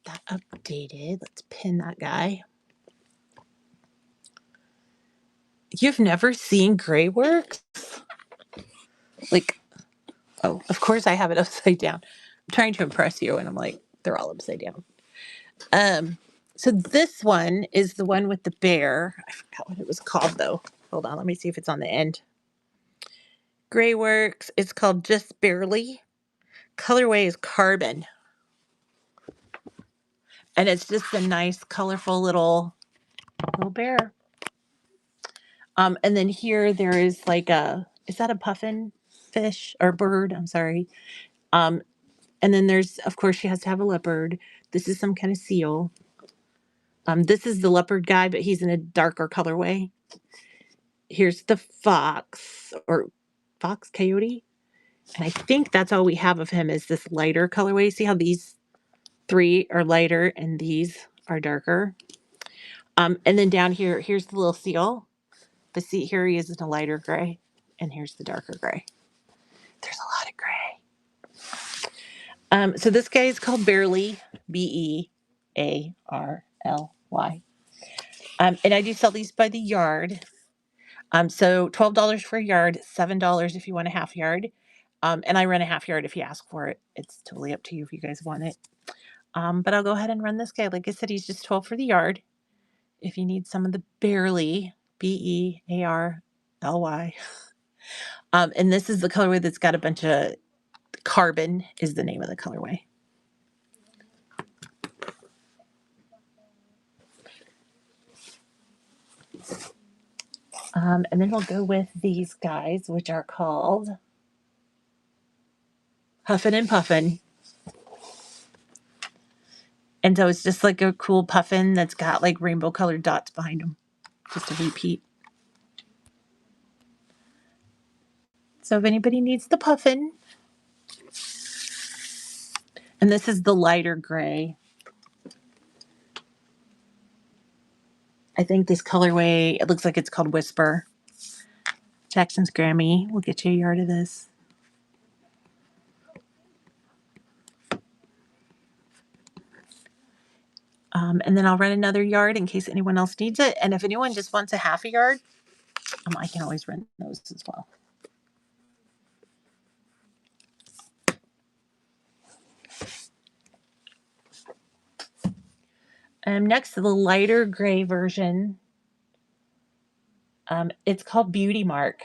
got that updated. Let's pin that guy. You've never seen Gray Works? Like, oh, of course I have it upside down. I'm trying to impress you, and I'm like, they're all upside down. So this one is the one with the bear. I forgot what it was called though. Hold on, let me see if it's on the end. Gray Works. It's called Just Barely. Colorway is Carbon. And it's just a nice, colorful little bear. And then here there is like is that a puffin fish or bird? I'm sorry. And then there's, of course, she has to have a leopard. This is some kind of seal. This is the leopard guy, but he's in a darker colorway. Here's the fox or fox coyote. And I think that's all we have of him is this lighter colorway. See how these three are lighter and these are darker. And then down here, here's the little seal. But see, here he is in a lighter gray. And here's the darker gray. There's a lot of gray. So this guy is called Barely, Bearly. And I do sell these by the yard. So $12 for a yard, $7 if you want a half yard. And I run a half yard if you ask for it. It's totally up to you if you guys want it. But I'll go ahead and run this guy. Like I said, he's just 12 for the yard. If you need some of the Barely, Bearly. And this is the colorway that's got a bunch of carbon is the name of the colorway. And then we'll go with these guys, which are called Huffin' and Puffin'. And so it's just like a cool puffin that's got like rainbow colored dots behind them. just a repeat. So if anybody needs the puffin, and this is the lighter gray. I think this colorway, it looks like it's called Whisper. Jackson's Grammy. We'll get you a yard of this. And then I'll run another yard in case anyone else needs it. And if anyone just wants a half a yard, I can always rent those as well. Next, the lighter gray version. It's called Beauty Mark.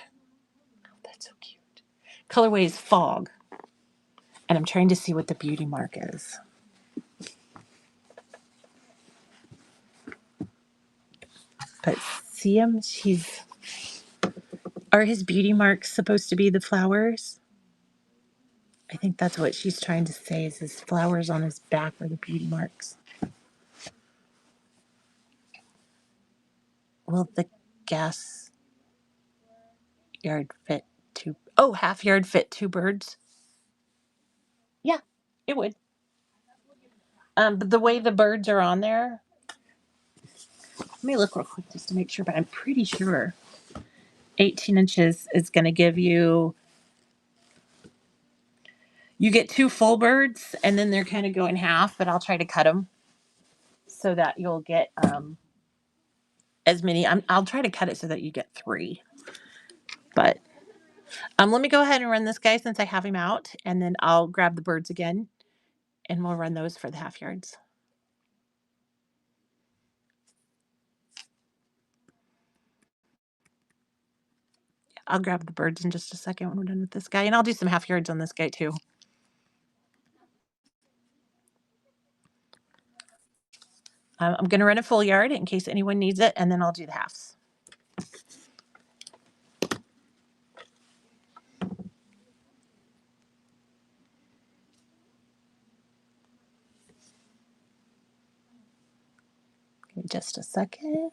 Oh, that's so cute. Colorway is Fog. And I'm trying to see what the Beauty Mark is. But see him? Are his beauty marks supposed to be the flowers? I think that's what she's trying to say, is his flowers on his back are the beauty marks. Will the gas yard fit two? Oh, half yard fit two birds? Yeah, it would. But the way the birds are on there, let me look real quick just to make sure, but I'm pretty sure 18 inches is going to give you get two full birds, and then they're kind of go in half, but I'll try to cut them so that you'll get as many. I'll try to cut it so that you get three. But let me go ahead and run this guy since I have him out, and then I'll grab the birds again, and we'll run those for the half yards. I'll grab the birds in just a second when we're done with this guy, and I'll do some half yards on this guy too. I'm going to run a full yard in case anyone needs it, and then I'll do the halves. Give me just a second.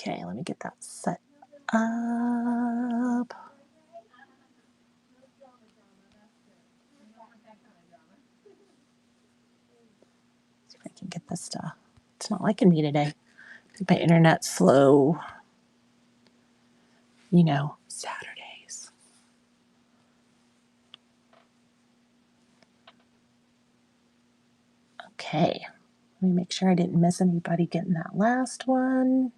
Okay, let me get that set up. See if I can get this to. It's not liking me today. My internet's slow. You know, Saturdays. Okay, let me make sure I didn't miss anybody getting that last one.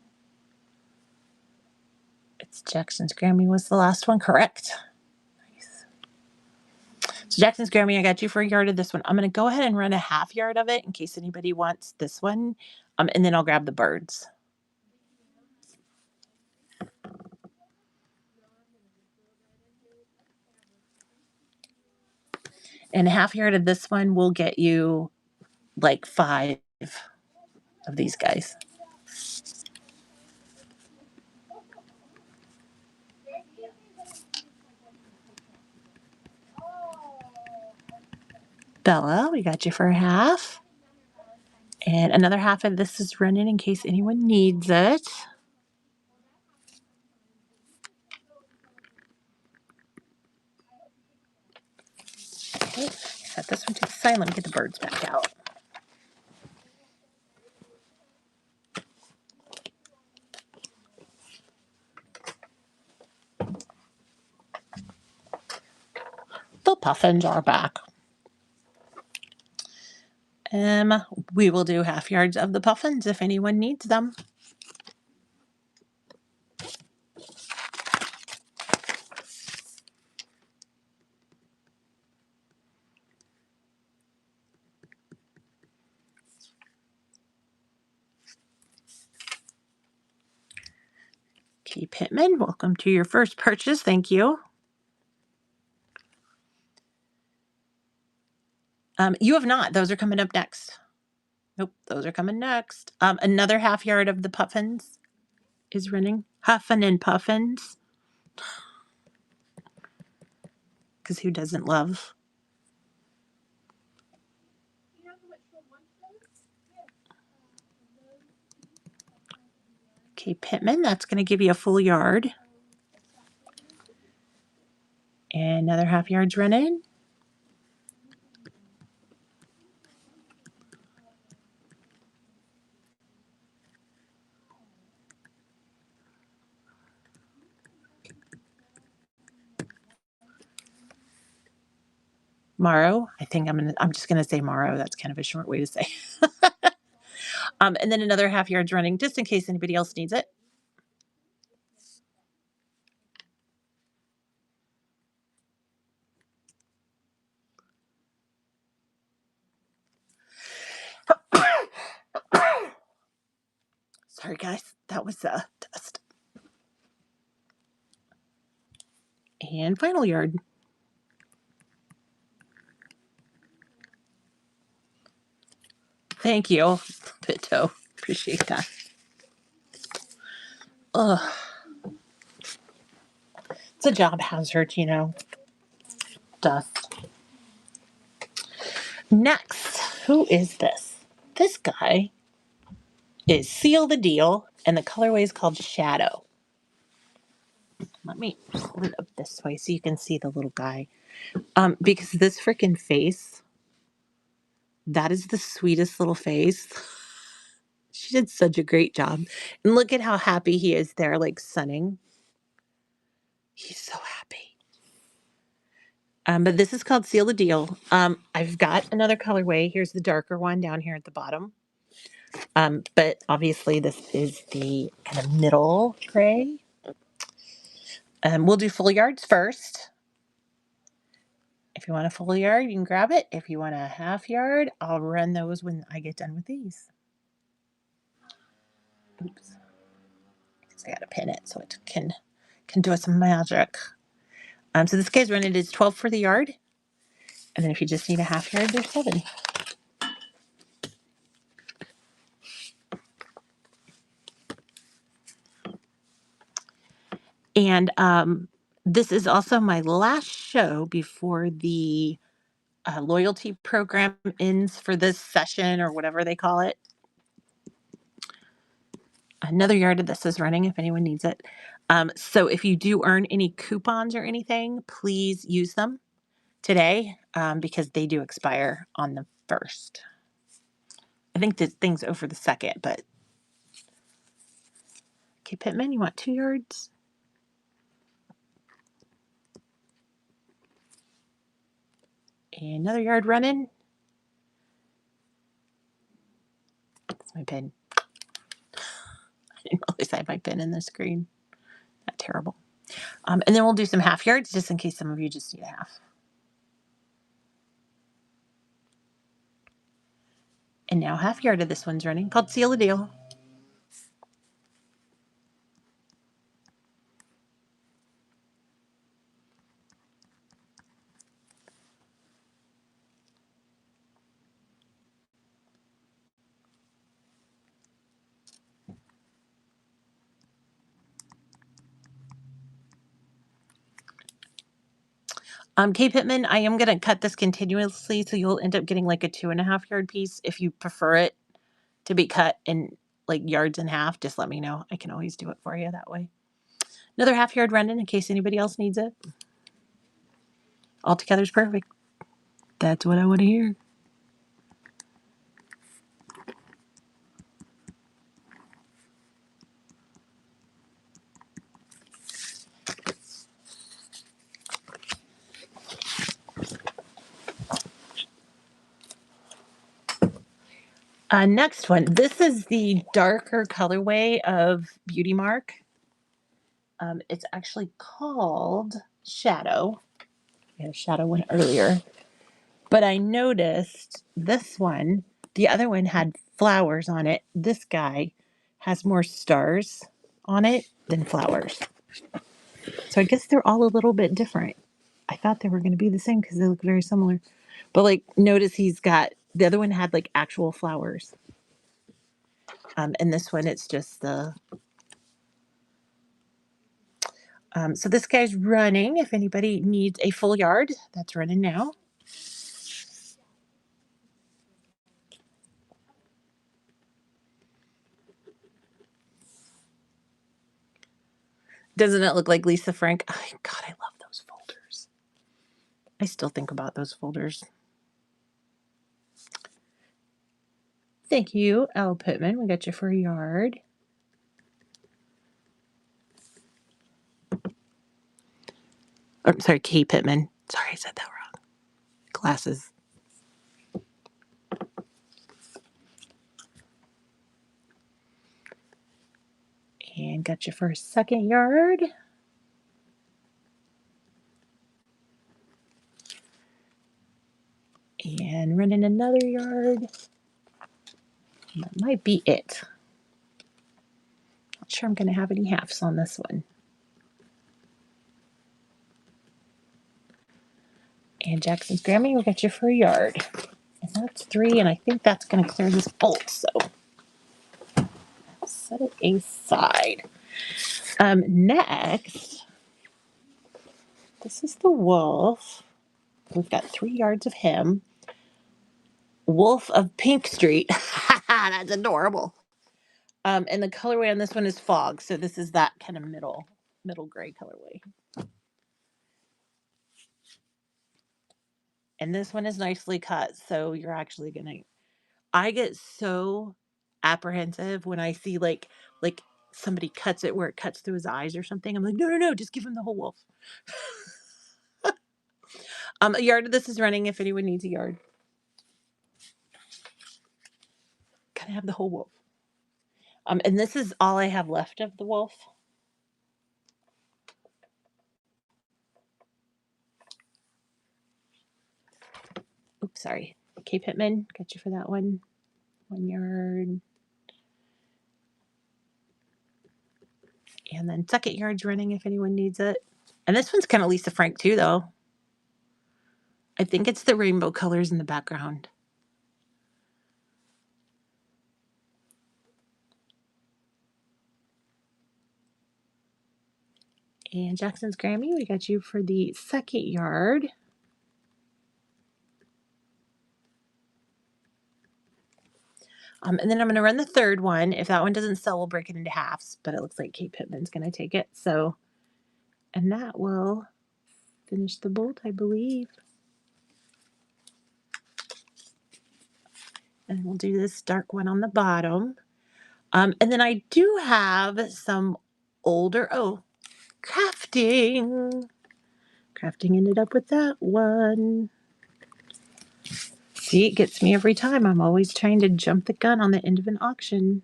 It's Jackson's Grammy was the last one, correct? Nice. So Jackson's Grammy, I got you for a yard of this one. I'm going to go ahead and run a half yard of it in case anybody wants this one, and then I'll grab the birds. And a half yard of this one will get you like 5 of these guys. Bella, we got you for a half. And another half of this is running in case anyone needs it. Okay, set this one to the side. Let me get the birds back out. The puffins are back. We will do half yards of the puffins if anyone needs them. Key Pittman, welcome to your first purchase. Thank you. You have not. Those are coming up next. Nope, those are coming next. Another half yard of the puffins is running. Huffin' and Puffins. Because who doesn't love? Okay, Pittman, that's going to give you a full yard. And another half yard's running. Morrow. I think I'm just gonna say Morrow. That's kind of a short way to say. And then another half yard's running just in case anybody else needs it. Sorry guys, that was a dust. And final yard. Thank you, Pito. Appreciate that. Ugh. It's a job hazard, you know. Dust. Next, who is this? This guy is Seal the Deal, and the colorway is called Shadow. Let me hold it up this way so you can see the little guy. Because this freaking face, that is the sweetest little face. She did such a great job. And look at how happy he is there, like sunning. He's so happy. But this is called Seal the Deal. I've got another colorway. Here's the darker one down here at the bottom. But obviously this is the kind of middle gray. We'll do full yards first. If you want a full yard, you can grab it. If you want a half yard, I'll run those when I get done with these. Oops. I gotta pin it so it can do some magic. So this guy's running is 12 for the yard. And then if you just need a half yard, there's 7. And this is also my last show before the loyalty program ends for this session or whatever they call it. Another yard of this is running if anyone needs it. So if you do earn any coupons or anything, please use them today because they do expire on the 1st. I think the thing's over the 2nd, but okay, Pittman, you want 2 yards? And another yard running. That's my pin. I didn't realize I had my pin in the screen. Not terrible. And then we'll do some half yards just in case some of you just need a half. And now half yard of this one's running called Seal the Deal. Kay Pittman, I am going to cut this continuously, so you'll end up getting like a 2.5 yard piece. If you prefer it to be cut in like yards and half, just let me know. I can always do it for you that way. Another half yard running in case anybody else needs it. All together is perfect. That's what I want to hear. Next one. This is the darker colorway of Beauty Mark. It's actually called Shadow. We had a shadow one earlier. But I noticed this one, the other one had flowers on it. This guy has more stars on it than flowers. So I guess they're all a little bit different. I thought they were going to be the same because they look very similar. But like, notice he's got, the other one had like actual flowers. And this one, it's just the, so this guy's running. If anybody needs a full yard, that's running now. Doesn't it look like Lisa Frank? Oh, God, I love those folders. I still think about those folders. Thank you, L. Pittman. We got you for a yard. I'm sorry, K. Pittman. Sorry, I said that wrong. Glasses. And got you for a second yard. And running another yard. That might be it. Not sure I'm going to have any halves on this one. And Jackson's Grammy, we got you for a yard. And that's 3, and I think that's going to clear this bolt, so set it aside. Next, this is the wolf. We've got 3 yards of him. Wolf of Pink Street. That's adorable. And the colorway on this one is fog, so this is that kind of middle gray colorway. And this one is nicely cut, so you're actually gonna. I get so apprehensive when I see like somebody cuts it where it cuts through his eyes or something. I'm like, no, no, no, just give him the whole wolf. A yard of this is running if anyone needs a yard. Can I have the whole wolf? And this is all I have left of the wolf. Oops, sorry. K. Pittman, got you for that one. 1 yard. And then second yard's running if anyone needs it. And this one's kind of Lisa Frank too, though. I think it's the rainbow colors in the background. And Jackson's Grammy, we got you for the second yard. And then I'm going to run the third one. If that one doesn't sell, we'll break it into halves. But it looks like Kate Pittman's going to take it. So, and that will finish the bolt, I believe. And we'll do this dark one on the bottom. And then I do have some older, crafting. Crafting ended up with that one. See, it gets me every time. I'm always trying to jump the gun on the end of an auction.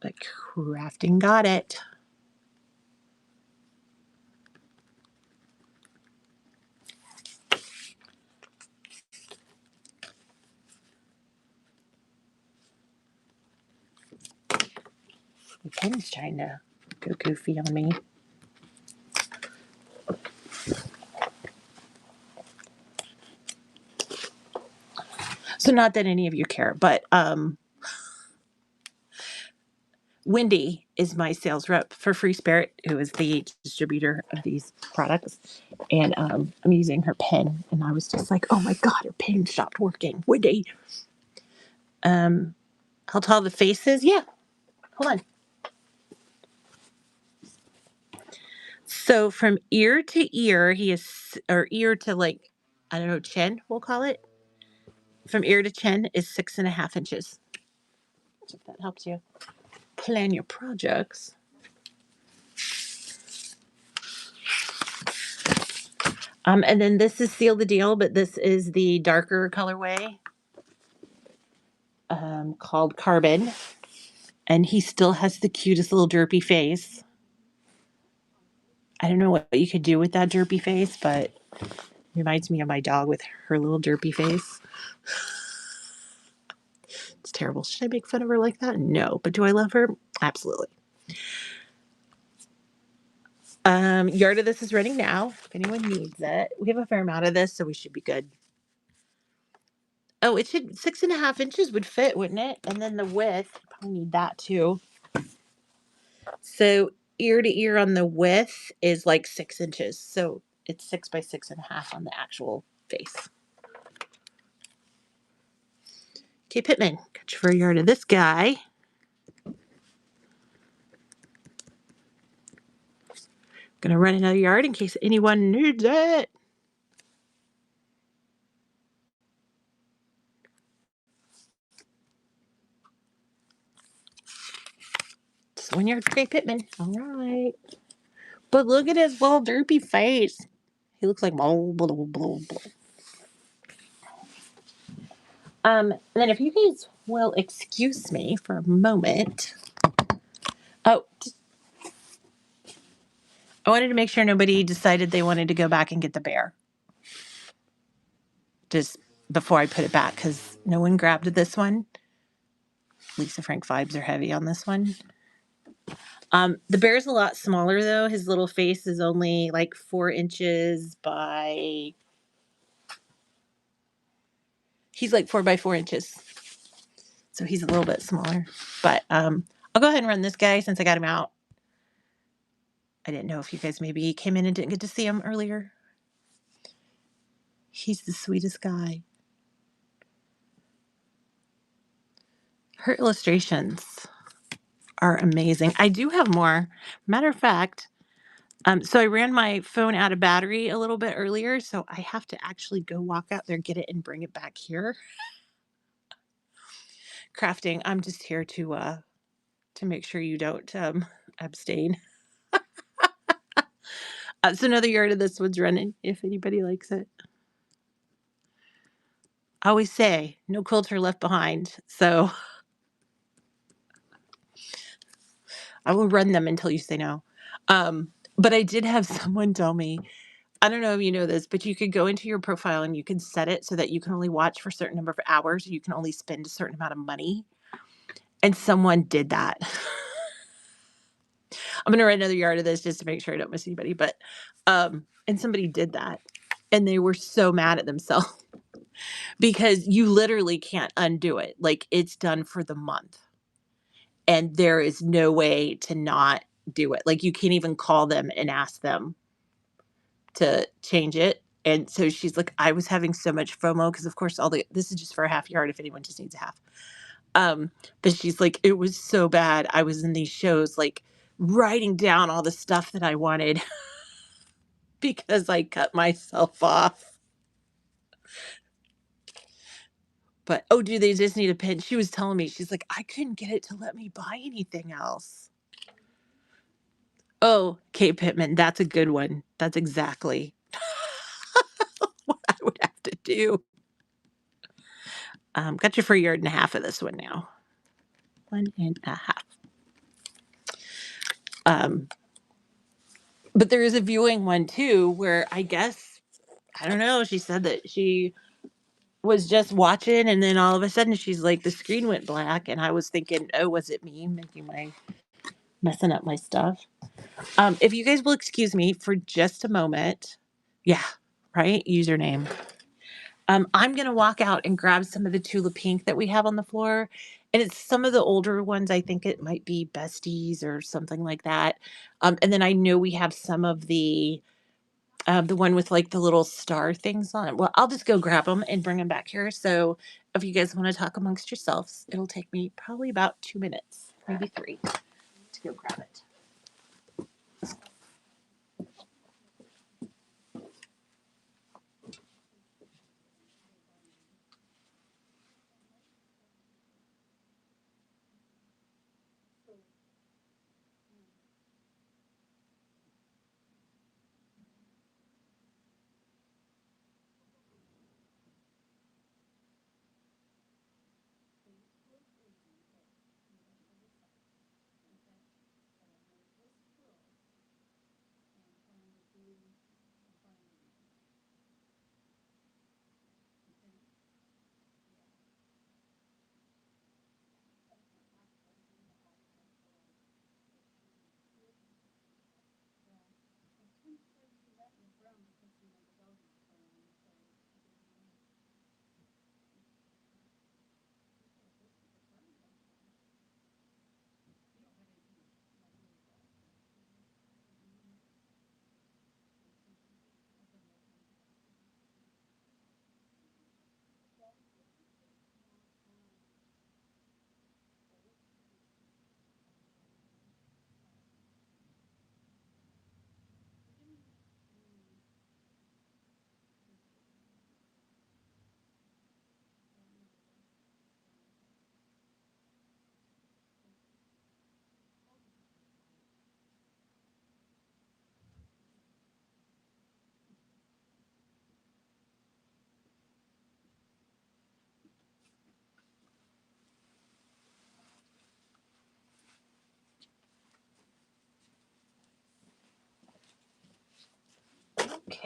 But crafting got it. The pen's trying to go goofy on me. So not that any of you care, but Wendy is my sales rep for Free Spirit, who is the distributor of these products. And I'm using her pen, and I was just like, oh my God, her pen stopped working. Wendy. How tall the face is? Yeah. Hold on. So from ear to ear, he is, or ear to like, I don't know, chin, we'll call it. From ear to chin is 6.5 inches. So if that helps you plan your projects. And then this is Seal the Deal, but this is the darker colorway called Carbon. And he still has the cutest little derpy face. I don't know what you could do with that derpy face, but it reminds me of my dog with her little derpy face. It's terrible. Should I make fun of her like that? No. But do I love her? Absolutely. Yard of this is running now, if anyone needs it. We have a fair amount of this, so we should be good. Oh, it should 6.5 inches would fit, wouldn't it? And then the width, probably need that too. So ear to ear on the width is like 6 inches. So it's 6 by 6.5 on the actual face. Okay, Pittman, got you for a yard of this guy. Gonna run another yard in case anyone needs it. Just 1 yard for Gray Pittman. All right. But look at his little derpy face. He looks like blah, blah, blah, blah, blah. Then if you guys will excuse me for a moment. Oh, I wanted to make sure nobody decided they wanted to go back and get the bear. Just before I put it back, because no one grabbed this one. Lisa Frank vibes are heavy on this one. The bear's a lot smaller though. His little face is only like 4 inches by. He's like 4 by 4 inches, so he's a little bit smaller. But I'll go ahead and run this guy since I got him out. I didn't know if you guys maybe came in and didn't get to see him earlier. He's the sweetest guy. Her illustrations are amazing. I do have more. Matter of fact, so I ran my phone out of battery a little bit earlier, so I have to actually go walk out there, get it, and bring it back here. Crafting. I'm just here to make sure you don't abstain. So another yard of this one's running. If anybody likes it, I always say no quilter left behind. So I will run them until you say no. But I did have someone tell me, I don't know if you know this, but you could go into your profile and you can set it so that you can only watch for a certain number of hours. Or you can only spend a certain amount of money. And someone did that. I'm going to write another yard of this just to make sure I don't miss anybody. But, and somebody did that and they were so mad at themselves because you literally can't undo it. Like it's done for the month and there is no way to not do it. Like you can't even call them and ask them to change it. And so she's like, I was having so much FOMO because of course this is just for a half yard if anyone just needs a half. But she's like, it was so bad. I was in these shows like writing down all the stuff that I wanted because I cut myself off. But oh, do they just need a pin? She was telling me, she's like, I couldn't get it to let me buy anything else. Oh, Kate Pittman, that's a good one. That's exactly what I would have to do. Got you for a yard and a half of this one now. 1.5. But there is a viewing one too, where I guess, I don't know, she said that she was just watching and then all of a sudden she's like, the screen went black. And I was thinking, oh, was it me messing up my stuff? If you guys will excuse me for just a moment. Yeah, right? Username. I'm going to walk out and grab some of the Tula Pink that we have on the floor. And it's some of the older ones. I think it might be Besties or something like that. And then I know we have some of the one with like the little star things on it. Well, I'll just go grab them and bring them back here. So if you guys want to talk amongst yourselves, it'll take me probably about 2 minutes, maybe 3 to go grab it.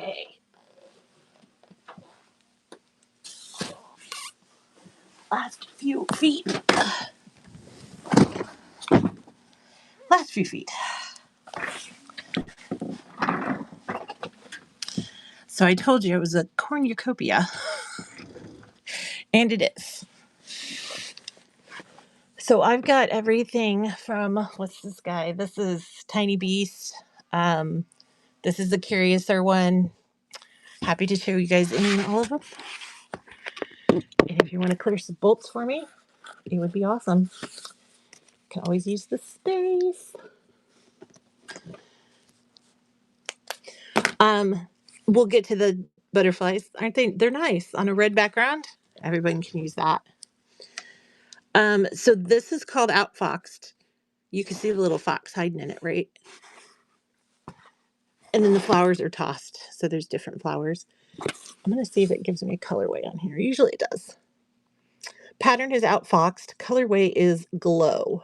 Okay. Last few feet. Last few feet. So I told you it was a cornucopia. And it is. So I've got everything from, what's this guy? This is Tiny Beast. This is the Curiouser one. Happy to show you guys any and all of them. And if you want to clear some bolts for me, it would be awesome. Can always use the space. We'll get to the butterflies. Aren't they? They're nice on a red background. Everybody can use that. So this is called Outfoxed. You can see the little fox hiding in it, right? And then the flowers are tossed. So there's different flowers. I'm going to see if it gives me a colorway on here. Usually it does. Pattern is Outfoxed. Colorway is Glow.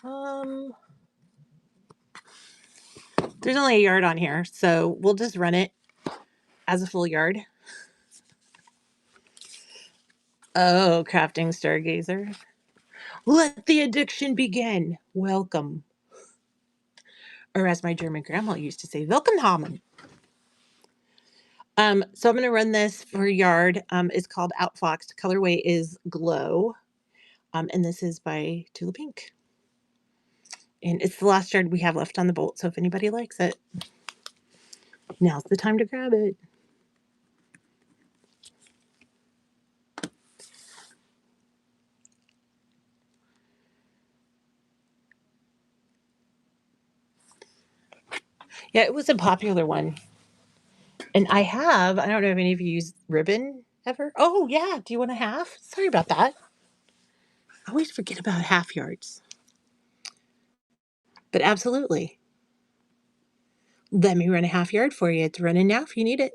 There's only a yard on here, so we'll just run it as a full yard. Oh, crafting stargazer. Let the addiction begin. Welcome. Or as my German grandma used to say, Willkommen. So I'm going to run this for yard. It's called Outfoxed. Colorway is Glow. And this is by Tula Pink. And it's the last yard we have left on the bolt. So if anybody likes it, now's the time to grab it. Yeah, it was a popular one. And I don't know if any of you use ribbon ever. Oh, yeah. Do you want a half? Sorry about that. I always forget about half yards. But absolutely. Let me run a half yard for you. It's running now if you need it.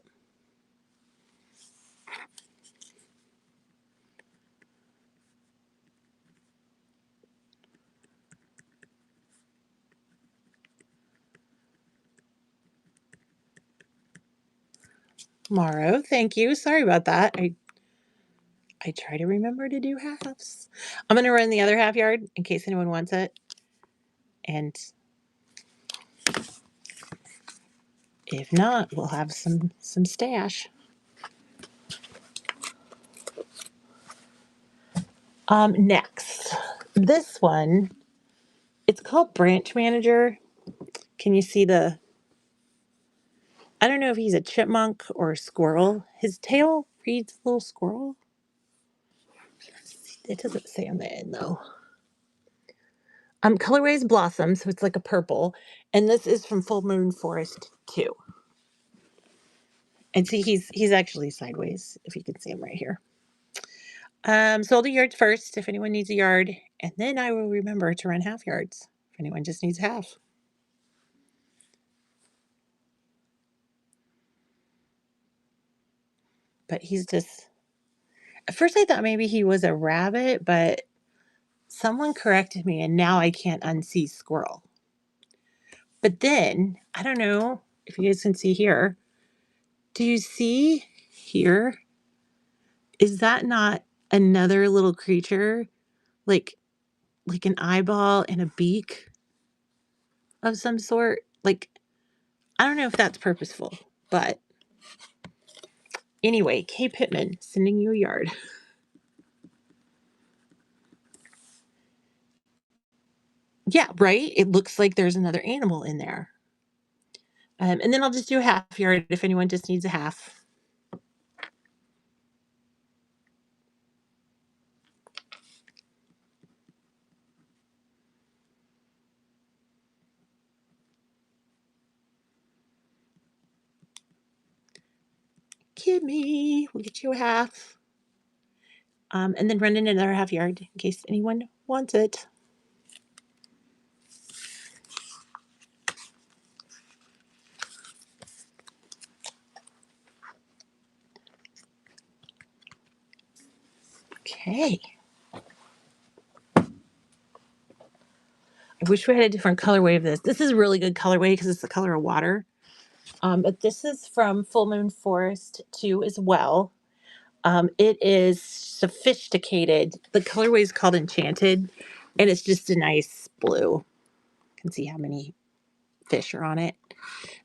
Morrow, thank you. Sorry about that. I try to remember to do halves. I'm going to run the other half yard in case anyone wants it. And if not, we'll have some stash. Next, this one, it's called Branch Manager. Can you see I don't know if he's a chipmunk or a squirrel. His tail reads little squirrel. It doesn't say on the end though. Colorway is Blossom, so it's like a purple. And this is from Full Moon Forest 2. And see, he's actually sideways, if you can see him right here. So I'll do yards first if anyone needs a yard. And then I will remember to run half yards if anyone just needs half. But he's just... At first I thought maybe he was a rabbit, but someone corrected me and now I can't unsee squirrel. But then, I don't know if you guys can see here. Do you see here? Is that not another little creature? Like an eyeball and a beak of some sort? Like, I don't know if that's purposeful, but anyway, Kay Pittman, sending you a yard. Yeah, right? It looks like there's another animal in there. And then I'll just do a half yard if anyone just needs a half. Kimmy, we'll get you a half. And then run in another half yard in case anyone wants it. Okay. I I wish we had a different colorway of this. This is a really good colorway because it's the color of water. But this is from Full Moon Forest 2 as well. It is sophisticated. The colorway is called Enchanted, and it's just a nice blue. You can see how many fish are on it.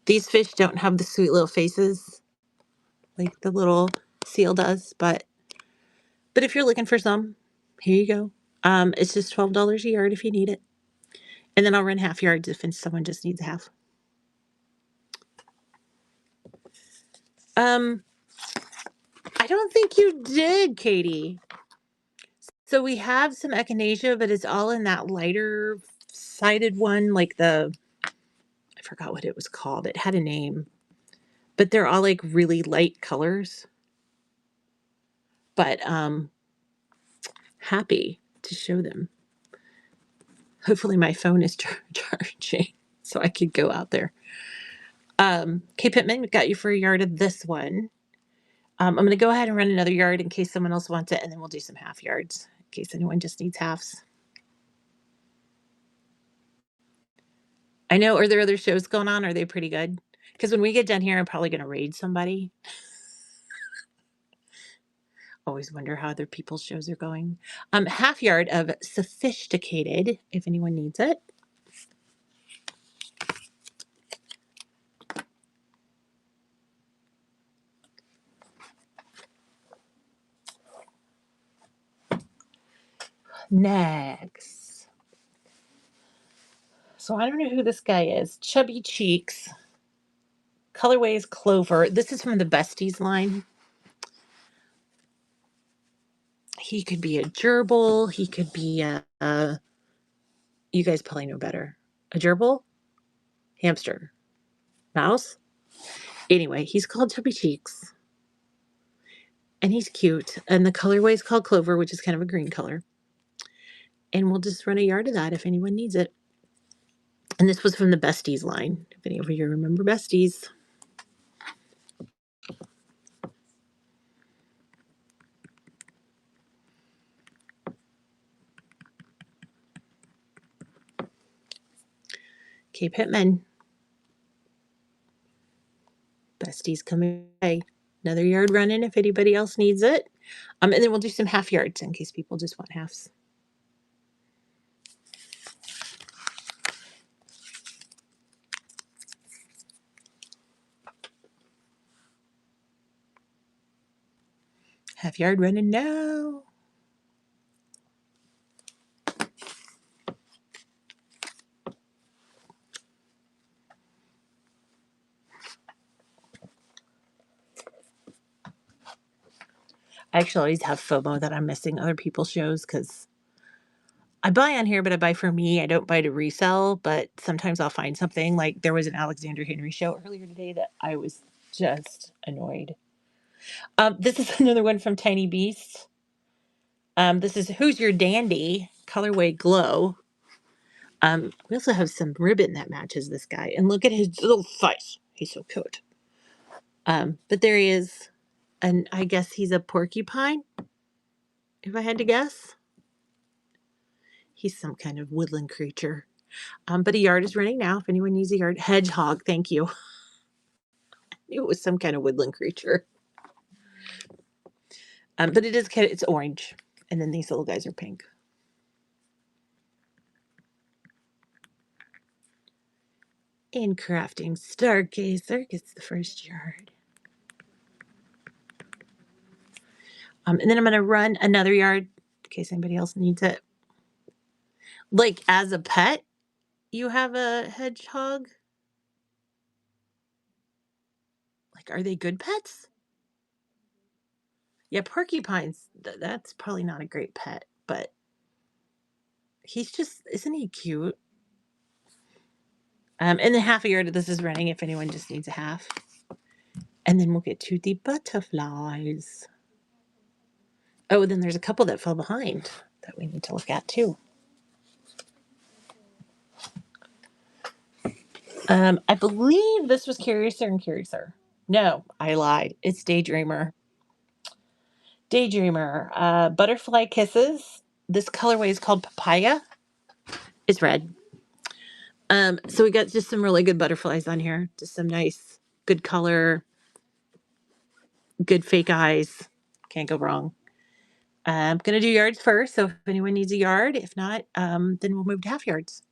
These fish don't have the sweet little faces like the little seal does, but if you're looking for some, here you go. It's just $12 a yard if you need it. And then I'll run half yards if someone just needs half. I don't think you did, Katie. So we have some echinacea, but it's all in that lighter sided one, like I forgot what it was called. It had a name, but they're all like really light colors. But happy to show them. Hopefully my phone is charging so I could go out there. Kay Pittman, we got you for a yard of this one. I'm going to go ahead and run another yard in case someone else wants it, and then we'll do some half yards in case anyone just needs halves. I know, are there other shows going on? Are they pretty good? Because when we get done here, I'm probably going to raid somebody. Always wonder how other people's shows are going. Half yard of Sophisticated, if anyone needs it. Next. So I don't know who this guy is. Chubby Cheeks. Colorway is Clover. This is from the Besties line. He could be a gerbil. He could be you guys probably know better. A gerbil? Hamster? Mouse? Anyway, he's called Chubby Cheeks. And he's cute. And the colorway is called Clover, which is kind of a green color. And we'll just run a yard of that if anyone needs it. And this was from the Besties line, if any of you remember Besties. Cape Hitman. Besties coming away. Another yard running if anybody else needs it. And then we'll do some half yards in case people just want halves. Half yard running now. I actually always have FOMO that I'm missing other people's shows because I buy on here, but I buy for me. I don't buy to resell, but sometimes I'll find something. Like there was an Alexander Henry show earlier today that I was just annoyed. This is another one from Tiny Beast. This is Who's Your Dandy? Colorway Glow. We also have some ribbon that matches this guy. And look at his little face. He's so cute. But there he is. And I guess he's a porcupine, if I had to guess. He's some kind of woodland creature. But a yard is running now if anyone needs a yard. Hedgehog, thank you. I knew it was some kind of woodland creature. But it's orange. And then these little guys are pink. In crafting Stargazer gets the first yard. And then I'm going to run another yard in case anybody else needs it. Like as a pet, you have a hedgehog? Like, are they good pets? Yeah, porcupines, that's probably not a great pet, but isn't he cute? And then half a yard of this is running if anyone just needs a half. And then we'll get to the butterflies. Oh, then there's a couple that fell behind that we need to look at too. I believe this was Curiouser and Curiouser. No, I lied. It's Daydreamer. Daydreamer. Butterfly Kisses. This colorway is called Papaya. It's red. So we got just some really good butterflies on here. Just some nice, good color, good fake eyes. Can't go wrong. I'm going to do yards first. So if anyone needs a yard, if not, then we'll move to half yards.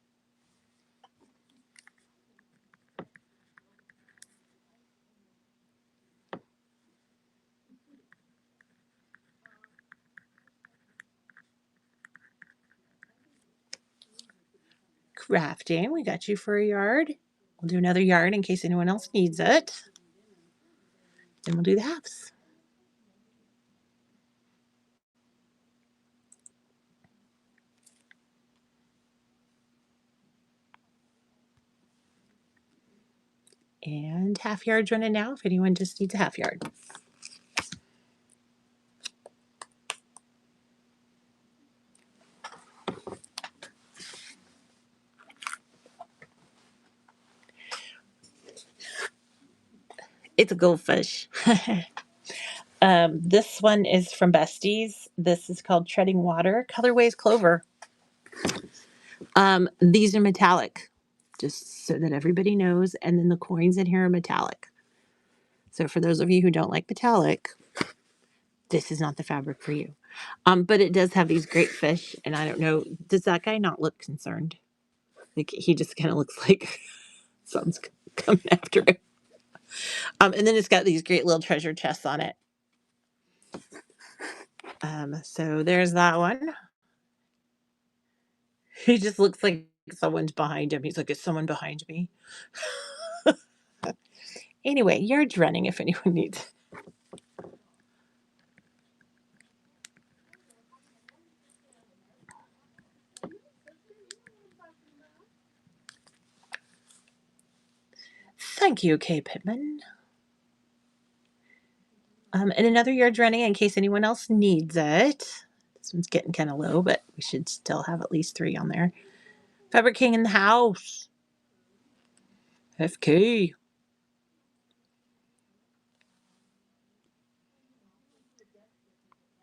Crafting, we got you for a yard. We'll do another yard in case anyone else needs it. Then we'll do the halves. And half yards running now if anyone just needs a half yard. It's a goldfish. This one is from Besties. This is called Treading Water. Colorway is Clover. These are metallic, just so that everybody knows. And then the coins in here are metallic. So for those of you who don't like metallic, this is not the fabric for you. But it does have these great fish, and I don't know, does that guy not look concerned? Like he just kind of looks like something's coming after him. And then it's got these great little treasure chests on it. So there's that one. He just looks like someone's behind him. He's like, is someone behind me? Anyway, yard's running if anyone needs. Thank you, Kay Pittman. And another yard's running in case anyone else needs it. This one's getting kind of low, but we should still have at least 3 on there. Fabric King in the house. FK.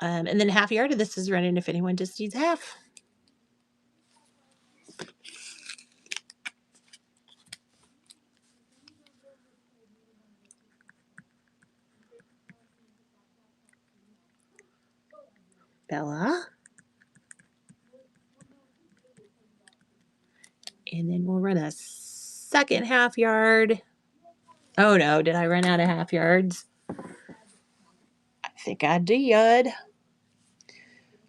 And then half yard of this is running if anyone just needs half. Bella. And then we'll run a second half yard. Oh no, did I run out of half yards? I think I did.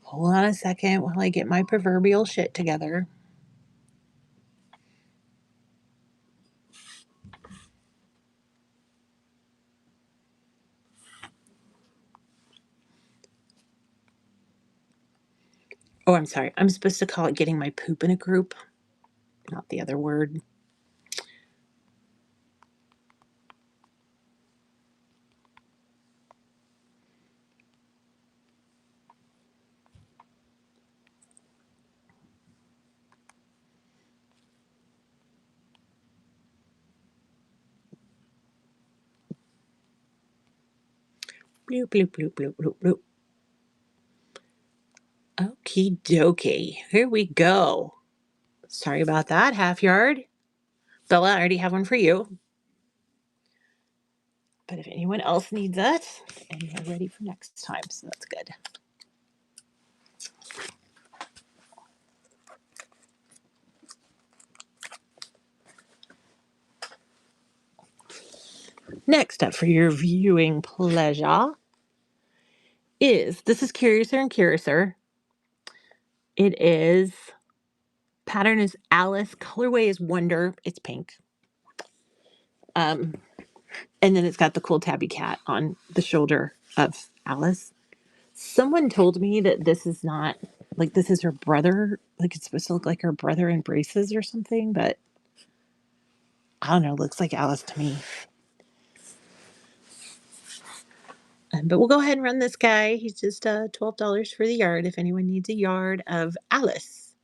Hold on a second while I get my proverbial shit together. Oh, I'm sorry. I'm supposed to call it getting my poop in a group, not the other word. Bloop, bloop, bloop, bloop, bloop, bloop. Okie dokie. Here we go. Sorry about that. Half yard. Bella, I already have one for you. But if anyone else needs it, and you're ready for next time, so that's good. Next up for your viewing pleasure this is Curiouser and Curiouser. It is, pattern is Alice, colorway is Wonder, it's pink. And then it's got the cool tabby cat on the shoulder of Alice. Someone told me that this is not, like this is her brother, like it's supposed to look like her brother in braces or something, but I don't know, it looks like Alice to me. But we'll go ahead and run this guy. He's just $12 for the yard if anyone needs a yard of Alice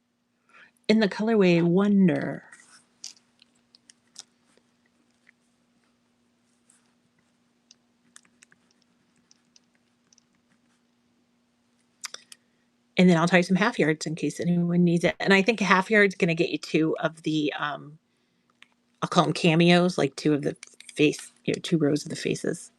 in the colorway Wonder. And then I'll tie some half yards in case anyone needs it. And I think a half yard's going to get you 2 of the I'll call them cameos, like two of the face, two rows of the faces.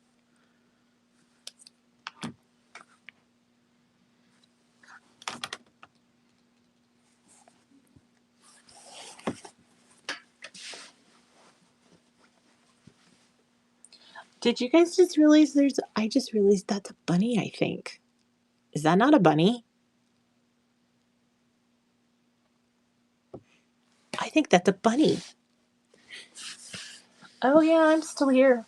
Did you guys just realize I just realized that's a bunny, I think. Is that not a bunny? I think that's a bunny. Oh yeah, I'm still here.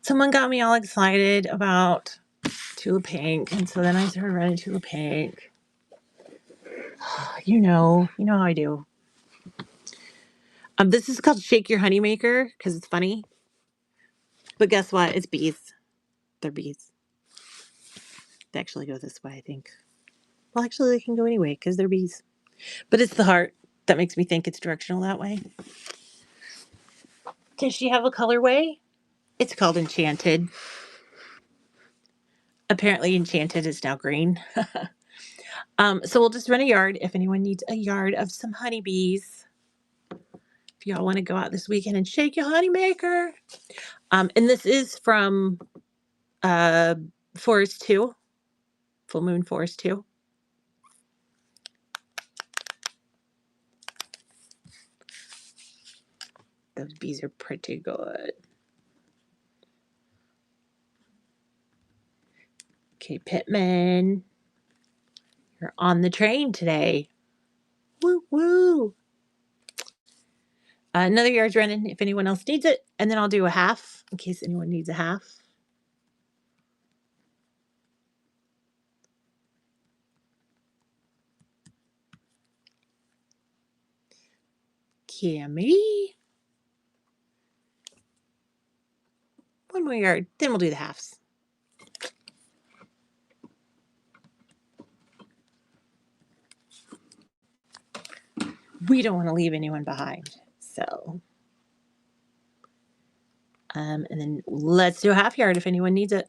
Someone got me all excited about Tula Pink, and so then I started running Tula Pink. You know how I do. This is called Shake Your Honey Maker because it's funny. But guess what? It's bees. They're bees. They actually go this way, I think. Well, actually, they can go anyway because they're bees. But it's the heart that makes me think it's directional that way. Does she have a colorway? It's called Enchanted. Apparently, Enchanted is now green. So we'll just run a yard if anyone needs a yard of some honeybees. If y'all want to go out this weekend and shake your honey maker. And this is from Forest 2, Full Moon Forest 2. Those bees are pretty good. Okay, Pittman, you're on the train today. Woo woo. Another yard's running if anyone else needs it, and then I'll do a half in case anyone needs a half. Cammy. One more yard, then we'll do the halves. We don't want to leave anyone behind. So, and then let's do a half yard if anyone needs it.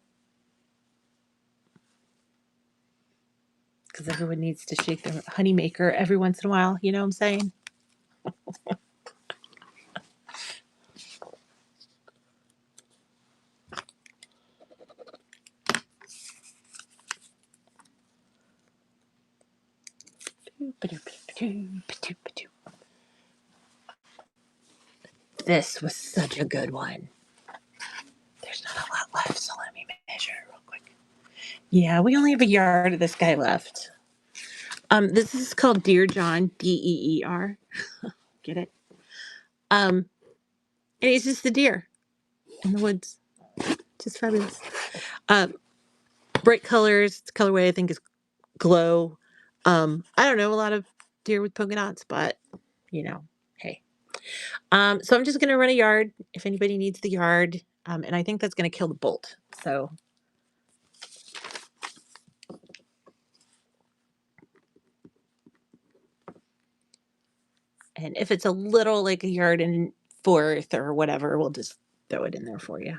Because everyone needs to shake their honey maker every once in a while. You know what I'm saying? This was such a good one. There's not a lot left, so let me measure real quick. Yeah, we only have a yard of this guy left. This is called Deer John, Deer. Get it? And he's just a deer in the woods. Just fabulous. Bright colors. Colorway I think is glow. I don't know a lot of deer with polka dots, but hey. So I'm just gonna run a yard if anybody needs the yard. And I think that's gonna kill the bolt. So and if it's a little like a yard and fourth or whatever, we'll just throw it in there for you.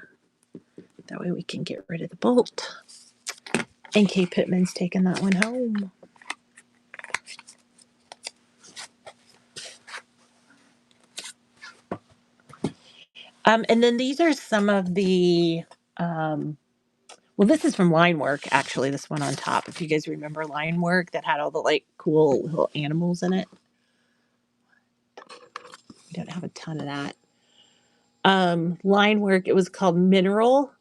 That way we can get rid of the bolt. And K. Pittman's taking that one home. And then these are some of the, well, this is from Line Work, actually, this one on top. If you guys remember Line Work that had all the like cool little animals in it. We don't have a ton of that. Line Work, it was called Mineral,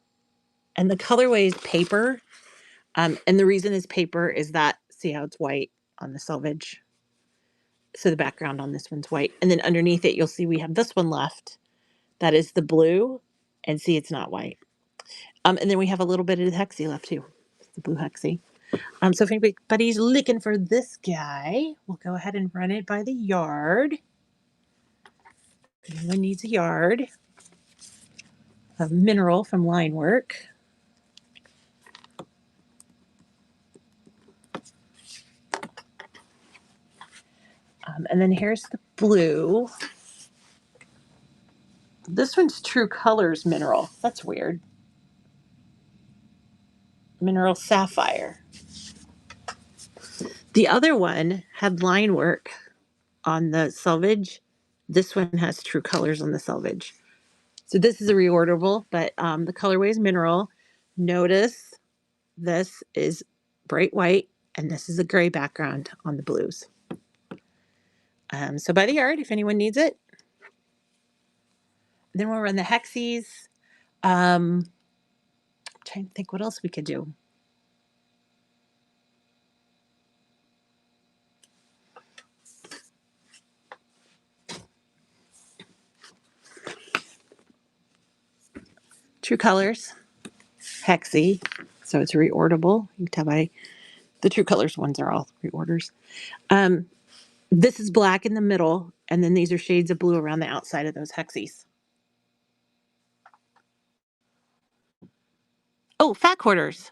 and the colorway is paper. And the reason is paper is that, see how it's white on the selvage? So the background on this one's white. And then underneath it, you'll see we have this one left. That is the blue. And see, it's not white. And then we have a little bit of the hexie left too. The blue hexie. So if anybody's looking for this guy, we'll go ahead and run it by the yard. Anyone needs a yard of Mineral from Line Work. And then here's the blue. This one's True Colors Mineral. That's weird. Mineral Sapphire. The other one had line work on the selvage. This one has true colors on the selvage. So this is a reorderable, but the colorway is mineral. Notice this is bright white, and this is a gray background on the blues. So by the yard, if anyone needs it. Then we'll run the hexies. Trying to think what else we could do. True colors, hexy, so it's reorderable. You can tell by the true colors ones are all reorders. This is black in the middle, and then these are shades of blue around the outside of those hexies. Oh, fat quarters.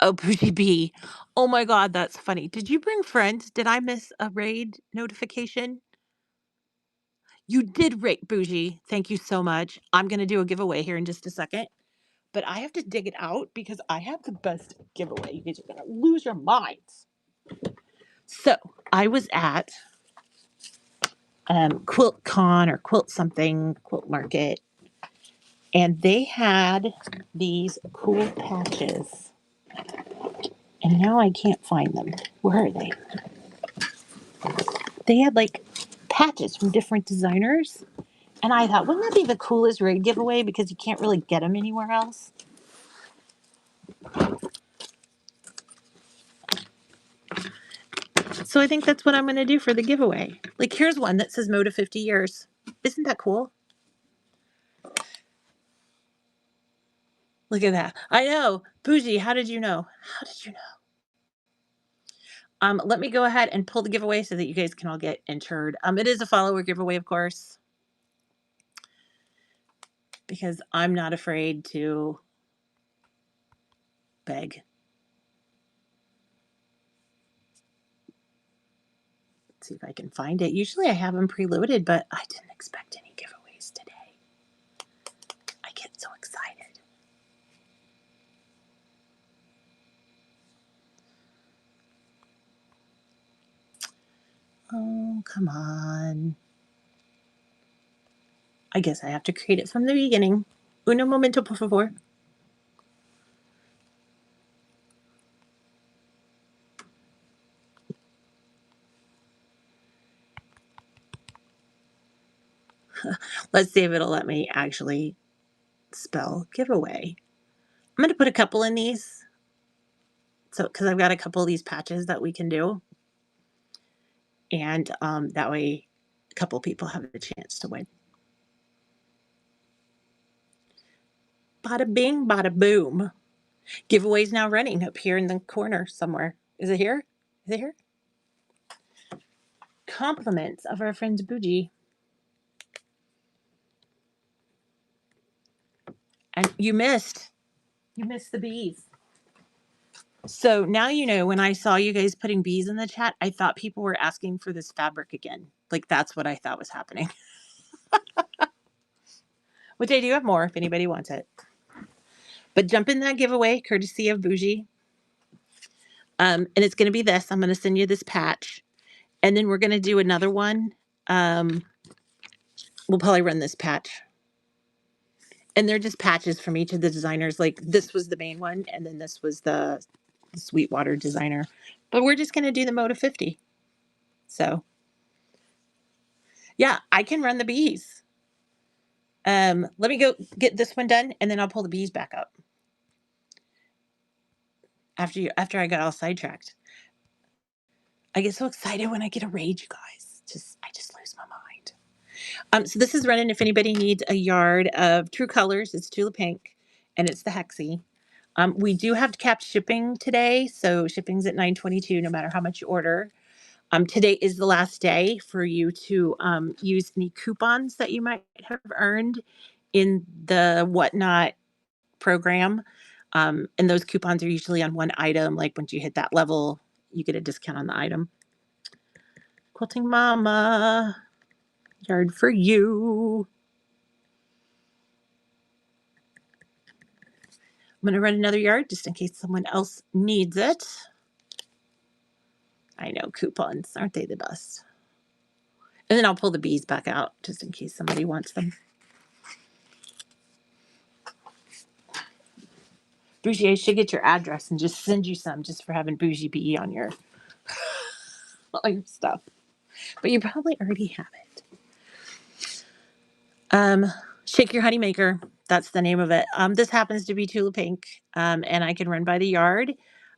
Oh, Bougie B. Oh my God, that's funny. Did you bring friends? Did I miss a raid notification? You did rate Bougie. Thank you so much. I'm going to do a giveaway here in just a second, but I have to dig it out because I have the best giveaway. You guys are going to lose your minds. So I was at Quilt Con or Quilt something, Quilt Market, and they had these cool patches. And now I can't find them. Where are they? They had like patches from different designers. And I thought, wouldn't that be the coolest raid giveaway because you can't really get them anywhere else? So I think that's what I'm going to do for the giveaway. Like, here's one that says Moda 50 years. Isn't that cool? Look at that. I know. Bougie, how did you know? How did you know? Let me go ahead and pull the giveaway so that you guys can all get entered. It is a follower giveaway, of course, because I'm not afraid to beg. Let's see if I can find it. Usually I have them preloaded, but I didn't expect any giveaways today. I get so excited. Oh, come on. I guess I have to create it from the beginning. Uno momento, por favor. Let's see if it'll let me actually spell giveaway. I'm going to put a couple in these. So, because I've got a couple of these patches that we can do. And that way a couple people have a chance to win. Bada bing, bada boom. Giveaway's now running up here in the corner somewhere. Is it here? Is it here? Compliments of our friend Bougie. And you missed the bees. So now you know when I saw you guys putting bees in the chat, I thought people were asking for this fabric again. Like that's what I thought was happening. Which I do have more if anybody wants it. But jump in that giveaway, courtesy of Bougie. And it's going to be this. I'm going to send you this patch. And then we're going to do another one. We'll probably run this patch. And they're just patches from each of the designers. Like this was the main one. And then this was the Sweetwater designer. But we're just going to do the Moda 50. So, yeah, I can run the bees. Let me go get this one done. And then I'll pull the bees back up. After I got all sidetracked. I get so excited when I get a raid, you guys. I just lose my mind. So this is running if anybody needs a yard of true colors. It's Tula Pink, and it's the hexy. We do have capped shipping today, so shipping's at $9.22 no matter how much you order. Today is the last day for you to use any coupons that you might have earned in the Whatnot program. And those coupons are usually on one item. Like once you hit that level, you get a discount on the item. Quilting Mama, yard for you. going to run another yard just in case someone else needs it. I know, coupons, aren't they the best? And then I'll pull the bees back out just in case somebody wants them. Bougie, I should get your address and just send you some just for having Bougie Bee on your all your stuff. But you probably already have it. Shake Your Honey Maker. That's the name of it. This happens to be Tula Pink, and I can run by the yard.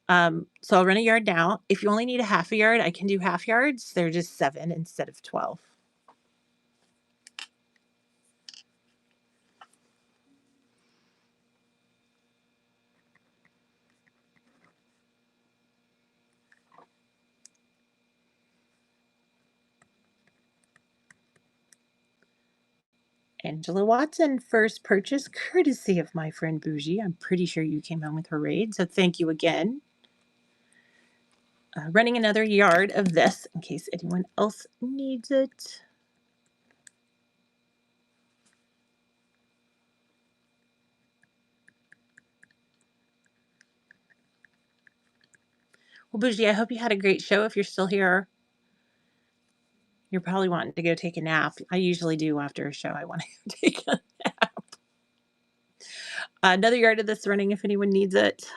So I'll run a yard now. If you only need a half a yard, I can do half yards. They're just 7 instead of 12. Angela Watson, first purchase courtesy of my friend Bougie. I'm pretty sure you came home with her raid, so thank you again. Running another yard of this in case anyone else needs it. Well, Bougie, I hope you had a great show. If you're still here, you're probably wanting to go take a nap. I usually do after a show. I want to go take a nap. Another yard of this running if anyone needs it.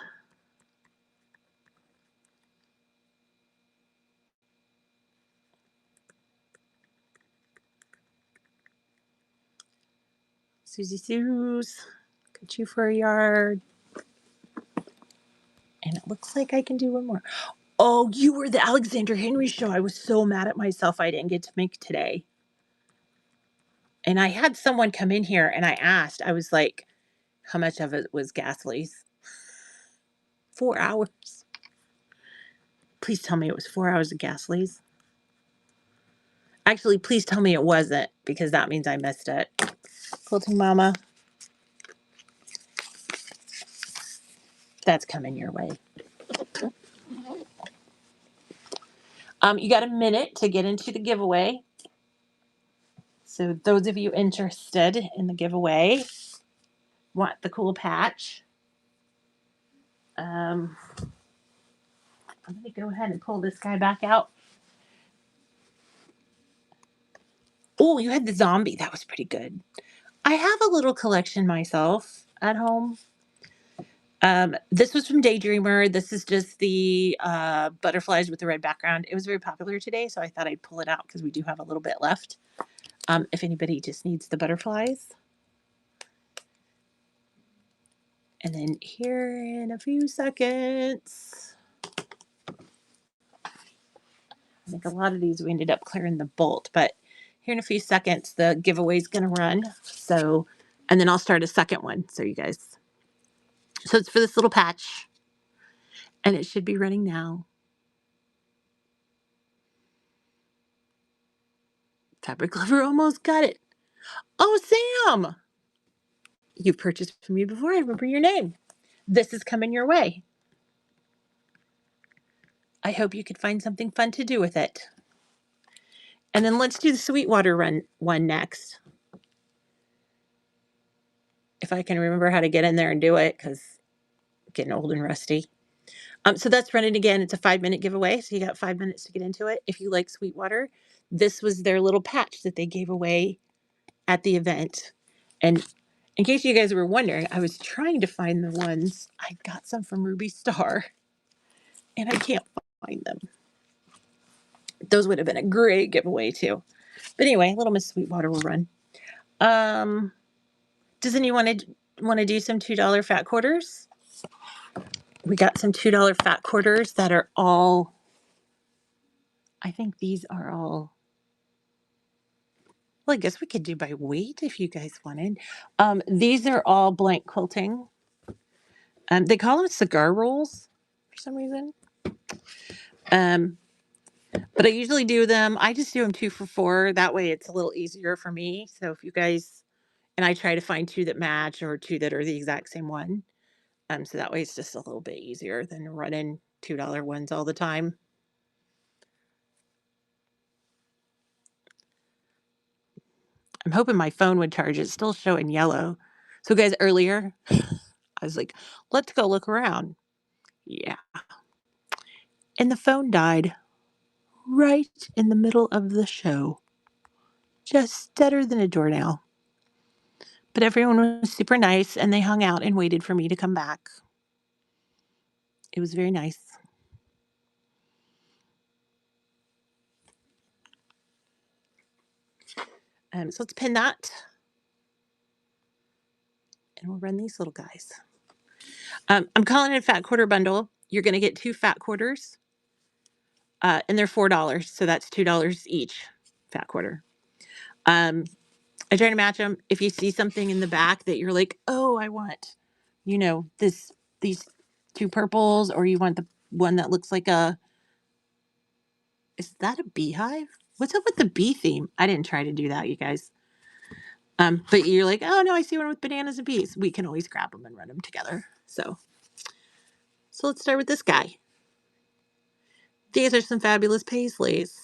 Susie Sue's, got you for a yard. And it looks like I can do one more. Oh, you were the Alexander Henry show. I was so mad at myself I didn't get to make today. And I had someone come in here and I asked, I was like, how much of it was gas lease? 4 hours. Please tell me it was 4 hours of gas lease. Actually, please tell me it wasn't, because that means I missed it. Quilting Mama. That's coming your way. You got a minute to get into the giveaway. So those of you interested in the giveaway, want the cool patch. I'm going to go ahead and pull this guy back out. Oh, you had the zombie. That was pretty good. I have a little collection myself at home. This was from Daydreamer. This is just the butterflies with the red background. It was very popular today, so I thought I'd pull it out because we do have a little bit left. If anybody just needs the butterflies. And then here in a few seconds, I think a lot of these we ended up clearing the bolt, but here in a few seconds, the giveaway is going to run. So, and then I'll start a second one. So you guys, so it's for this little patch and it should be running now. Fabric Lover almost got it. Oh, Sam, you've purchased from me before. I remember your name. This is coming your way. I hope you could find something fun to do with it. And then let's do the Sweetwater run one next. If I can remember how to get in there and do it, because I'm getting old and rusty. So that's running again. It's a 5-minute giveaway. So you got 5 minutes to get into it. If you like Sweetwater, this was their little patch that they gave away at the event. And in case you guys were wondering, I was trying to find the ones. I got some from Ruby Star and I can't find them. Those would have been a great giveaway too. But anyway, Little Miss Sweetwater will run. Does anyone want to do some $2 fat quarters? We got some $2 fat quarters that are all, I think these are all, well, I guess we could do by weight if you guys wanted. These are all blank quilting. They call them cigar rolls for some reason. But I usually do them, I just do them 2 for $4. That way it's a little easier for me. So if you guys, and I try to find 2 that match or 2 that are the exact same one. So that way it's just a little bit easier than running $2 ones all the time. I'm hoping my phone would charge. It's still showing yellow. So guys, earlier I was like, let's go look around. Yeah. And the phone died right in the middle of the show. Just deader than a doornail. But everyone was super nice and they hung out and waited for me to come back. It was very nice. So let's pin that. And we'll run these little guys. I'm calling it a fat quarter bundle. You're going to get 2 fat quarters. And they're $4. So that's $2 each fat quarter. I try to match them. If you see something in the back that you're like, oh, I want, these 2 purples, or you want the one that looks like is that a beehive? What's up with the bee theme? I didn't try to do that, you guys. But you're like, oh no, I see one with bananas and bees. We can always grab them and run them together. So let's start with this guy. These are some fabulous paisleys.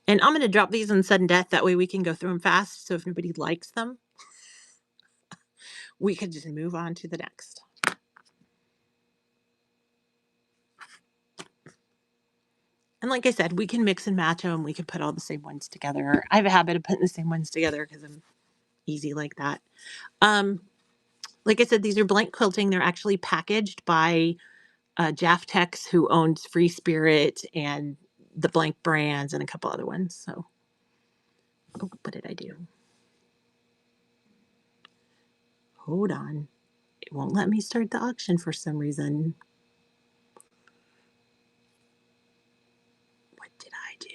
And I'm going to drop these in sudden death. That way we can go through them fast. So if nobody likes them, we could just move on to the next. And like I said, we can mix and match them. We can put all the same ones together. I have a habit of putting the same ones together because I'm easy like that. Like I said, these are blank quilting. They're actually packaged by Jaftex, who owns Free Spirit and the Blank Brands and a couple other ones. So, oh, what did I do? Hold on. It won't let me start the auction for some reason. What did I do?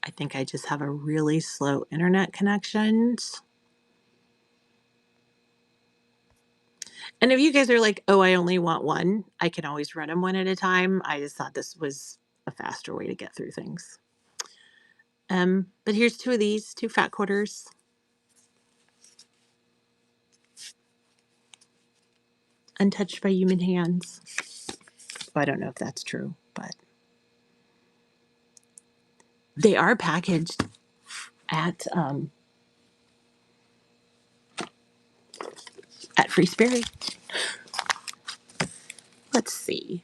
I think I just have a really slow internet connection. And if you guys are like, oh, I only want one, I can always run them one at a time. I just thought this was a faster way to get through things. But here's 2 of these, 2 fat quarters. Untouched by human hands. Well, I don't know if that's true, but they are packaged at Free Spirit. Let's see.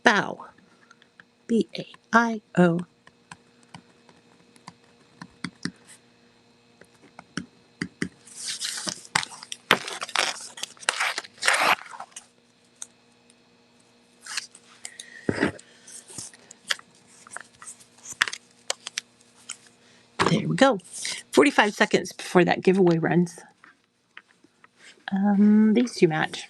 Bow. B-A-I-O. There we go. 45 seconds before that giveaway runs. These 2 match.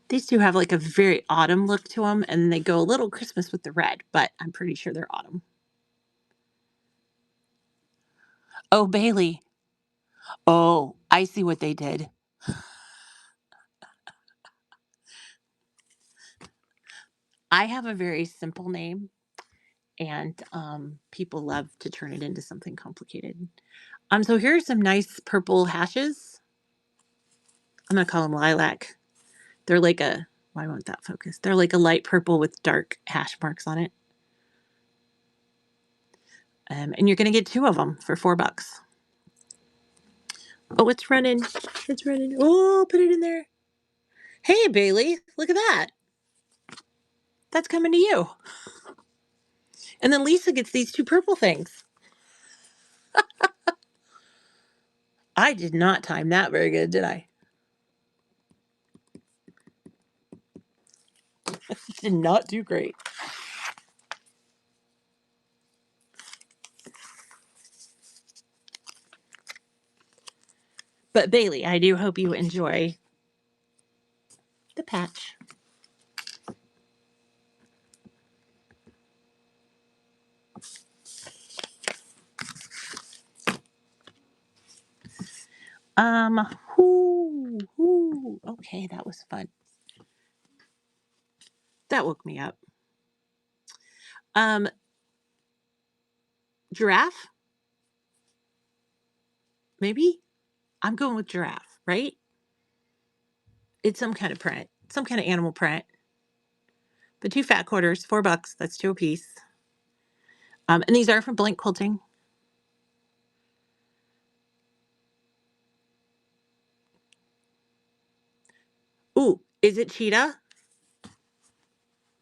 These 2 have like a very autumn look to them, and they go a little Christmas with the red, but I'm pretty sure they're autumn. Oh, Bailey. Oh, I see what they did. I have a very simple name, and people love to turn it into something complicated. So here are some nice purple hashes. I'm going to call them lilac. They're like why won't that focus? They're like a light purple with dark hash marks on it. And you're going to get 2 of them for $4. Oh, it's running. It's running. Oh, put it in there. Hey, Bailey, look at that. That's coming to you. And then Lisa gets these 2 purple things. I did not time that very good, did I? Did not do great. But Bailey, I do hope you enjoy the patch. Okay, that was fun. That woke me up. Giraffe? Maybe? I'm going with giraffe, right? It's some kind of print. Some kind of animal print. But 2 fat quarters, $4. That's 2 a piece. And these are from Blank Quilting. Ooh, is it cheetah?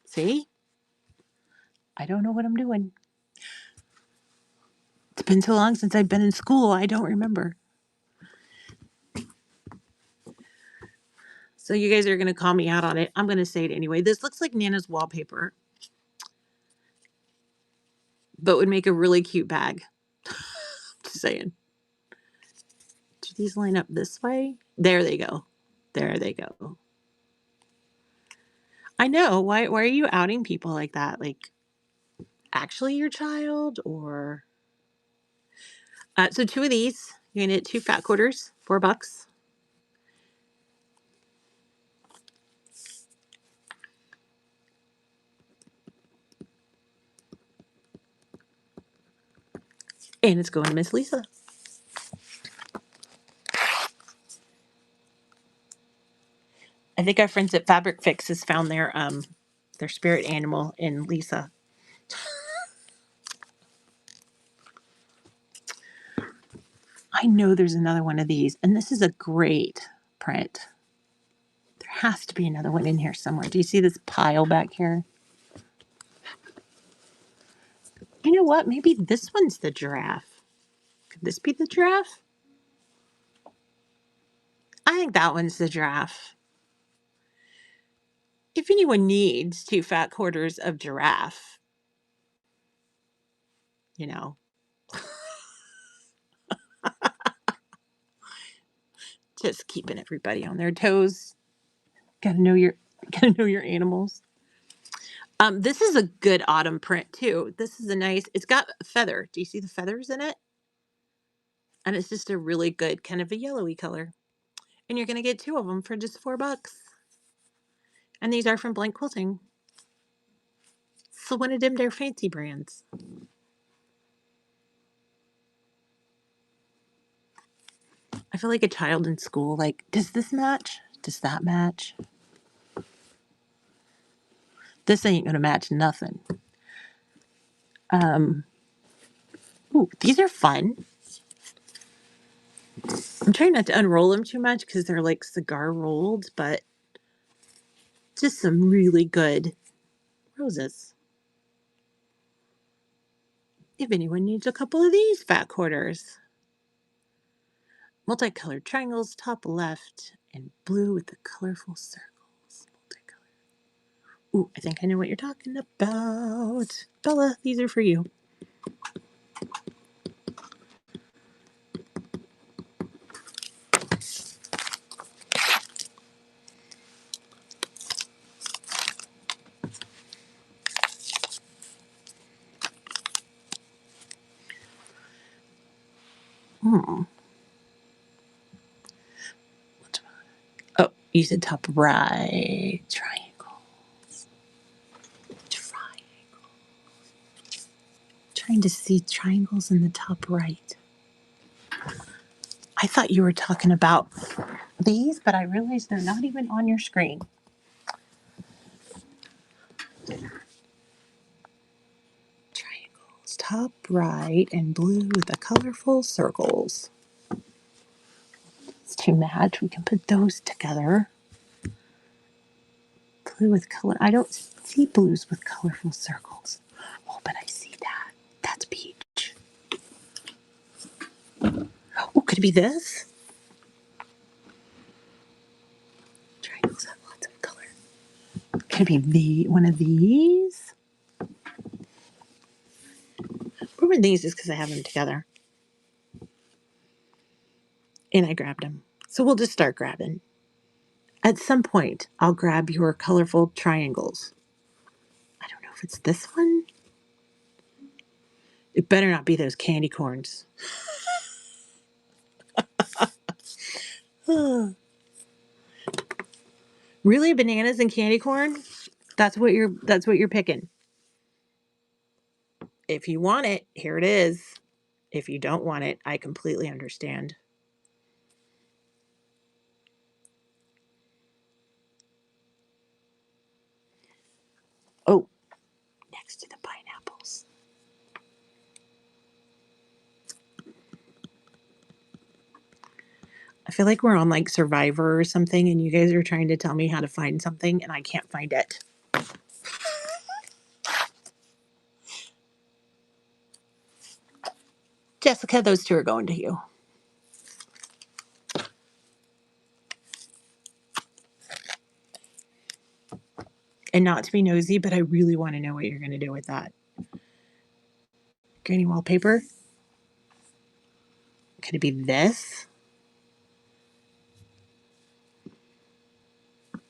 See? I don't know what I'm doing. It's been so long since I've been in school, I don't remember. So you guys are going to call me out on it. I'm going to say it anyway. This looks like Nana's wallpaper, but would make a really cute bag. Just saying. Do these line up this way? There they go. There they go. I know. Why are you outing people like that? Like, actually your child? Or so 2 of these. You're going to get 2 fat quarters, $4. And it's going to Miss Lisa. I think our friends at Fabric Fix has found their spirit animal in Lisa. I know there's another one of these, and this is a great print. There has to be another one in here somewhere. Do you see this pile back here? You know what? Maybe this one's the giraffe. Could this be the giraffe? I think that one's the giraffe. If anyone needs 2 fat quarters of giraffe, you know, just keeping everybody on their toes. Gotta know your animals. This is a good autumn print too. This is a nice, it's got a feather. Do you see the feathers in it? And it's just a really good kind of a yellowy color. And you're going to get 2 of them for just $4. And these are from Blank Quilting. So one of them, they're fancy brands. I feel like a child in school. Like, does this match? Does that match? This ain't going to match nothing. Ooh, these are fun. I'm trying not to unroll them too much because they're like cigar rolled, but just some really good roses. If anyone needs a couple of these fat quarters. Multicolored triangles, top left, and blue with the colorful circles. Multicolored. Ooh, I think I know what you're talking about. Bella, these are for you. Oh, you said top right. Triangles. Triangle. Trying to see triangles in the top right. I thought you were talking about these, but I realized they're not even on your screen. Triangles, top right, and blue with the colorful circles. It's to match. We can put those together. Blue with color. I don't see blues with colorful circles. Oh, but I see that. That's peach. Oh, could it be this? Triangles have lots of color. Could it be one of these? One of these is because I have them together. And I grabbed them. So we'll just start grabbing. At some point, I'll grab your colorful triangles. I don't know if it's this one. It better not be those candy corns. Really, bananas and candy corn? That's what you're picking. If you want it, here it is. If you don't want it, I completely understand. Oh, next to the pineapples. I feel like we're on like Survivor or something and you guys are trying to tell me how to find something and I can't find it. Jessica, those two are going to you. And not to be nosy, but I really want to know what you're going to do with that. Granny wallpaper? Could it be this?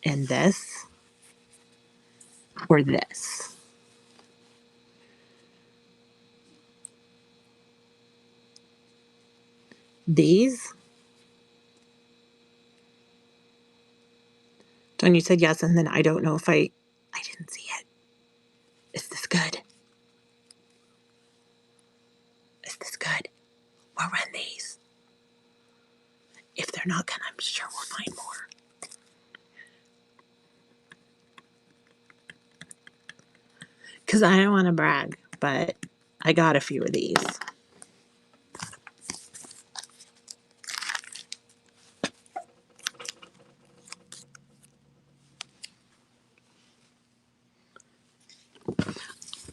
And this? Or this? These? John, you said yes, and then I don't know if I didn't see it. Is this good? Is this good? We'll run these. If they're not good, I'm sure we'll find more. Because I don't want to brag, but I got a few of these.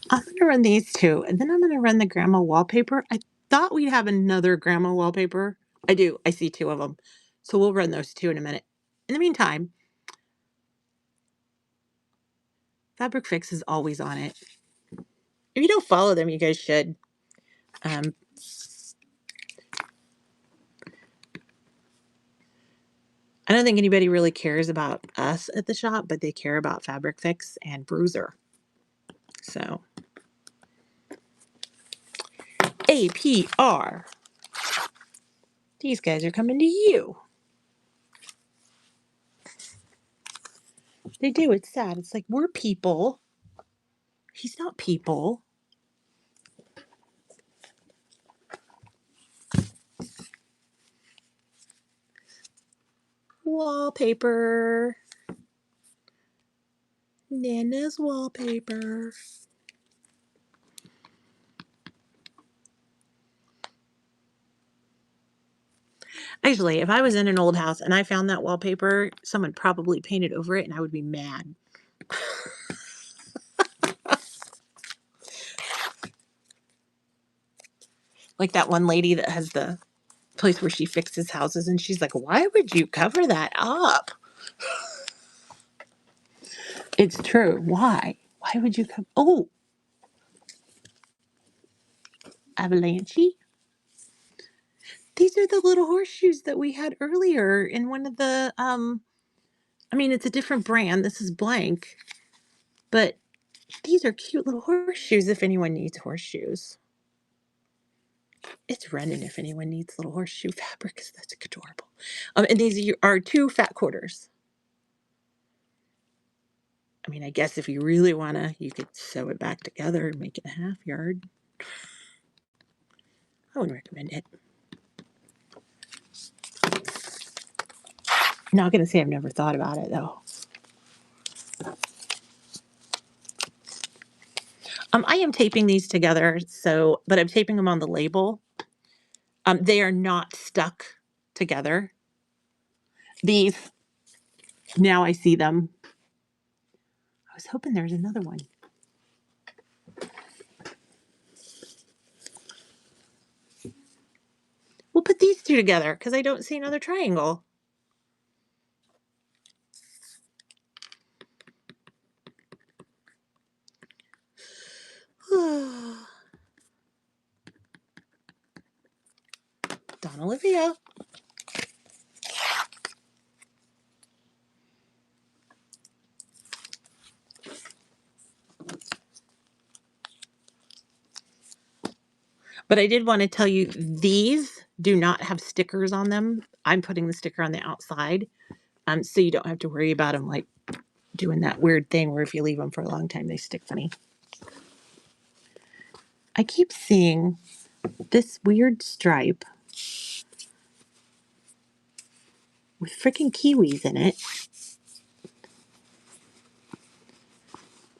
I'm going to run these two, and then I'm going to run the grandma wallpaper. I thought we'd have another grandma wallpaper. I do. I see two of them. So we'll run those two in a minute. In the meantime, Fabric Fix is always on it. If you don't follow them, you guys should. I don't think anybody really cares about us at the shop, but they care about Fabric Fix and Bruiser. So, APR. These guys are coming to you. They do. It's sad. It's like, we're people. He's not people. Wallpaper. Nana's wallpaper. Actually, if I was in an old house and I found that wallpaper, someone probably painted over it and I would be mad. Like that one lady that has the place where she fixes houses and she's like, why would you cover that up? It's true. Why? Why would you cover? Oh, avalanche. These are the little horseshoes that we had earlier in one of the, I mean, it's a different brand. This is blank, but these are cute little horseshoes if anyone needs horseshoes. It's Renan if anyone needs little horseshoe fabric because that's adorable. And these are 2 fat quarters. I mean, I guess if you really want to, you could sew it back together and make it a half yard. I would recommend it. Not going to say I've never thought about it though. I am taping these together, but I'm taping them on the label. They are not stuck together. These, now I see them. I was hoping there's another one. We'll put these two together because I don't see another triangle. Don Olivia. But I did want to tell you, these do not have stickers on them. I'm putting the sticker on the outside, so you don't have to worry about them like doing that weird thing where if you leave them for a long time, they stick funny. I keep seeing this weird stripe with freaking kiwis in it.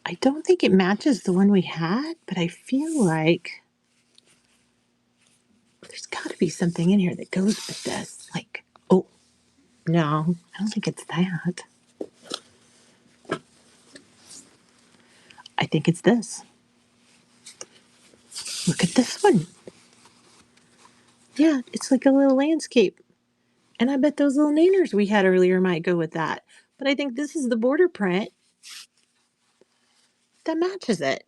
I don't think it matches the one we had, but I feel like there's got to be something in here that goes with this. Like, oh, No, I don't think it's that. I think it's this. Look at this one. Yeah, it's like a little landscape. And I bet those little nanners we had earlier might go with that. But I think this is the border print that matches it.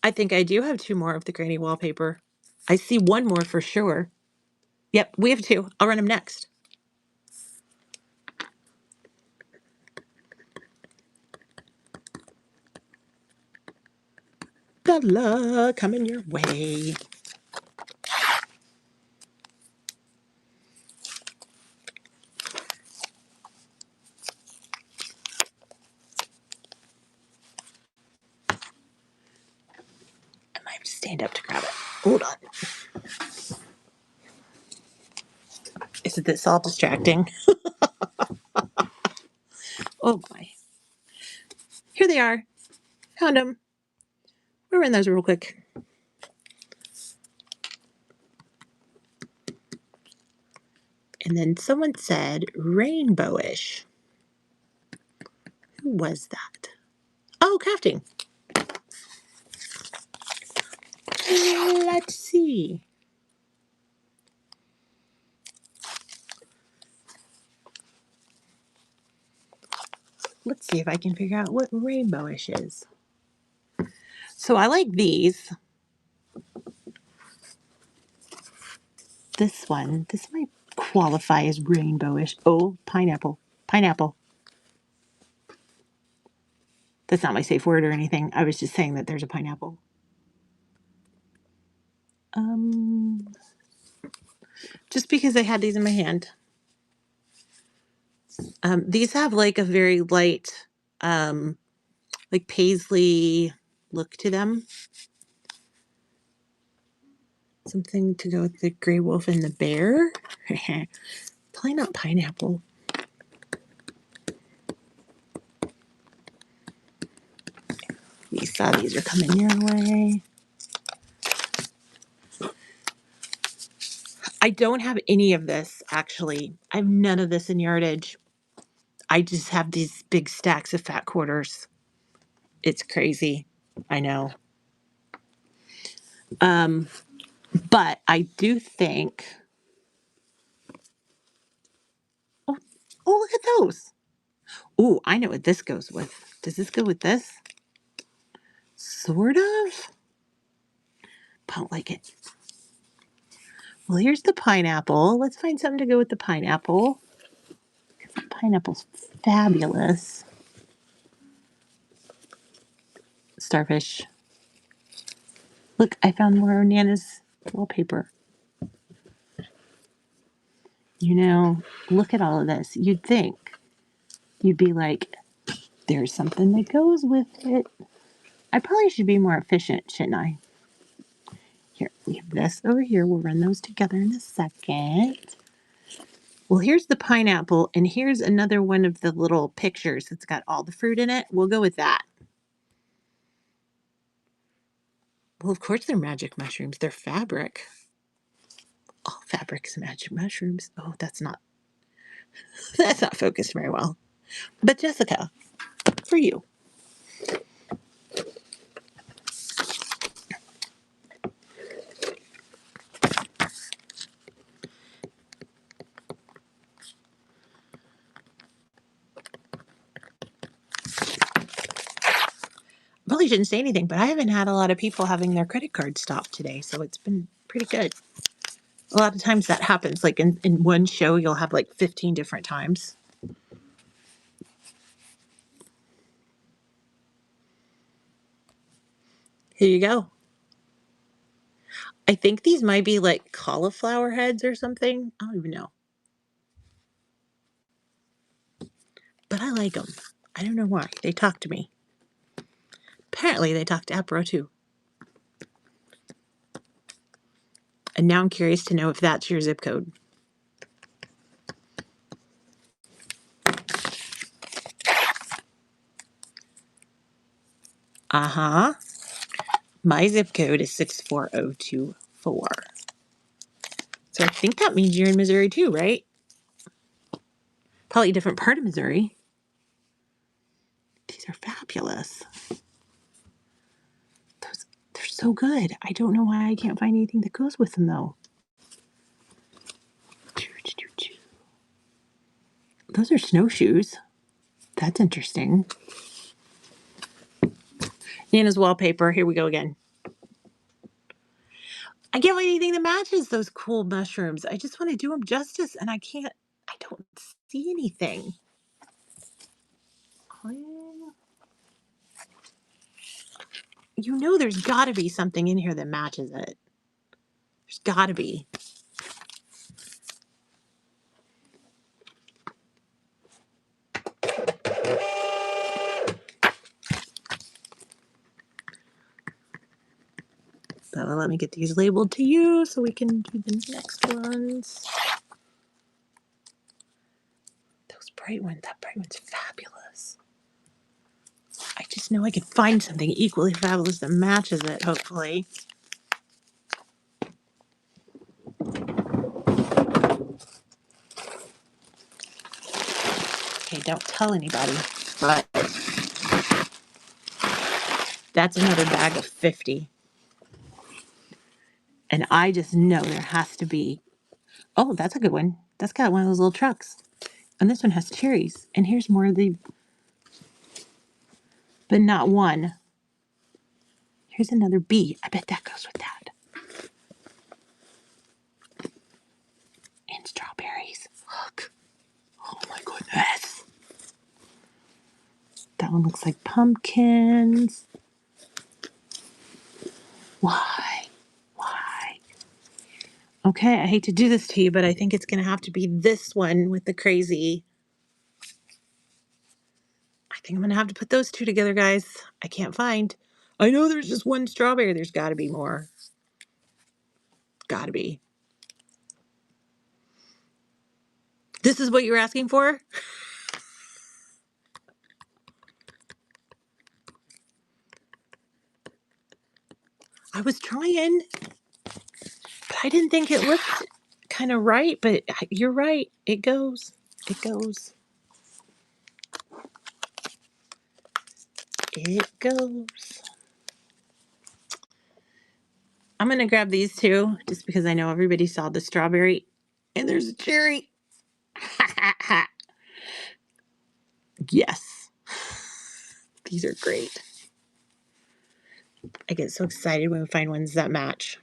I think I do have two more of the granny wallpaper. I see one more for sure. Yep, we have two. I'll run them next. Good luck coming your way. I might have to stand up to grab it. Hold on. Isn't this all distracting? Oh boy. Here they are. Found them. We'll run those real quick. And then someone said rainbowish. Who was that? Oh, crafting. Let's see. Let's see if I can figure out what rainbowish is. So I like these. This one, this might qualify as rainbowish. Oh, pineapple. Pineapple. That's not my safe word or anything. I was just saying that there's a pineapple. Just because I had these in my hand. These have like a very light, like paisley look to them. Something to go with the gray wolf and the bear. Probably not pineapple. You saw these are coming your way. I don't have any of this, actually. I have none of this in yardage. I just have these big stacks of fat quarters. It's crazy. I know. But I do think... Oh, look at those. Oh, I know what this goes with. Does this go with this? Sort of. Don't like it. Well, here's the pineapple. Let's find something to go with the pineapple. Pineapple's fabulous. Starfish. Look, I found more Nana's wallpaper. You know, look at all of this. You'd think, you'd be like, there's something that goes with it. I probably should be more efficient, shouldn't I? Here, we have this over here. We'll run those together in a second. Well, here's the pineapple, and here's another one of the little pictures that's got all the fruit in it. We'll go with that. Well, of course they're magic mushrooms. They're fabric. All fabric's magic mushrooms. Oh, that's not focused very well. But Jessica, for you. Probably shouldn't say anything, but I haven't had a lot of people having their credit card stopped today, so it's been pretty good. A lot of times that happens. Like in one show, you'll have like 15 different times. Here you go. I think these might be like cauliflower heads or something. I don't even know. But I like them. I don't know why. They talk to me. Apparently, they talk to Apro too. And now I'm curious to know if that's your zip code. Uh-huh. My zip code is 64024. So I think that means you're in Missouri too, right? Probably a different part of Missouri. These are fabulous. They're so good. I don't know why I can't find anything that goes with them, though. Those are snowshoes. That's interesting. Nana's wallpaper. Here we go again. I can't find anything that matches those cool mushrooms. I just want to do them justice, and I can't. I don't see anything. You know there's got to be something in here that matches it. There's got to be. So let me get these labeled to you so we can do the next ones. Those bright ones, that bright one's fabulous. I just know I could find something equally fabulous that matches it, hopefully. Okay, don't tell anybody, but that's another bag of 50. And I just know there has to be. Oh, that's a good one. That's got one of those little trucks. And this one has cherries. And here's more of the, but not one. Here's another bee. I bet that goes with that. And strawberries. Look. Oh my goodness. That one looks like pumpkins. Why? Okay, I hate to do this to you, but I think it's going to have to be this one with the crazy. I think I'm going to have to put those two together, guys. I can't find. I know there's just one strawberry. There's got to be more. Got to be. This is what you were asking for? I was trying, but I didn't think it looked kind of right, but you're right. It goes. It goes. It goes. I'm going to grab these two just because I know everybody saw the strawberry and there's a cherry. Yes. These are great. I get so excited when we find ones that match.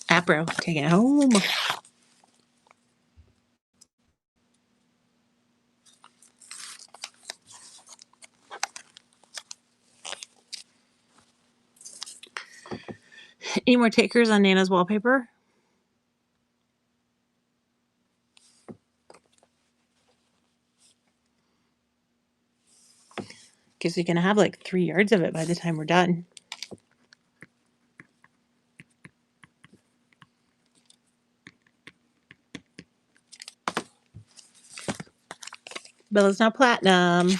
Apro, taking it home. Any more takers on Nana's wallpaper? Guess we're going to have like 3 yards of it by the time we're done. Bella's now platinum.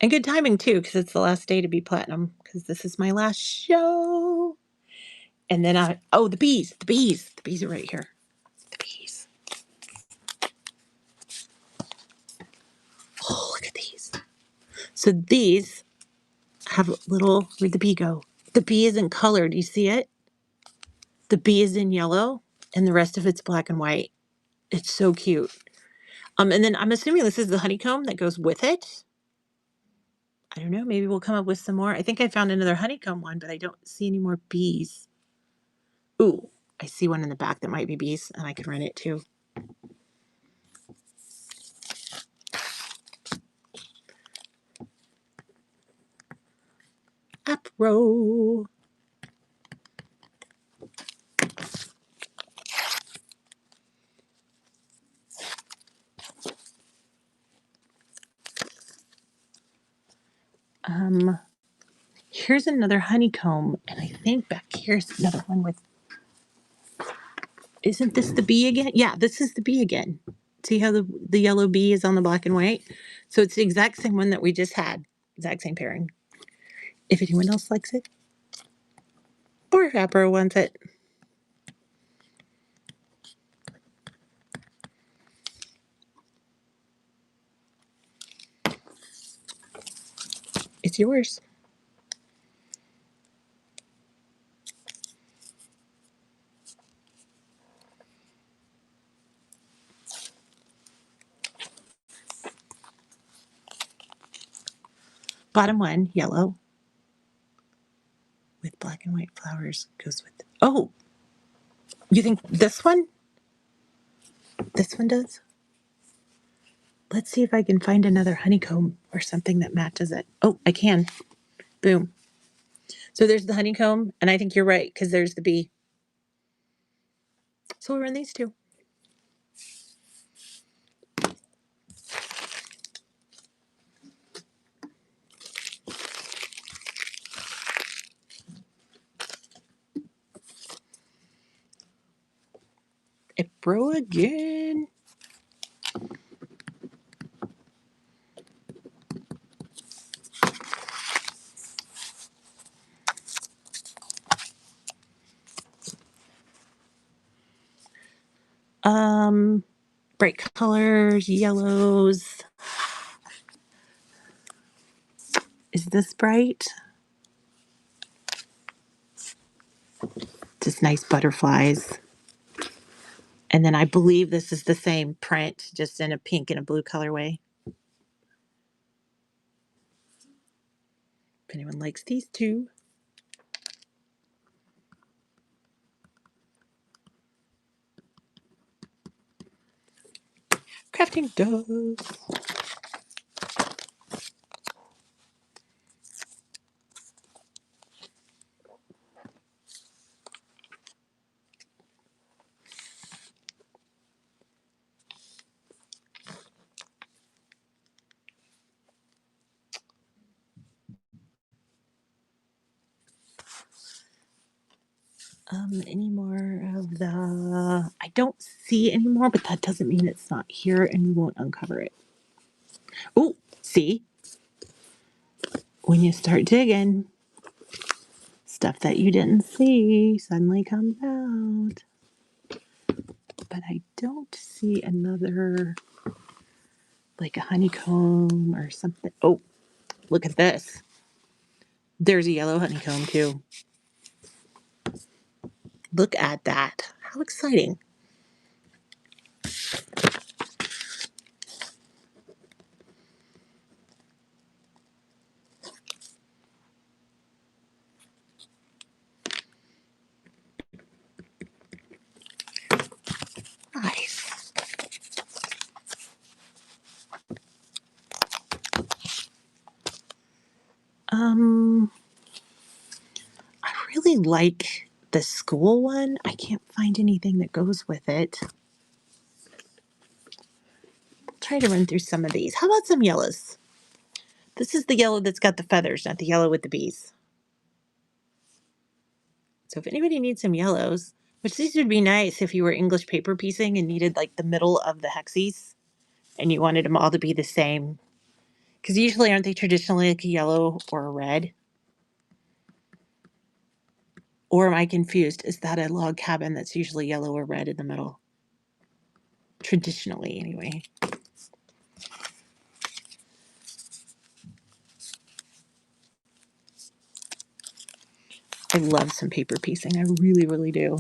And good timing too, because it's the last day to be platinum, because this is my last show. And then the bees are right here. The bees. Oh, look at these. So these have a little, where'd the bee go? The bee isn't colored, you see it? The bee is in yellow, and the rest of it's black and white. It's so cute. And then I'm assuming this is the honeycomb that goes with it. I don't know. Maybe we'll come up with some more. I think I found another honeycomb one, but I don't see any more bees. Ooh, I see one in the back that might be bees, and I could run it too. Up row. Here's another honeycomb, and I think back here's another one with. Isn't this the bee again? Yeah, this is the bee again. See how the yellow bee is on the black and white? So it's the exact same one that we just had. Exact same pairing. if anyone else likes it. Or if Apro wants it. It's yours. Bottom one, yellow. With black and white flowers goes with... Oh! You think this one? This one does? Let's see if I can find another honeycomb or something that matches it. Oh, I can. Boom. So there's the honeycomb, and I think you're right, because there's the bee. So we'll run these two. Apro again. Bright colors, yellows. Is this bright? Just nice butterflies. And then I believe this is the same print, just in a pink and a blue colorway. If anyone likes these two. Crafting does. Any more of the... I don't see any more, but that doesn't mean it's not here and we won't uncover it. Oh, see? When you start digging, stuff that you didn't see suddenly comes out. But I don't see another, like a honeycomb or something. Oh, look at this. There's a yellow honeycomb too. Look at that. How exciting. Nice. I really like the school one. I can't find anything that goes with it. Try to run through some of these. How about some yellows? This is the yellow that's got the feathers, not the yellow with the bees. So if anybody needs some yellows, which these would be nice if you were English paper piecing and needed like the middle of the hexes and you wanted them all to be the same. Because usually aren't they traditionally like a yellow or a red? Or am I confused? Is that a log cabin that's usually yellow or red in the middle? Traditionally, anyway. I love some paper piecing. I really, really do.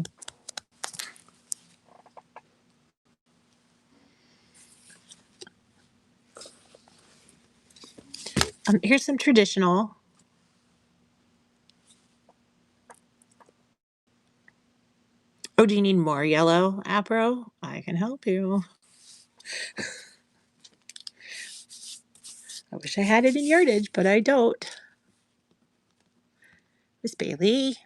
Here's some traditional. Oh, do you need more yellow, Apro? I can help you. I wish I had it in yardage, but I don't. Miss Bailey.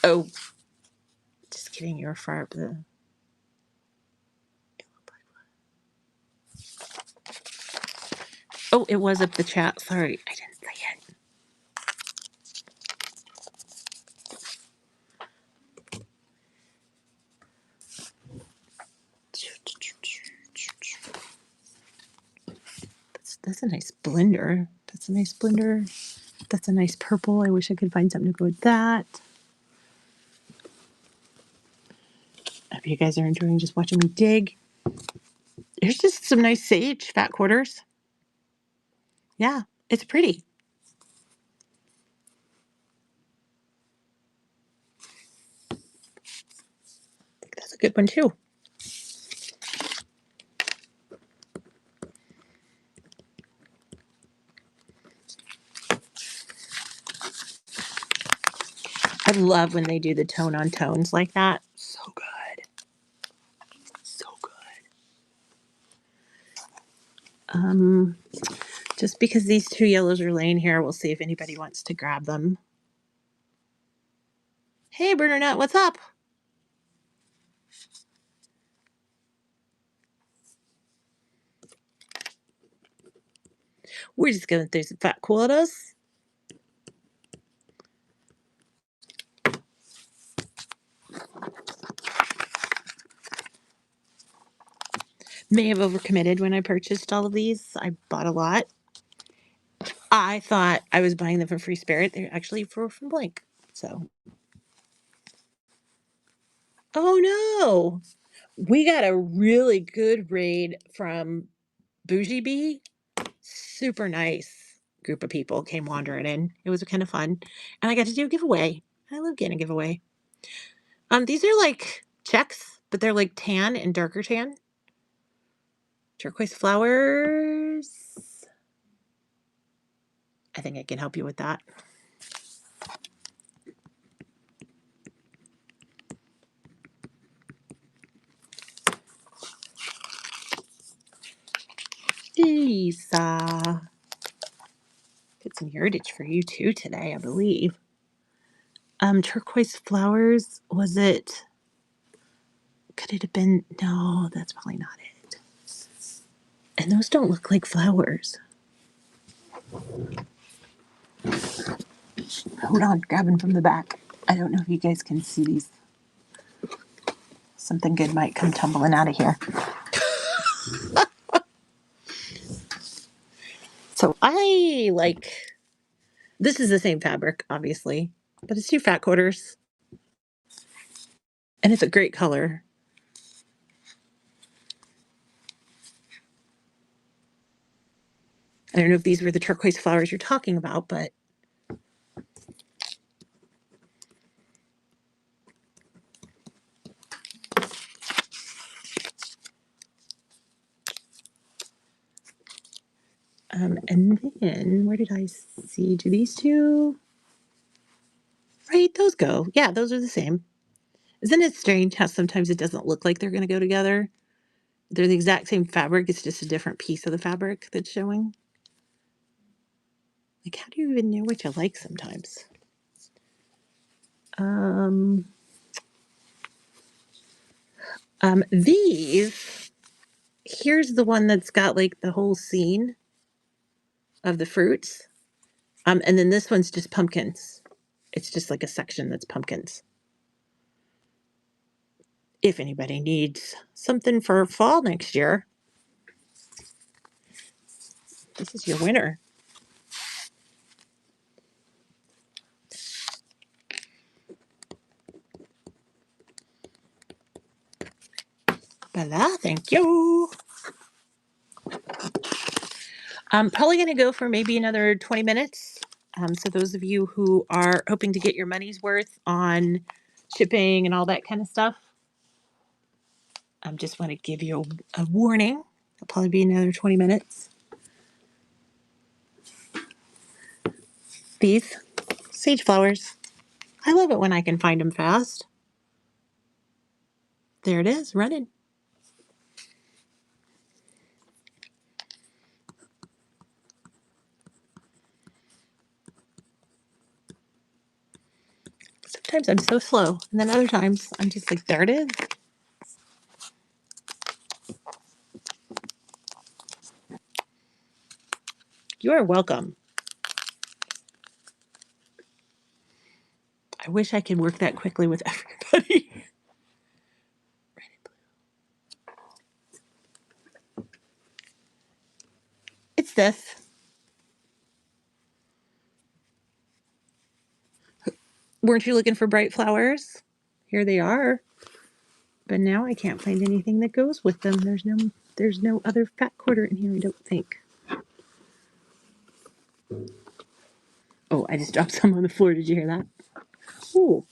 Oh, just kidding. You're far up the... Oh, it was up the chat. Sorry, I didn't say it. That's a nice blender. That's a nice blender. That's a nice purple. I wish I could find something to go with that. I hope you guys are enjoying just watching me dig. There's just some nice sage fat quarters. Yeah, it's pretty. I think that's a good one too. I love when they do the tone on tones like that. So good. So good. Just because these two yellows are laying here, we'll see if anybody wants to grab them. Hey, Bernadette, what's up? We're just going through some fat quarters. May have overcommitted when I purchased all of these. I bought a lot. I thought I was buying them from Free Spirit. They're actually from Blank. So. Oh no. We got a really good raid from Bougie Bee. Super nice group of people came wandering in. It was kind of fun. And I got to do a giveaway. I love getting a giveaway. These are like checks, but they're like tan and darker tan. Turquoise flowers. I think I can help you with that. Lisa. Get some yardage for you too today, I believe. Turquoise flowers, was it? Could it have been? No, that's probably not it. And those don't look like flowers. Hold on, grabbing from the back. I don't know if you guys can see these. Something good might come tumbling out of here. So I like, this is the same fabric, obviously, but it's 2 fat quarters. And it's a great color. I don't know if these were the turquoise flowers you're talking about, but and then where did I see? Do these two? Right, those go. Yeah, those are the same. Isn't it strange how sometimes it doesn't look like they're going to go together? They're the exact same fabric. It's just a different piece of the fabric that's showing. Like, how do you even know what you like sometimes? These, here's the one that's got like the whole scene of the fruits. And then this one's just pumpkins. It's just like a section that's pumpkins. If anybody needs something for fall next year, this is your winner. Bella, thank you. I'm probably going to go for maybe another 20 minutes. So those of you who are hoping to get your money's worth on shipping and all that kind of stuff, I just want to give you a warning. It'll probably be another 20 minutes. These sage flowers. I love it when I can find them fast. There it is, running. Sometimes I'm so slow, and then other times I'm just like, there it is. You are welcome. I wish I could work that quickly with everybody. What's this? Weren't you looking for bright flowers? Here they are. But now I can't find anything that goes with them. There's no other fat quarter in here, I don't think. Oh, I just dropped some on the floor. Did you hear that? Ooh.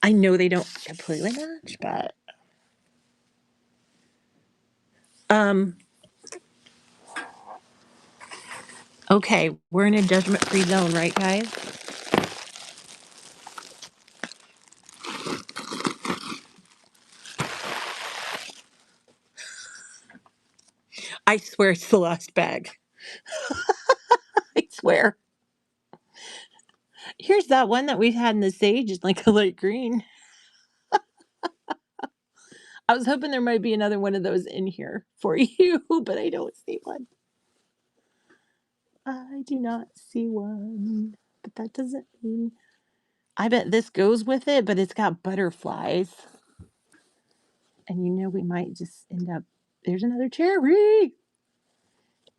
I know they don't completely match, but okay, we're in a judgment-free zone, right, guys? I swear it's the last bag. I swear. Here's that one that we've had in the sage. It's like a light green. I was hoping there might be another one of those in here for you, but I don't see one. I do not see one. But that doesn't mean... I bet this goes with it, but it's got butterflies. And you know we might just end up... There's another cherry!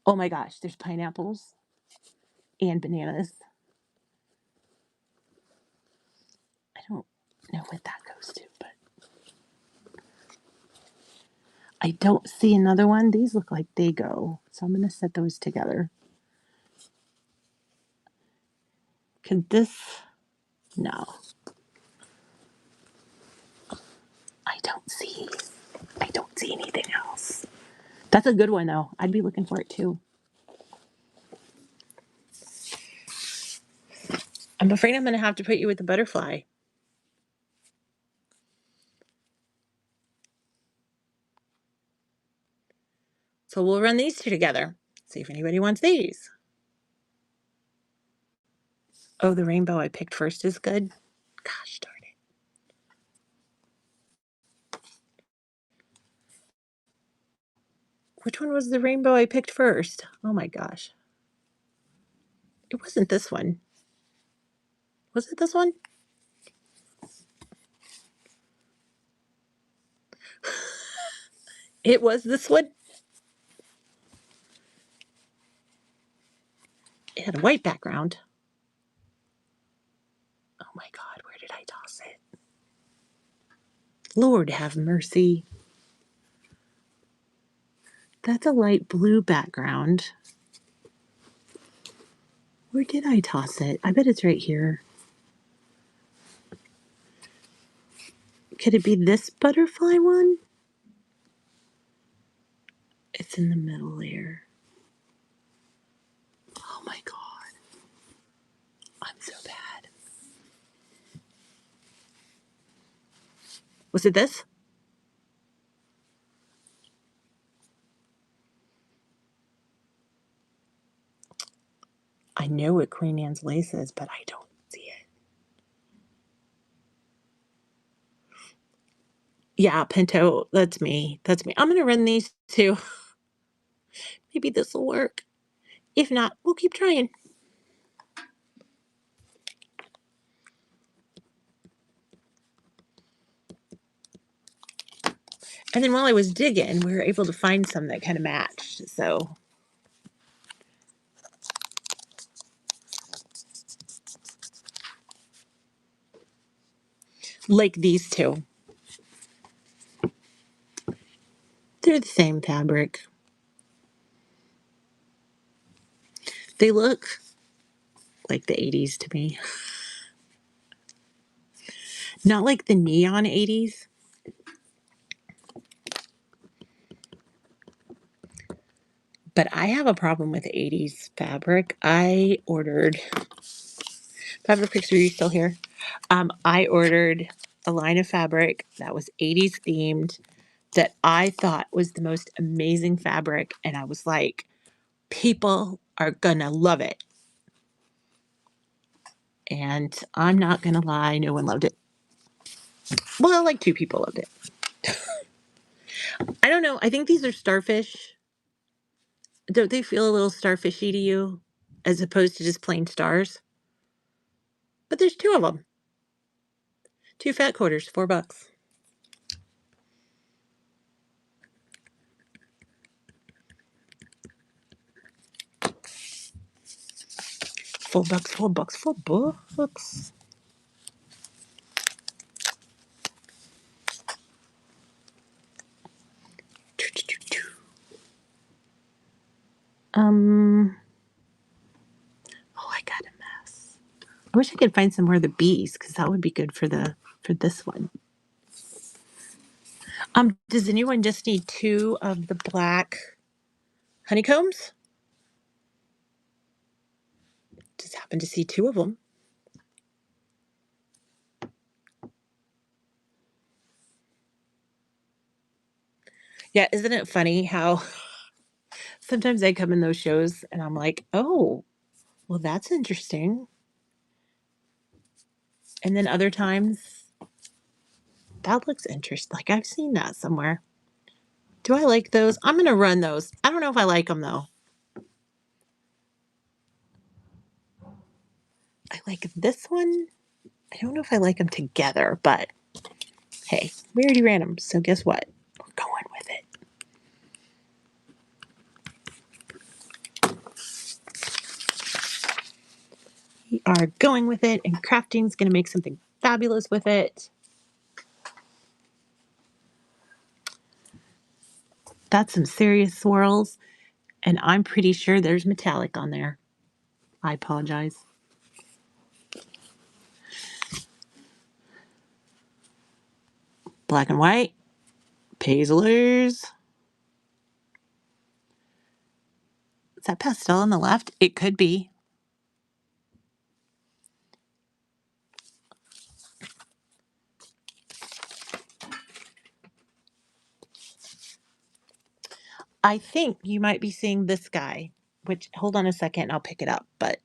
Oh my gosh, there's pineapples and bananas. I don't know what that goes to, but... I don't see another one. These look like they go. So I'm going to set those together. Could this... No. I don't see anything else. That's a good one, though. I'd be looking for it, too. I'm afraid I'm going to have to put you with the butterfly. So we'll run these two together. See if anybody wants these. Oh, the rainbow I picked first is good. Gosh darn it. Which one was the rainbow I picked first? Oh my gosh. It wasn't this one. Was it this one? It was this one. It had a white background. Oh my God, where did I toss it? Lord have mercy. That's a light blue background. Where did I toss it? I bet it's right here. Could it be this butterfly one? It's in the middle there. Oh my God. I'm so bad. Was it this? I know what Queen Anne's lace is, but I don't see it. Yeah, Pinto, that's me. That's me. I'm going to run these two. Maybe this will work. If not, we'll keep trying. And then while I was digging, we were able to find some that kind of matched. So, like these two. They're the same fabric. They look like the 80s to me. Not like the neon 80s. But I have a problem with 80s fabric. I ordered... Fabric Picks, are you still here? I ordered a line of fabric that was 80s themed that I thought was the most amazing fabric. And I was like, people are gonna love it. And I'm not gonna lie, no one loved it. Well, like 2 people loved it. I don't know. I think these are starfish. Don't they feel a little starfishy to you as opposed to just plain stars? But there's 2 of them. 2 fat quarters, $4. Full books, full books, full books. Oh, I got a mess. I wish I could find some more of the bees because that would be good for this one. Does anyone just need 2 of the black honeycombs? Just happen to see 2 of them. Yeah, isn't it funny how sometimes I come in those shows and I'm like, oh, well, that's interesting. And then other times, that looks interesting. Like I've seen that somewhere. Do I like those? I'm going to run those. I don't know if I like them though. I like this one. I don't know if I like them together, but hey, we already ran them. So guess what? We're going with it. We are going with it, and crafting's going to make something fabulous with it. That's some serious swirls, and I'm pretty sure there's metallic on there. I apologize. Black and white. Paisleys. Is that pastel on the left? It could be. I think you might be seeing this guy, which, hold on a second, I'll pick it up, but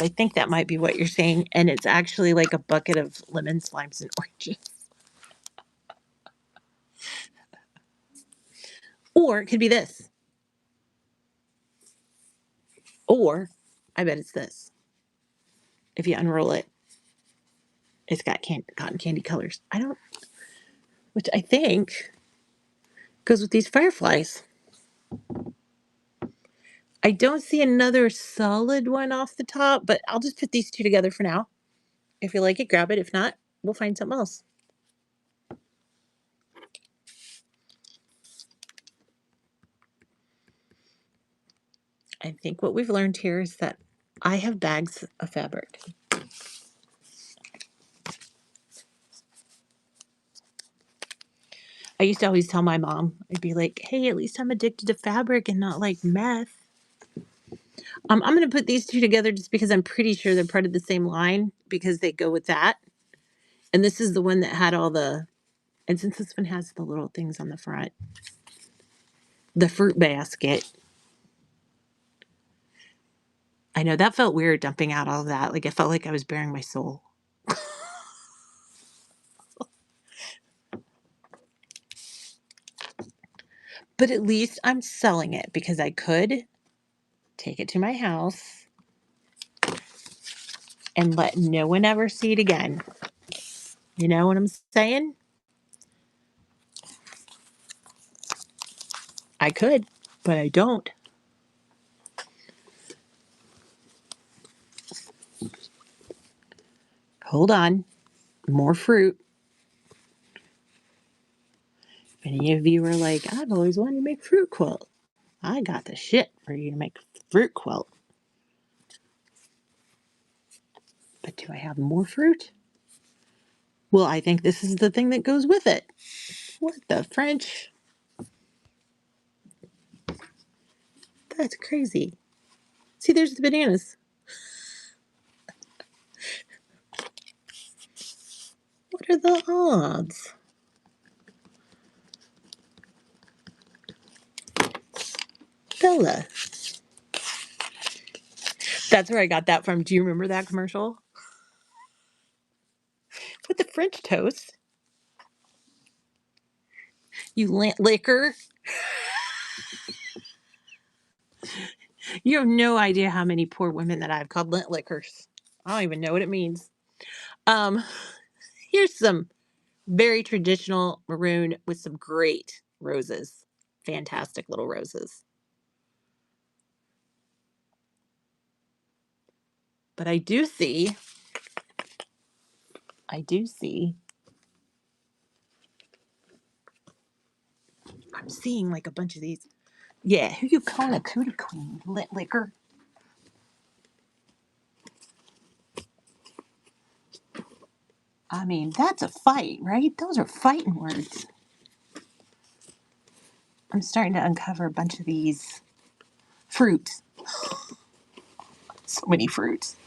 I think that might be what you're seeing, and it's actually like a bucket of lemon slimes and oranges. Or it could be this. Or I bet it's this. If you unroll it, it's got cotton candy colors. Which I think goes with these fireflies. I don't see another solid one off the top, but I'll just put these 2 together for now. If you like it, grab it. If not, we'll find something else. I think what we've learned here is that I have bags of fabric. I used to always tell my mom, I'd be like, hey, at least I'm addicted to fabric and not like meth. I'm going to put these 2 together just because I'm pretty sure they're part of the same line because they go with that. And this is the one that had all the, and since this one has the little things on the front, the fruit basket. I know that felt weird dumping out all of that. Like, it felt like I was bearing my soul. But at least I'm selling it because I could take it to my house and let no one ever see it again. You know what I'm saying? I could, but I don't. Hold on. More fruit. Many of you are like, I've always wanted to make fruit quilt. I got the shit for you to make fruit quilt. But do I have more fruit? Well, I think this is the thing that goes with it. What the French? That's crazy. See, there's the bananas. What are the odds? Bella. That's where I got that from. Do you remember that commercial? With the French toast. You liquor. You have no idea how many poor women that I've called lint lickers. I don't even know what it means. Um, Here's some very traditional maroon with some great roses. Fantastic little roses. But I do see I'm seeing like a bunch of these. Yeah, who you calling a cootie queen? Lit liquor. I mean, that's a fight, right? Those are fighting words. I'm starting to uncover a bunch of these fruits. So many fruits.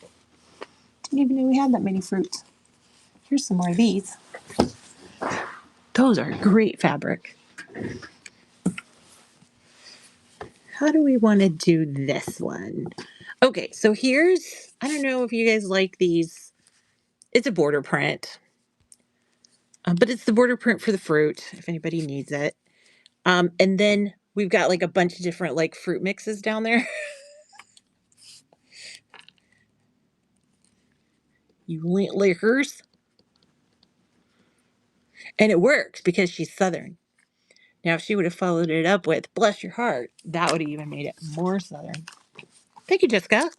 Didn't even know we had that many fruits. Here's some more of these. Those are great fabric. How do we want to do this one? Okay, so here's, I don't know if you guys like these. It's a border print, but it's the border print for the fruit, if anybody needs it. And then we've got like a bunch of different like fruit mixes down there. You lickers. And it works because she's Southern. Now, if she would have followed it up with bless your heart, that would have even made it more Southern. Thank you, Jessica.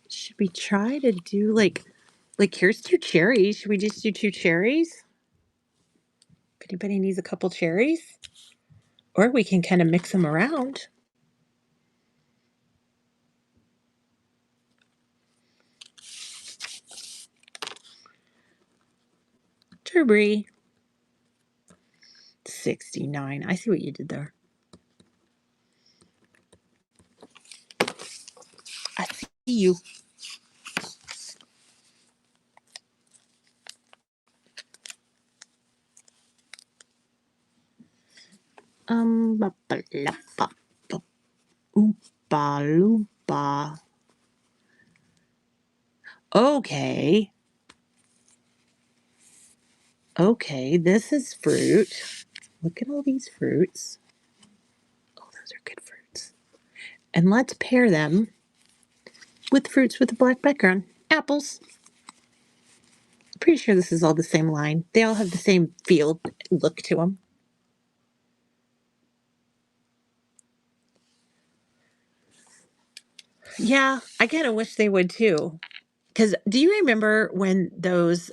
Should we try to do like here's 2 cherries. Should we just do 2 cherries? If anybody needs a couple cherries, or we can kind of mix them around. Turberry. 69. I see what you did there. I see you. Oompa loompa. Okay. Okay, this is fruit. Look at all these fruits. Oh, those are good fruits. And let's pair them with fruits with a black background. Apples. Pretty sure this is all the same line. They all have the same feel, look to them. Yeah, I kind of wish they would too. Because do you remember when those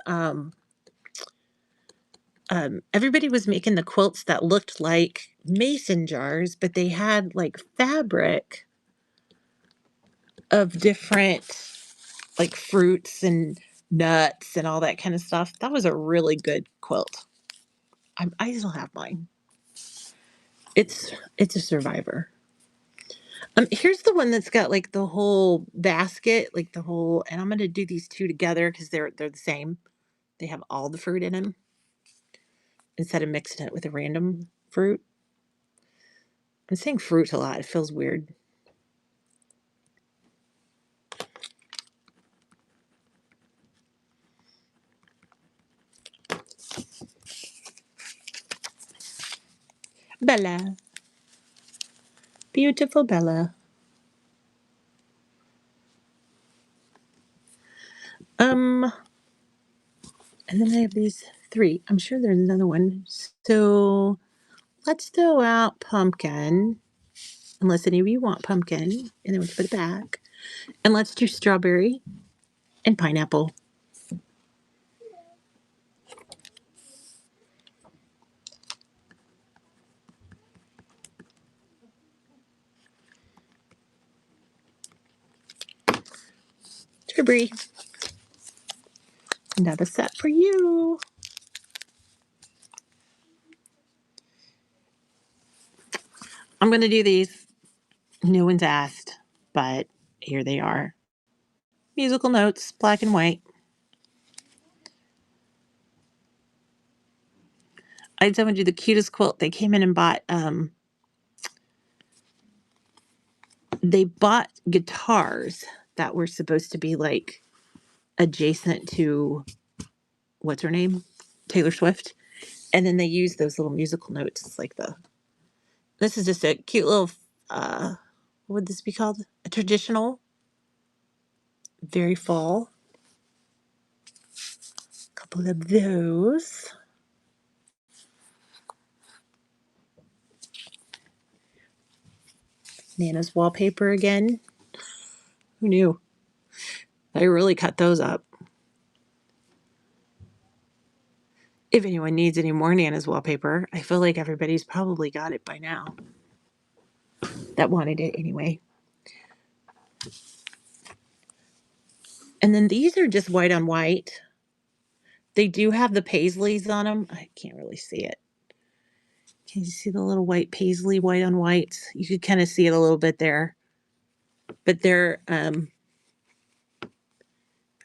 everybody was making the quilts that looked like mason jars, but they had like fabric of different like fruits and nuts and all that kind of stuff. That was a really good quilt. I still have mine. It's a survivor. Here's the one that's got like the whole basket, like the whole. And I'm gonna do these 2 together because they're the same. They have all the fruit in them instead of mixing it with a random fruit. I'm saying fruit a lot. It feels weird. Bella. Beautiful Bella. And then I have these 3. I'm sure there's another one. So let's throw out pumpkin, unless any of you want pumpkin, and then we can put it back. And let's do strawberry and pineapple. Strawberry. Another set for you. I'm going to do these. No one's asked, but here they are. Musical notes, black and white. I told you the cutest quilt. They came in and bought, they bought guitars that were supposed to be like adjacent to, what's her name? Taylor Swift. And then they used those little musical notes. It's like this is just a cute little, what would this be called? A traditional, very fall. couple of those. Nana's wallpaper again. Who knew? I really cut those up. If anyone needs any more Nana's wallpaper, I feel like everybody's probably got it by now. That wanted it anyway. And then these are just white on white. They do have the paisleys on them. I can't really see it. Can you see the little white paisley, white on white? You could kind of see it a little bit there. But they're, if I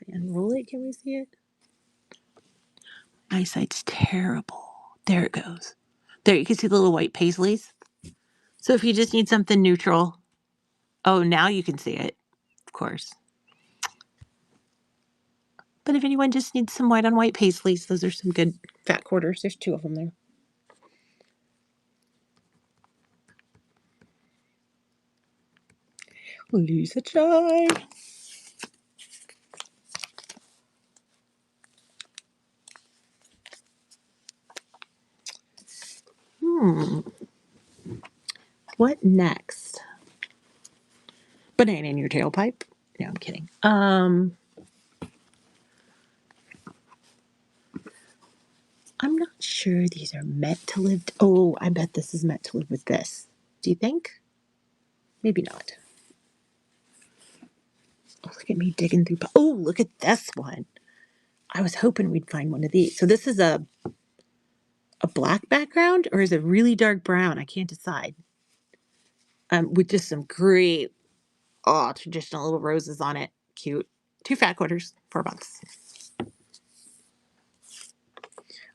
unroll it, can we see it? Eyesight's terrible. There it goes. There, you can see the little white paisleys. So if you just need something neutral, oh, now you can see it, of course. But if anyone just needs some white on white paisleys, those are some good fat quarters. There's 2 of them there. Lisa Chai. What next? Banana in your tailpipe? No, I'm kidding. I'm not sure these are meant to live. Oh, I bet this is meant to live with this. Do you think? Maybe not. Oh, look at me digging through. Oh, look at this one. I was hoping we'd find one of these. So this is a black background, or is it really dark brown? I can't decide. With just some great, traditional little roses on it. Cute. 2 fat quarters, $4.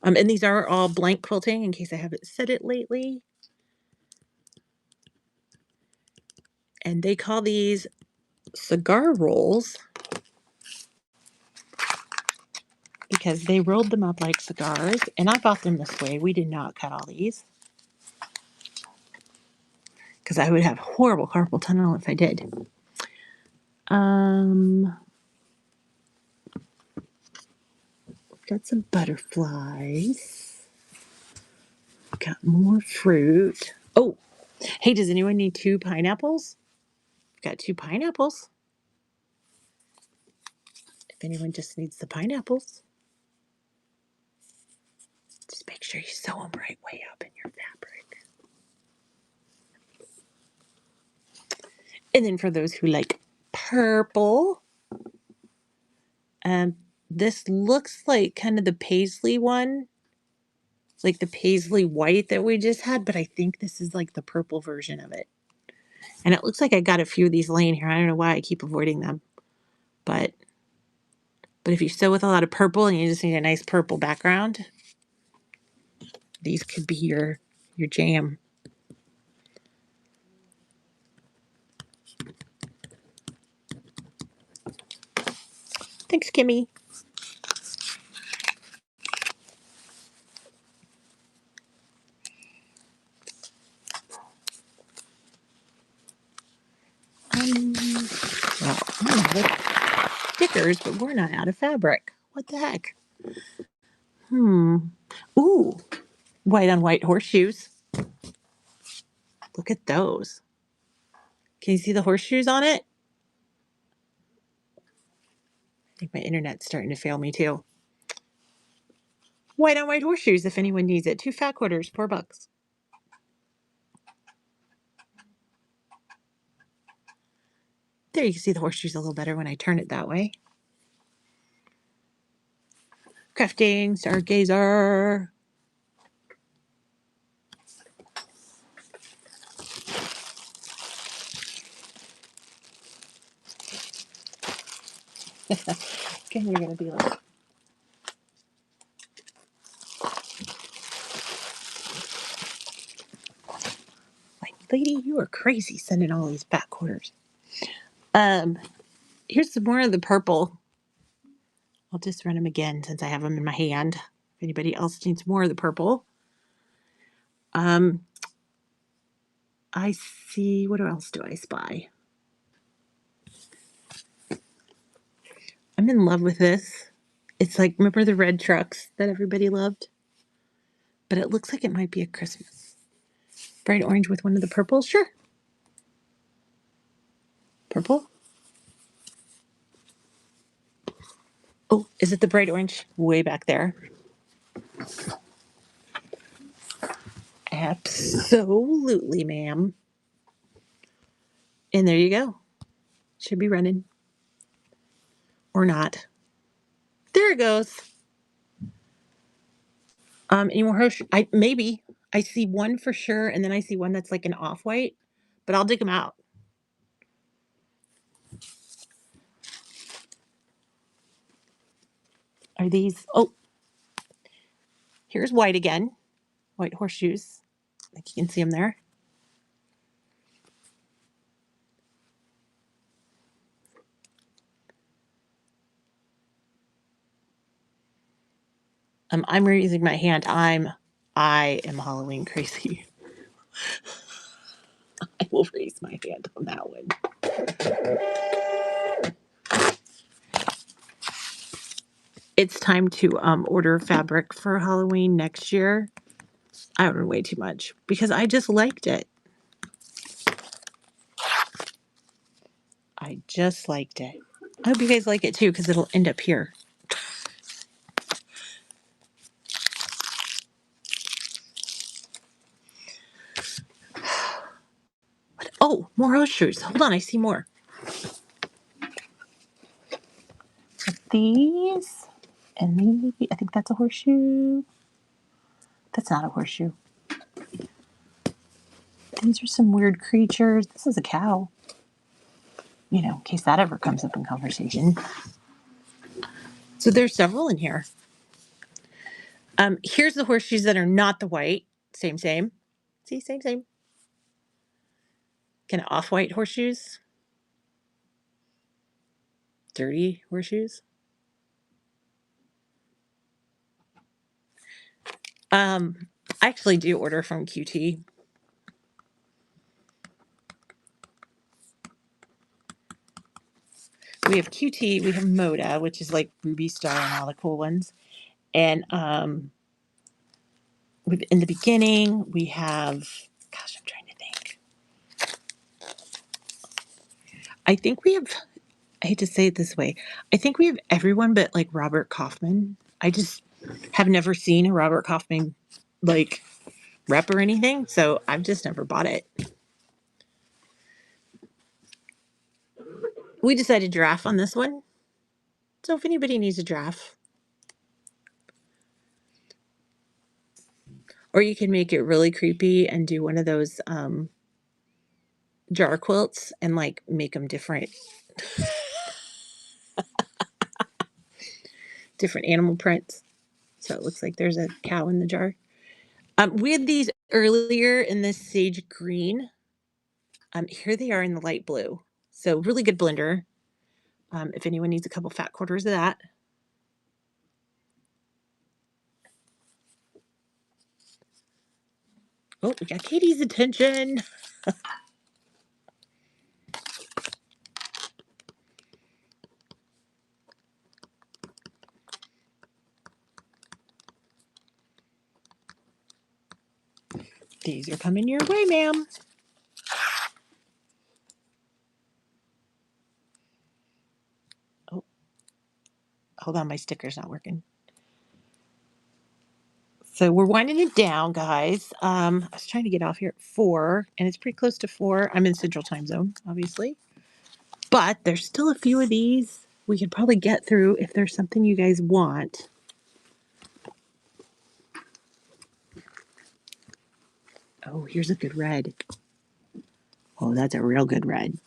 And these are all blank quilting in case I haven't said it lately. And they call these cigar rolls because they rolled them up like cigars. And I bought them this way. We did not cut all these because I would have horrible carpal tunnel if I did. Got some butterflies. Got more fruit. Oh, hey, does anyone need 2 pineapples? Got 2 pineapples. If anyone just needs the pineapples, just make sure you sew them right way up in your fabric. And then for those who like purple, this looks like kind of the paisley one, like the paisley white that we just had, but I think this is like the purple version of it. And it looks like I got a few of these laying here. I don't know why I keep avoiding them, but if you sew with a lot of purple and you just need a nice purple background, these could be your jam. Thanks, Kimmy. Well, I'm out of stickers, but we're not out of fabric. What the heck? Ooh, white on white horseshoes. Look at those. Can you see the horseshoes on it? I think my internet's starting to fail me too. White on white horseshoes if anyone needs it. 2 fat quarters, $4. There, you can see the horseshoes a little better when I turn it that way. Crafting, stargazer. Okay, you're going to be like, lady, you are crazy sending all these fat quarters. Here's some more of the purple. I'll just run them again since I have them in my hand. If anybody else needs more of the purple. I see, what else do I spy? I'm in love with this. It's like, remember the red trucks that everybody loved? But it looks like it might be a Christmas. Bright orange with one of the purples? Sure. Purple? Oh, is it the bright orange way back there? Absolutely, ma'am. And there you go. Should be running. Or not. There it goes. Any more Hirsch? Maybe. I see one for sure, and then I see one that's like an off-white, but I'll dig them out. Are these? Oh, here's white again. White horseshoes. I think you can see them there. I'm raising my hand. I am Halloween crazy. I will raise my hand on that one. It's time to order fabric for Halloween next year. I ordered way too much because I just liked it. I just liked it. I hope you guys like it too because it'll end up here. Oh, more horseshoes. Hold on, I see more. These, and maybe, I think that's a horseshoe. That's not a horseshoe. These are some weird creatures. This is a cow. You know, in case that ever comes up in conversation. So there's several in here. Here's the horseshoes that are not the white. Same. See, same. Kind of off-white horseshoes. Dirty horseshoes. I actually do order from QT. We have QT, we have Moda, which is like Ruby Star and all the cool ones. And in the beginning, we have, gosh, I'm trying to think. I think we have, I hate to say it this way, I think we have everyone but like Robert Kaufman. I just have never seen a Robert Kaufman like rep or anything, so I've just never bought it. We decided giraffe on this one. So if anybody needs a giraffe, or you can make it really creepy and do one of those jar quilts and like make them different animal prints. So it looks like there's a cow in the jar. We had these earlier in this sage green. Here they are in the light blue. So really good blender. If anyone needs a couple fat quarters of that. Oh, we got Katie's attention. These are coming your way, ma'am. Oh, hold on, my sticker's not working. So we're winding it down, guys. I was trying to get off here at 4, and it's pretty close to 4. I'm in Central Time Zone, obviously. But there's still a few of these we could probably get through if there's something you guys want. Oh, here's a good red. Oh, that's a real good red.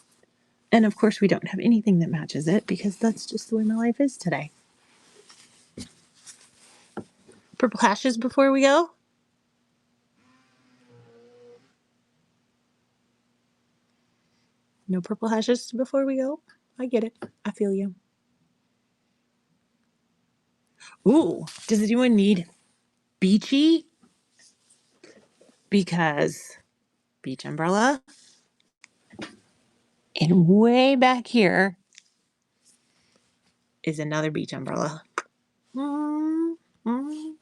And of course, we don't have anything that matches it because that's just the way my life is today. Purple hashes before we go. No purple hashes before we go. I get it. I feel you. Ooh, does anyone need beachy? Because beach umbrella. And way back here is another beach umbrella. Mm, mm.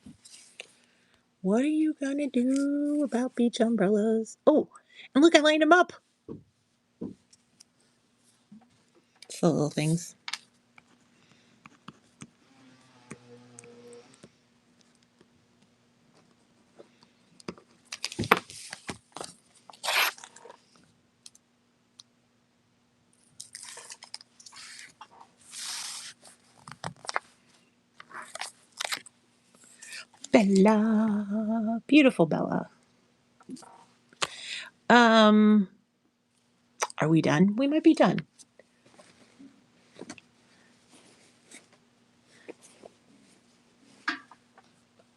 What are you gonna do about beach umbrellas? Oh, and look, I lined them up. It's the little things. Bella. Beautiful Bella. Um, are we done? We might be done.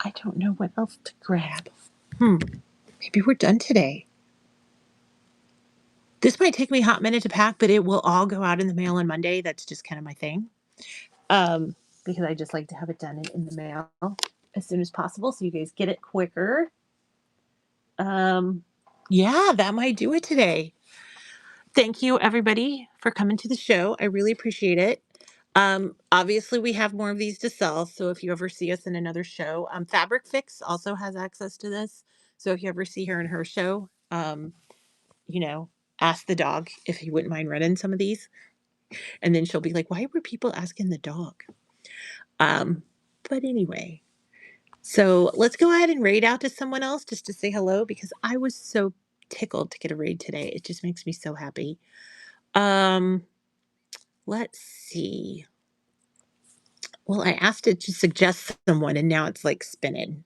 I don't know what else to grab. Maybe we're done today. This might take me a hot minute to pack, but it will all go out in the mail on Monday. That's just kind of my thing. Because I just like to have it done in the mail as soon as possible so you guys get it quicker. Yeah, that might do it today. Thank you, everybody, for coming to the show. I really appreciate it. Obviously, we have more of these to sell. So if you ever see us in another show, Fabric Fix also has access to this. So if you ever see her in her show, you know, ask the dog if he wouldn't mind running some of these. And then she'll be like, why were people asking the dog? Um, but anyway, so let's go ahead and raid out to someone else just to say hello because I was so tickled to get a raid today. It just makes me so happy. Um, let's see. Well, I asked it to suggest someone and now it's like spinning.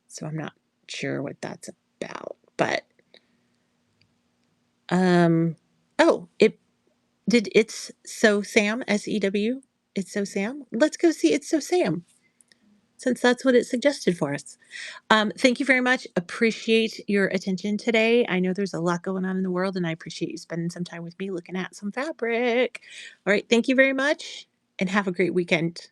So I'm not sure what that's about. But oh, it's so Sam, SEW. It's so Sam. Let's go see It's So Sam. Since that's what it suggested for us. Thank you very much. Appreciate your attention today. I know there's a lot going on in the world, and I appreciate you spending some time with me looking at some fabric. All right. Thank you very much, and have a great weekend.